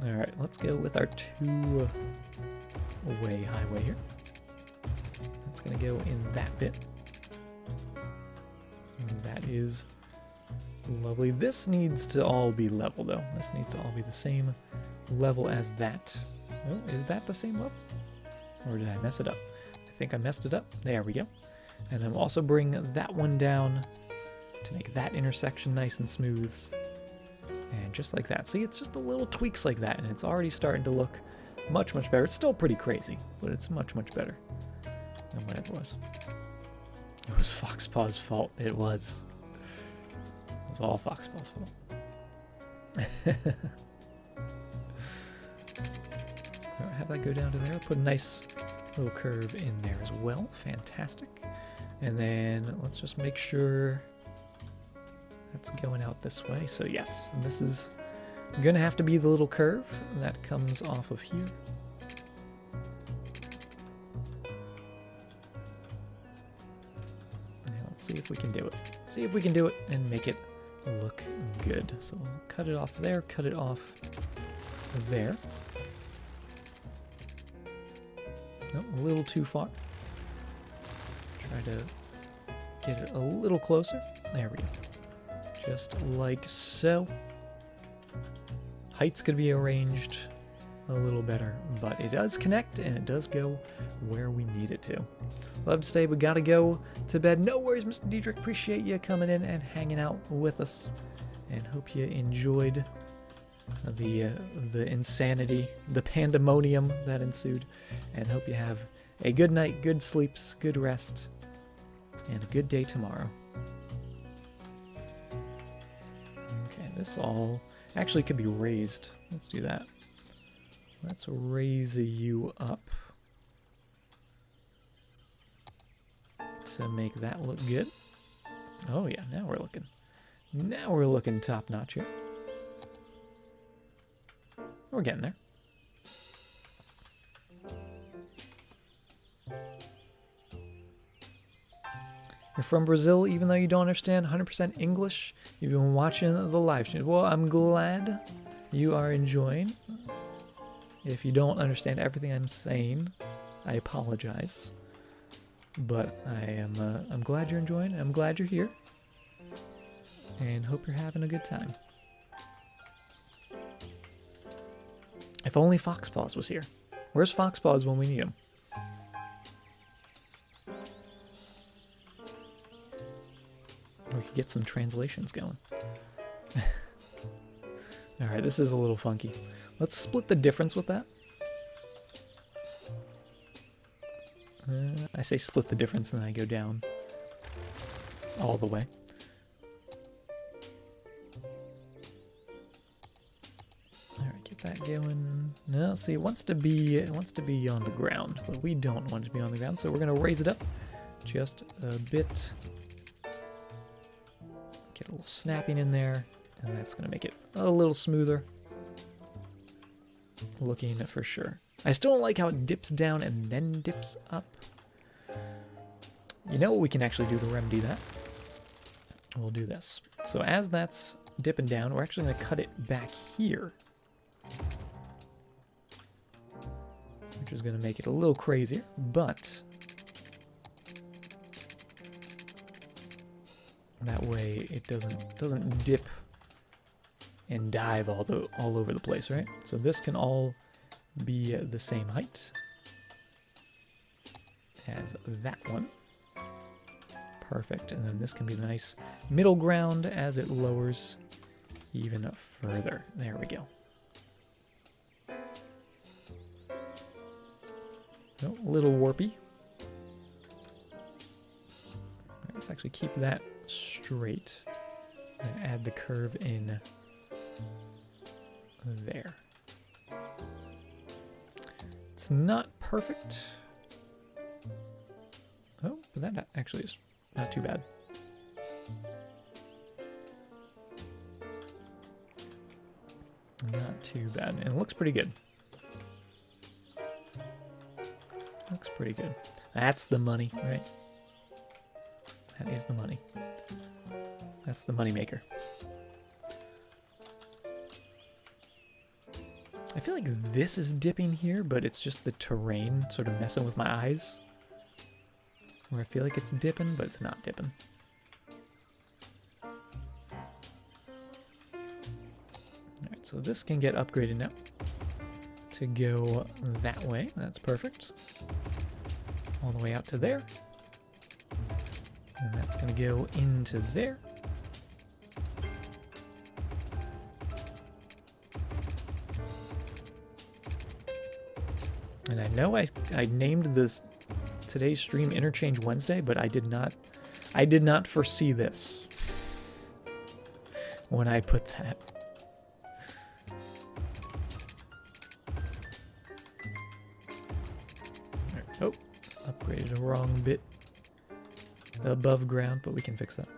Alright, let's go with our two-way highway here. That's going to go in that bit. And that is lovely. This needs to all be level, though. This needs to all be the same level as that. Oh, is that the same level? Or did I mess it up? I think I messed it up. There we go. And then we'll also bring that one down to make that intersection nice and smooth. And just like that. See, it's just the little tweaks like that, and it's already starting to look much, much better. It's still pretty crazy, but it's much, much better than what it was. It was Foxpaw's fault. It was. It was all Foxpaw's fault. Alright, have that go down to there. Put a nice little curve in there as well. Fantastic. And then let's just make sure that's going out this way. So yes, this is going to have to be the little curve that comes off of here. And let's see if we can do it. See if we can do it and make it look good. So we'll cut it off there, cut it off there. No, a little too far. Try to get it a little closer. There we go. Just like so. Heights could be arranged a little better, but it does connect and it does go where we need it to. Love to stay, but gotta go to bed. No worries, Mr. Dietrich. Appreciate you coming in and hanging out with us, and hope you enjoyed the insanity, the pandemonium that ensued, and hope you have a good night, good sleeps, good rest, and a good day tomorrow. Okay, this all actually could be raised. Let's do that. Let's raise you up to make that look good. Oh yeah, now we're looking top notch here. We're getting there. You're from Brazil, even though you don't understand 100% English. You've been watching the live stream. Well, I'm glad you are enjoying. If you don't understand everything I'm saying, I apologize. But I'm glad you're enjoying. I'm glad you're here. And hope you're having a good time. If only Foxpaws was here. Where's Foxpaws when we need him? We could get some translations going. Alright, this is a little funky. Let's split the difference with that. I say split the difference and then I go down all the way. Alright, get that going. No, see, it wants to be on the ground, but we don't want it to be on the ground, so we're gonna raise it up just a bit. Get a little snapping in there, and that's gonna make it a little smoother looking for sure. I still don't like how it dips down and then dips up. You know what we can actually do to remedy that? We'll do this. So as that's dipping down, we're actually going to cut it back here, which is going to make it a little crazier, but that way it doesn't dip and dive all over the place, right? So this can all be the same height as that one. Perfect. And then this can be the nice middle ground as it lowers even further. There we go. Oh, a little warpy. Let's actually keep that straight and add the curve in there. It's not perfect. Oh, but that actually is not too bad. Not too bad. And it looks pretty good. Looks pretty good. That's the money, right? That is the money. That's the money maker. I feel like this is dipping here, but it's just the terrain sort of messing with my eyes. Where I feel like it's dipping, but it's not dipping. Alright, so this can get upgraded now to go that way. That's perfect. All the way out to there. And that's going to go into there. And I know I named this today's stream Interchange Wednesday, but I did not foresee this when I put that. Oh, upgraded a wrong bit above ground, but we can fix that.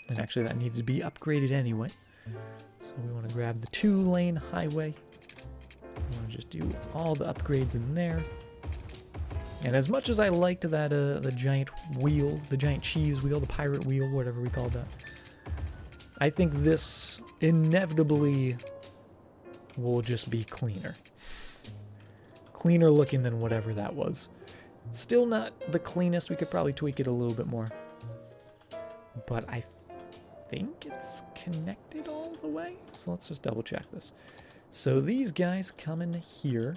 And actually that needed to be upgraded anyway. So we want to grab the 2-lane highway. We want to just do all the upgrades in there. And as much as I liked that the giant wheel, the giant cheese wheel, the pirate wheel, whatever we called that, I think this inevitably will just be cleaner. Cleaner looking than whatever that was. Still not the cleanest. We could probably tweak it a little bit more. But I think it's connected all the way. So let's just double check this. So these guys come in here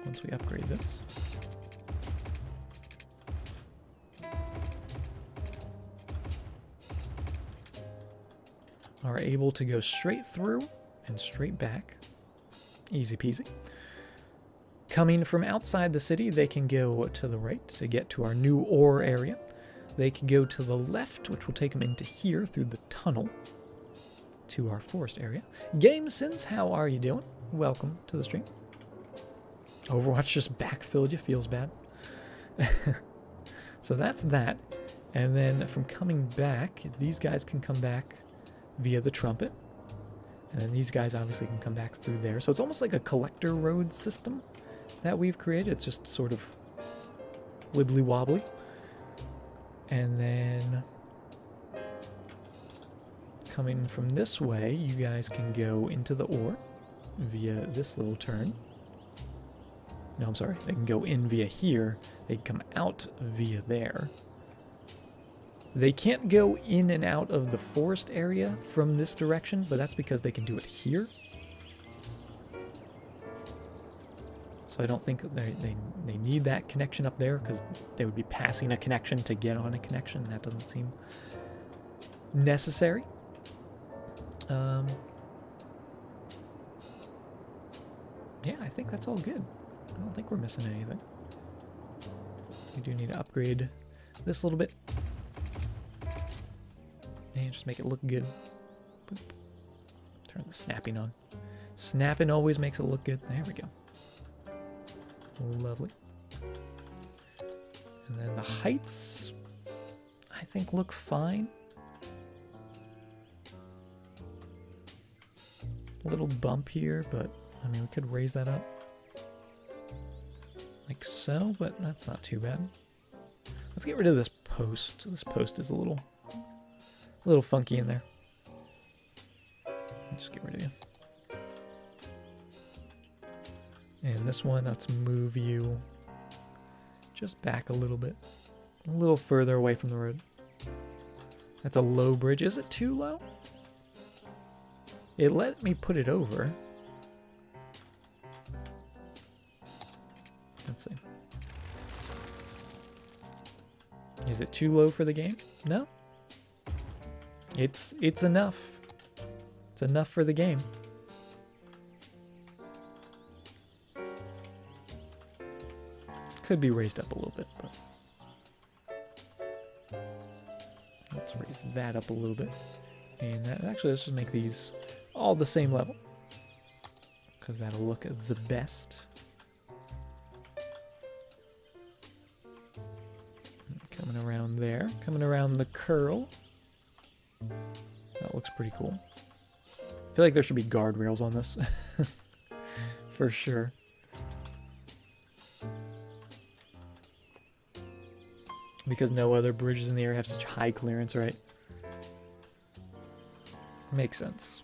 once we upgrade this. Are able to go straight through and straight back. Easy peasy. Coming from outside the city, they can go to the right to get to our new ore area. They can go to the left, which will take them into here through the tunnel to our forest area. GameSense, how are you doing? Welcome to the stream. Overwatch just backfilled you, feels bad. So that's that. And then from coming back, these guys can come back via the trumpet. And then these guys obviously can come back through there. So it's almost like a collector road system that we've created. It's just sort of wibbly wobbly. And then coming from this way, you guys can go into the ore via this little turn. No, I'm sorry. They can go in via here. They can come out via there. They can't go in and out of the forest area from this direction, but that's because they can do it here. So I don't think they need that connection up there, because they would be passing a connection to get on a connection. That doesn't seem necessary. Yeah, I think that's all good. I don't think we're missing anything. We do need to upgrade this a little bit. And just make it look good. Boop. Turn the snapping on. Snapping always makes it look good. There we go. Lovely. And then the heights, I think, look fine. A little bump here, but I mean, we could raise that up. Like so, but that's not too bad. Let's get rid of this post. This post is a little funky in there. Just get rid of you. And this one, let's move you just back a little bit. A little further away from the road. That's a low bridge. Is it too low? It let me put it over. Let's see. Is it too low for the game? No. It's enough. It's enough for the game. Could be raised up a little bit, but let's raise that up a little bit. And that, actually, let's just make these all the same level, because that'll look the best. Coming around there, coming around the curl. That looks pretty cool. I feel like there should be guardrails on this. For sure. Because no other bridges in the area have such high clearance, right? Makes sense.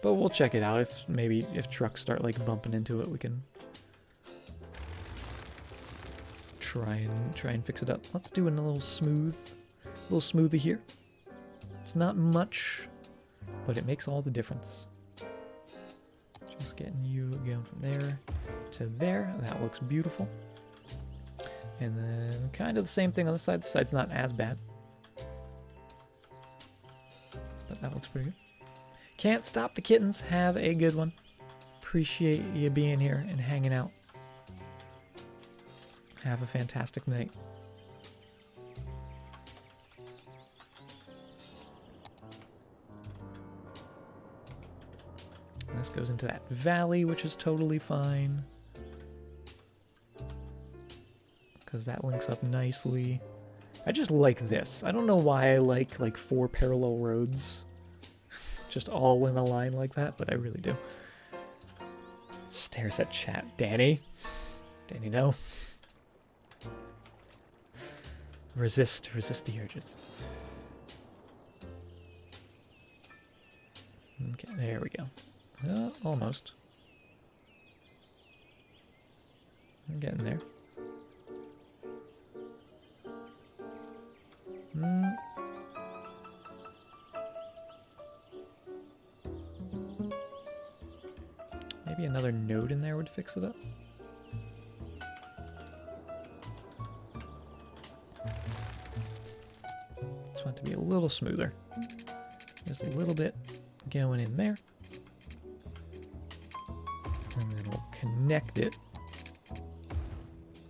But we'll check it out. If trucks start like bumping into it, we can try and fix it up. Let's do a little smoothie here. It's not much, but it makes all the difference. Just getting you going from there to there. That looks beautiful. And then kind of the same thing on the side. The side's not as bad, but that looks pretty good. Can't stop the kittens. Have a good one. Appreciate you being here and hanging out. Have a fantastic night. And this goes into that valley, which is totally fine, because that links up nicely. I just like this. I don't know why I like 4 parallel roads just all in a line like that, but I really do. Stares at chat. Danny, no. Resist the urges. Okay, there we go. Almost. I'm getting there. Maybe another node in there would fix it up. Just want it to be a little smoother. Just a little bit going in there. And then we'll connect it.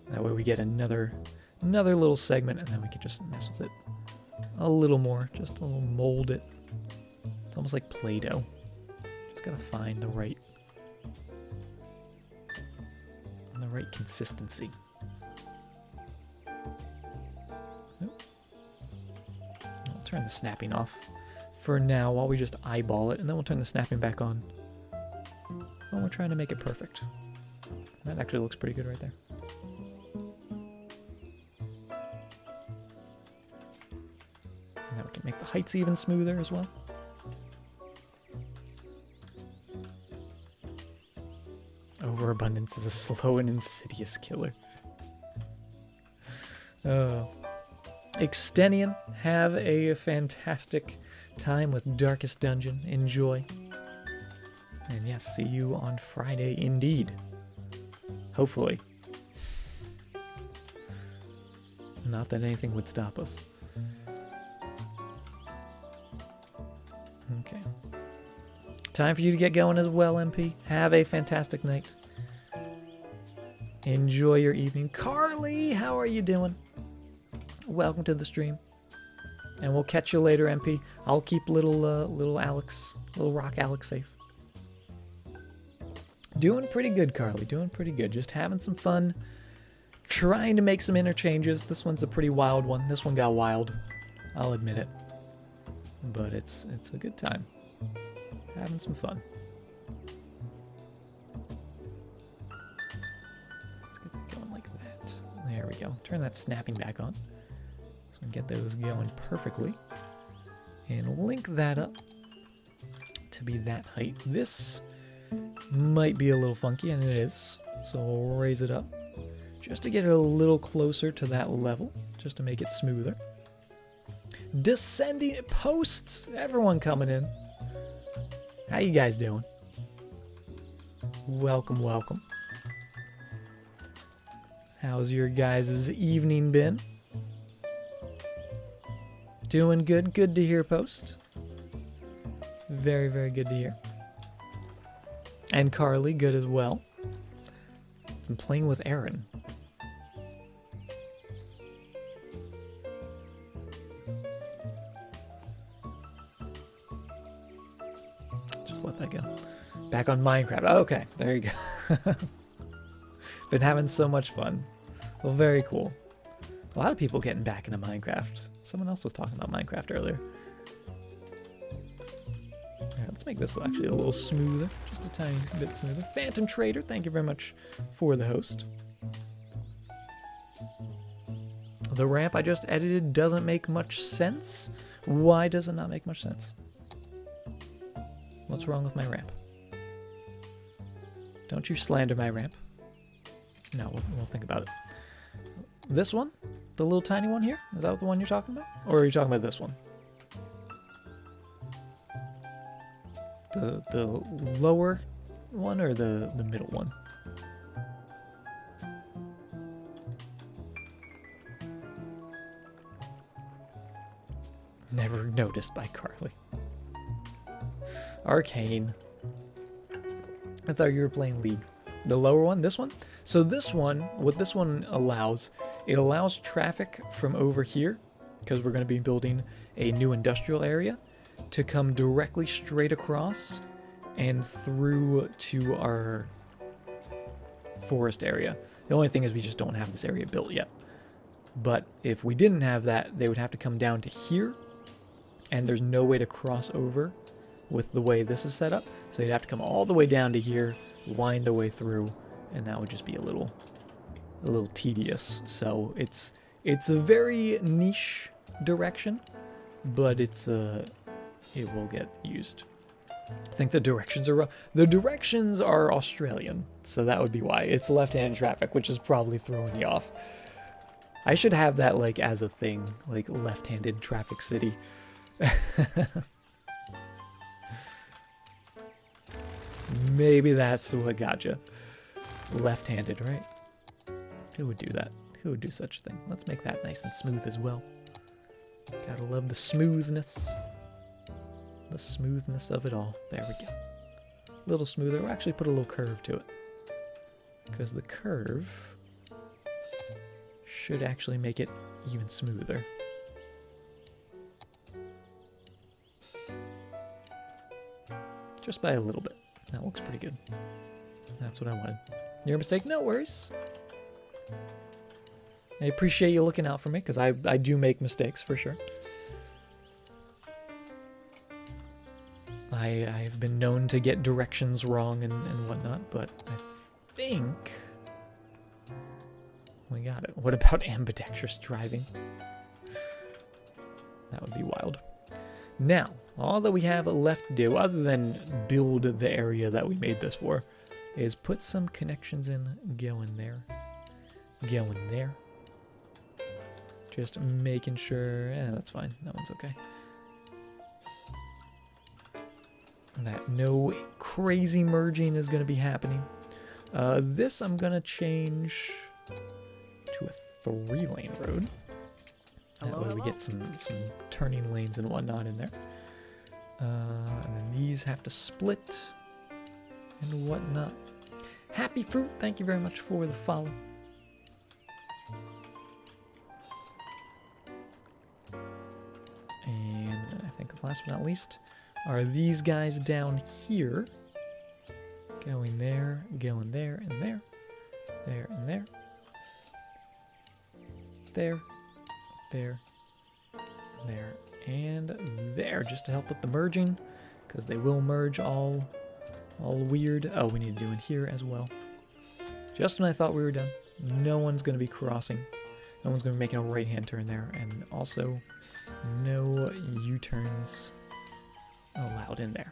That way we get another little segment, and then we can just mess with it a little more. Just a little mold it. It's almost like Play-Doh. Just gotta find the right consistency. Nope. I'll turn the snapping off for now while we just eyeball it, and then we'll turn the snapping back on when we're trying to make it perfect. That actually looks pretty good right there. Now we can make the heights even smoother as well. Overabundance is a slow and insidious killer. Oh. Extenian, have a fantastic time with Darkest Dungeon. Enjoy. And yes, see you on Friday indeed. Hopefully. Not that anything would stop us. Okay. Time for you to get going as well, MP. Have a fantastic night. Enjoy your evening. Carly, how are you doing? Welcome to the stream. And we'll catch you later, MP. I'll keep little Alex, little Rock Alex safe. Doing pretty good, Carly. Doing pretty good. Just having some fun. Trying to make some interchanges. This one's a pretty wild one. This one got wild. I'll admit it. But it's a good time. Having some fun. Let's get that going like that. There we go. Turn that snapping back on. So we can get those going perfectly. And link that up to be that height. This might be a little funky, and it is. So we'll raise it up just to get it a little closer to that level, just to make it smoother. Descending posts, everyone coming in. How you guys doing? Welcome, welcome. How's your guys' evening been? Doing good. Good to hear, Post. Very, very good to hear. And Carly, good as well. Been playing with Aaron. Just let that go. Back on Minecraft. Okay, there you go. Been having so much fun. Well, very cool. A lot of people getting back into Minecraft. Someone else was talking about Minecraft earlier. Alright, let's make this actually a little smoother. Just a tiny bit smoother. Phantom Trader, thank you very much for the host. The ramp I just edited doesn't make much sense. Why does it not make much sense? What's wrong with my ramp? Don't you slander my ramp. No, we'll think about it. This one? The little tiny one here? Is that the one you're talking about? Or are you talking about this one? The lower one or the middle one? Never noticed by Carly. Arcane. I thought you were playing League. The lower one? This one? So this one, what this one allows, it allows traffic from over here, because we're going to be building a new industrial area, to come directly straight across and through to our forest area. The only thing is we just don't have this area built yet. But if we didn't have that, they would have to come down to here, and there's no way to cross over with the way this is set up. So you'd have to come all the way down to here, wind the way through, and that would just be a little tedious. So it's a very niche direction, but it will get used. I think the directions are Australian, so that would be why. It's left-hand traffic, which is probably throwing you off. I should have that like as a thing, like left-handed traffic city. Maybe that's what got you. Left-handed, right? Who would do that? Who would do such a thing? Let's make that nice and smooth as well. Gotta love the smoothness. The smoothness of it all. There we go. A little smoother. We'll actually put a little curve to it, because the curve should actually make it even smoother. Just by a little bit. That looks pretty good. That's what I wanted. Your mistake? No worries. I appreciate you looking out for me, because I do make mistakes, for sure. I have been known to get directions wrong and whatnot, but I think We got it. What about ambidextrous driving? That would be wild. Now, all that we have left to do, other than build the area that we made this for, is put some connections in, go in there, go in there. Just making sure, that's fine, that one's okay. That no crazy merging is going to be happening. This I'm going to change to a 3-lane road. That way we get some turning lanes and whatnot in there. And then these have to split and whatnot. Happy Fruit, thank you very much for the follow. And I think last but not least are these guys down here. Going there, going there, and there. There and there. There. There, there, and there, just to help with the merging, because they will merge all weird. Oh, we need to do it here as well. Just when I thought we were done, no one's going to be crossing. No one's going to be making a right-hand turn there, and also no U-turns allowed in there.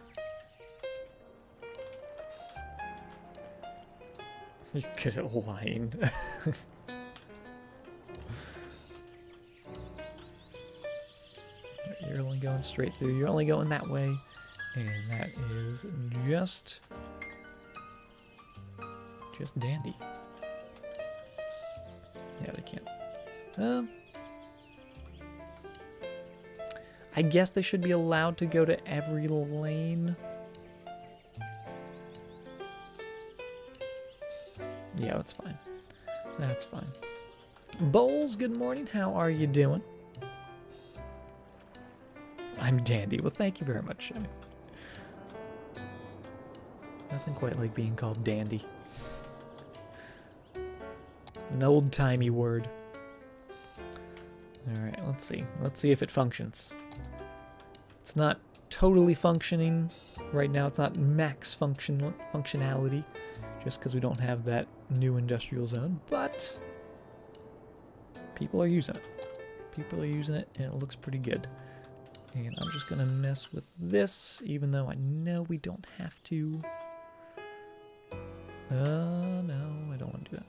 You're good at lying. You're only going straight through. You're only going that way. And that is just dandy. Yeah, they can't. I guess they should be allowed to go to every lane. Yeah, that's fine. That's fine. Bowles, good morning. How are you doing? I'm dandy. Well, thank you very much, Shay. Nothing quite like being called dandy. An old-timey word. Alright, let's see. Let's see if it functions. It's not totally functioning right now. It's not max functionality, just because we don't have that new industrial zone, but people are using it. People are using it, and it looks pretty good. And I'm just going to mess with this, even though I know we don't have to. No, I don't want to do that.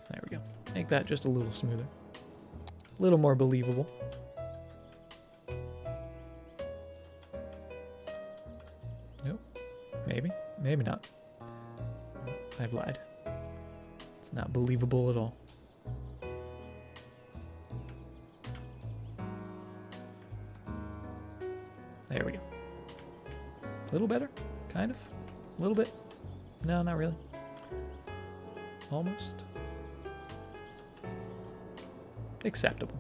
There we go. Make that just a little smoother. A little more believable. Nope. Maybe. Maybe not. I've lied. It's not believable at all. There we go. A little better? Kind of? A little bit? No, not really. Almost. Acceptable.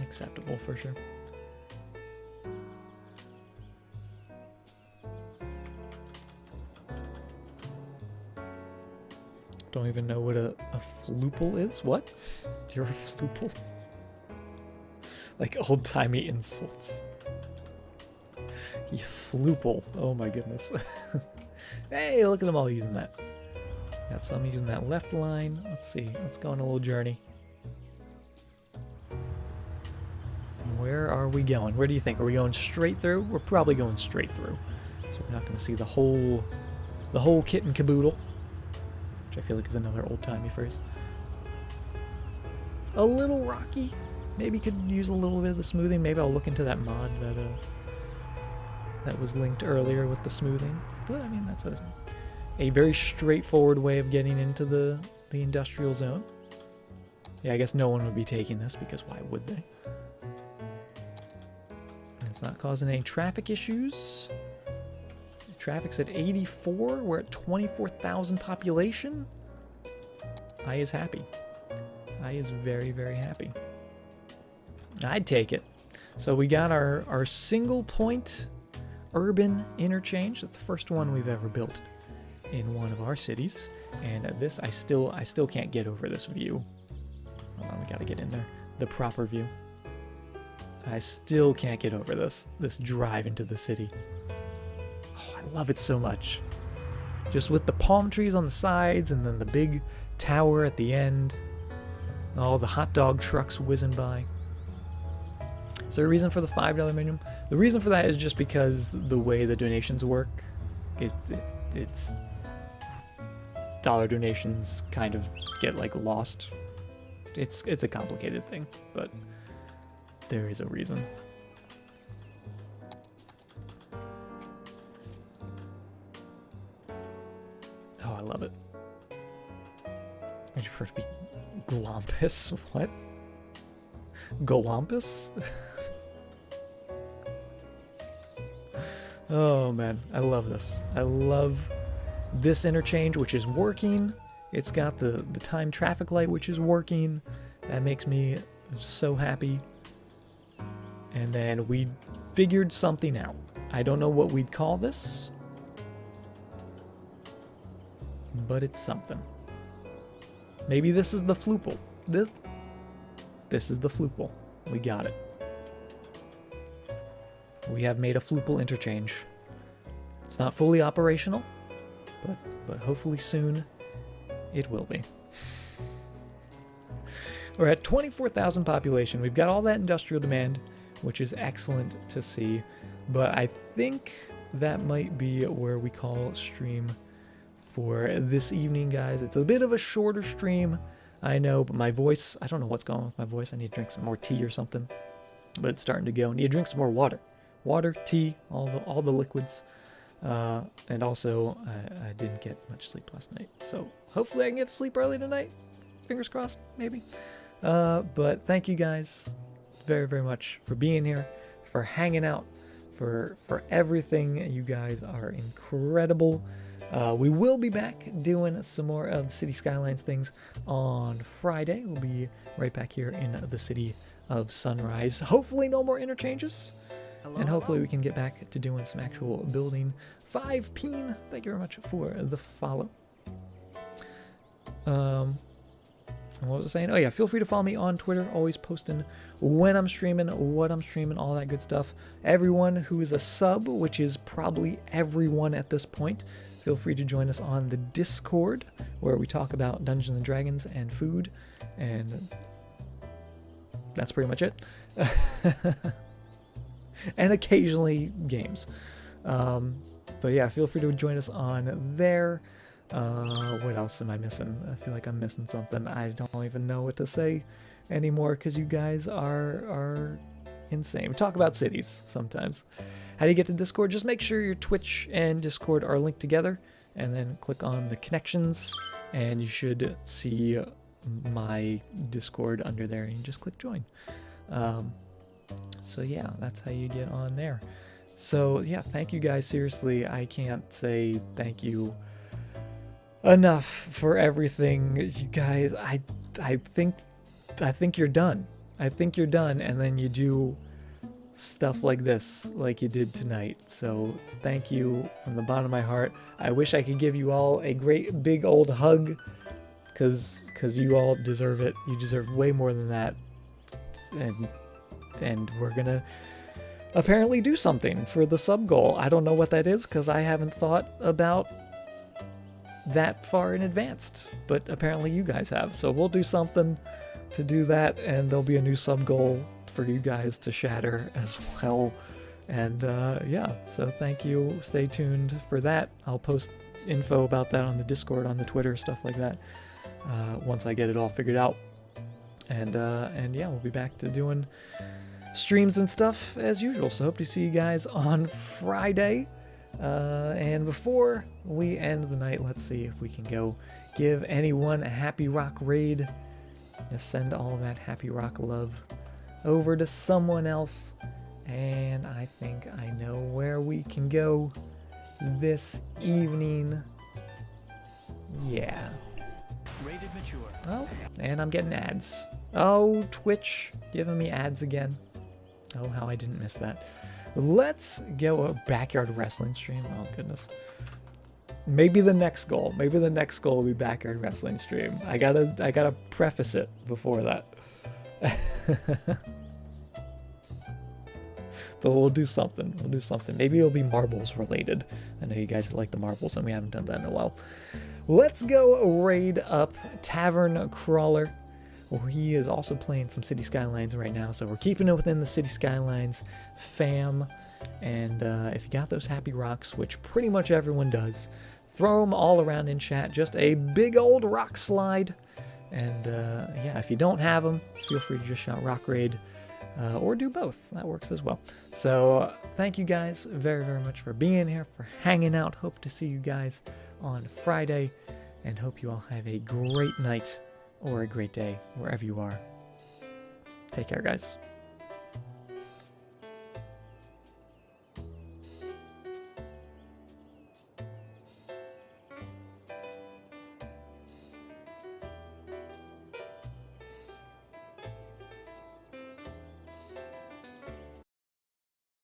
Acceptable for sure. Don't even know what a floople is. What? You're a floople? Like old-timey insults. You floople. Oh my goodness. Hey, look at them all using that. Got some using that left line. Let's see. Let's go on a little journey. Where are we going? Where do you think? Are we going straight through? We're probably going straight through. So we're not going to see the whole kit and caboodle. Which I feel like is another old-timey phrase. A little rocky. Maybe could use a little bit of the smoothing. Maybe I'll look into that mod that was linked earlier with the smoothing. But I mean, that's a very straightforward way of getting into the industrial zone. Yeah, I guess no one would be taking this because why would they? And it's not causing any traffic issues. Traffic's at 84. We're at 24,000 population. I is happy. I is very, very happy. I'd take it. So we got our single point urban interchange. That's the first one we've ever built in one of our cities. And this, I still can't get over this view. Hold on, we gotta get in there. The proper view. I still can't get over this drive into the city. Oh, I love it so much. Just with the palm trees on the sides and then the big tower at the end. All the hot dog trucks whizzing by. Is there a reason for the $5 minimum? The reason for that is just because the way the donations work, it's dollar donations kind of get like lost. It's a complicated thing, but there is a reason. Oh, I love it. I prefer to be Glompus. What? Golumpus? Oh man, I love this. I love this interchange, which is working. It's got the time traffic light, which is working. That makes me so happy. And then we figured something out. I don't know what we'd call this, but it's something. Maybe this is the floople. This is the floople. We got it. We have made a floople interchange. It's not fully operational, but hopefully soon it will be. We're at 24,000 population. We've got all that industrial demand, which is excellent to see. But I think that might be where we call stream for this evening, guys. It's a bit of a shorter stream, I know, but my voice, I don't know what's going on with my voice. I need to drink some more tea or something, but it's starting to go. I need to drink some more water. Water, tea, all the liquids. And also, I didn't get much sleep last night. So hopefully I can get to sleep early tonight. Fingers crossed, maybe. But thank you guys very, very much for being here, for hanging out, for everything. You guys are incredible. We will be back doing some more of the City Skylines things on Friday. We'll be right back here in the city of Sunrise. Hopefully no more interchanges. And hopefully we can get back to doing some actual building. 5peen, thank you very much for the follow. And what was I saying? Oh yeah, feel free to follow me on Twitter. Always posting when I'm streaming, what I'm streaming, all that good stuff. Everyone who is a sub, which is probably everyone at this point, feel free to join us on the Discord, where we talk about Dungeons and Dragons and food, and that's pretty much it. And occasionally games. But yeah, feel free to join us on there. What else am I missing? I feel like I'm missing something. I don't even know what to say anymore because you guys are insane. We talk about cities sometimes. How do you get to Discord? Just make sure your Twitch and Discord are linked together, and then click on the connections, and you should see my Discord under there, and you just click join. So yeah, that's how you get on there. So yeah, thank you guys. Seriously, I can't say thank you enough for everything. You guys, I think you're done. I think you're done, and then you do stuff like this, like you did tonight. So thank you from the bottom of my heart. I wish I could give you all a great big old hug, because you all deserve it. You deserve way more than that. And we're gonna apparently do something for the sub goal. I don't know what that is because I haven't thought about that far in advance, but apparently you guys have. So we'll do something to do that, and there'll be a new sub goal for you guys to shatter as well. And yeah, so thank you. Stay tuned for that. I'll post info about that on the Discord, on the Twitter, stuff like that, once I get it all figured out. And yeah, we'll be back to doing streams and stuff as usual. So hope to see you guys on Friday. And before we end the night, let's see if we can go give anyone a Happy Rock raid. Just send all that Happy Rock love over to someone else. And I think I know where we can go this evening. Yeah. Rated mature. Oh, and I'm getting ads. Oh, Twitch giving me ads again. Oh, how I didn't miss that. Let's go a backyard wrestling stream. Oh, goodness. Maybe the next goal. Maybe the next goal will be backyard wrestling stream. I gotta preface it before that. But we'll do something. We'll do something. Maybe it'll be marbles related. I know you guys like the marbles, and we haven't done that in a while. Let's go raid up Tavern Crawler. He is also playing some City Skylines right now, so we're keeping it within the City Skylines fam. And if you got those happy rocks, which pretty much everyone does, throw them all around in chat. Just a big old rock slide. And yeah, if you don't have them, feel free to just shout rock raid. Or do both. That works as well. So thank you guys very, very much for being here, for hanging out. Hope to see you guys on Friday. And hope you all have a great night or a great day wherever you are. Take care, guys.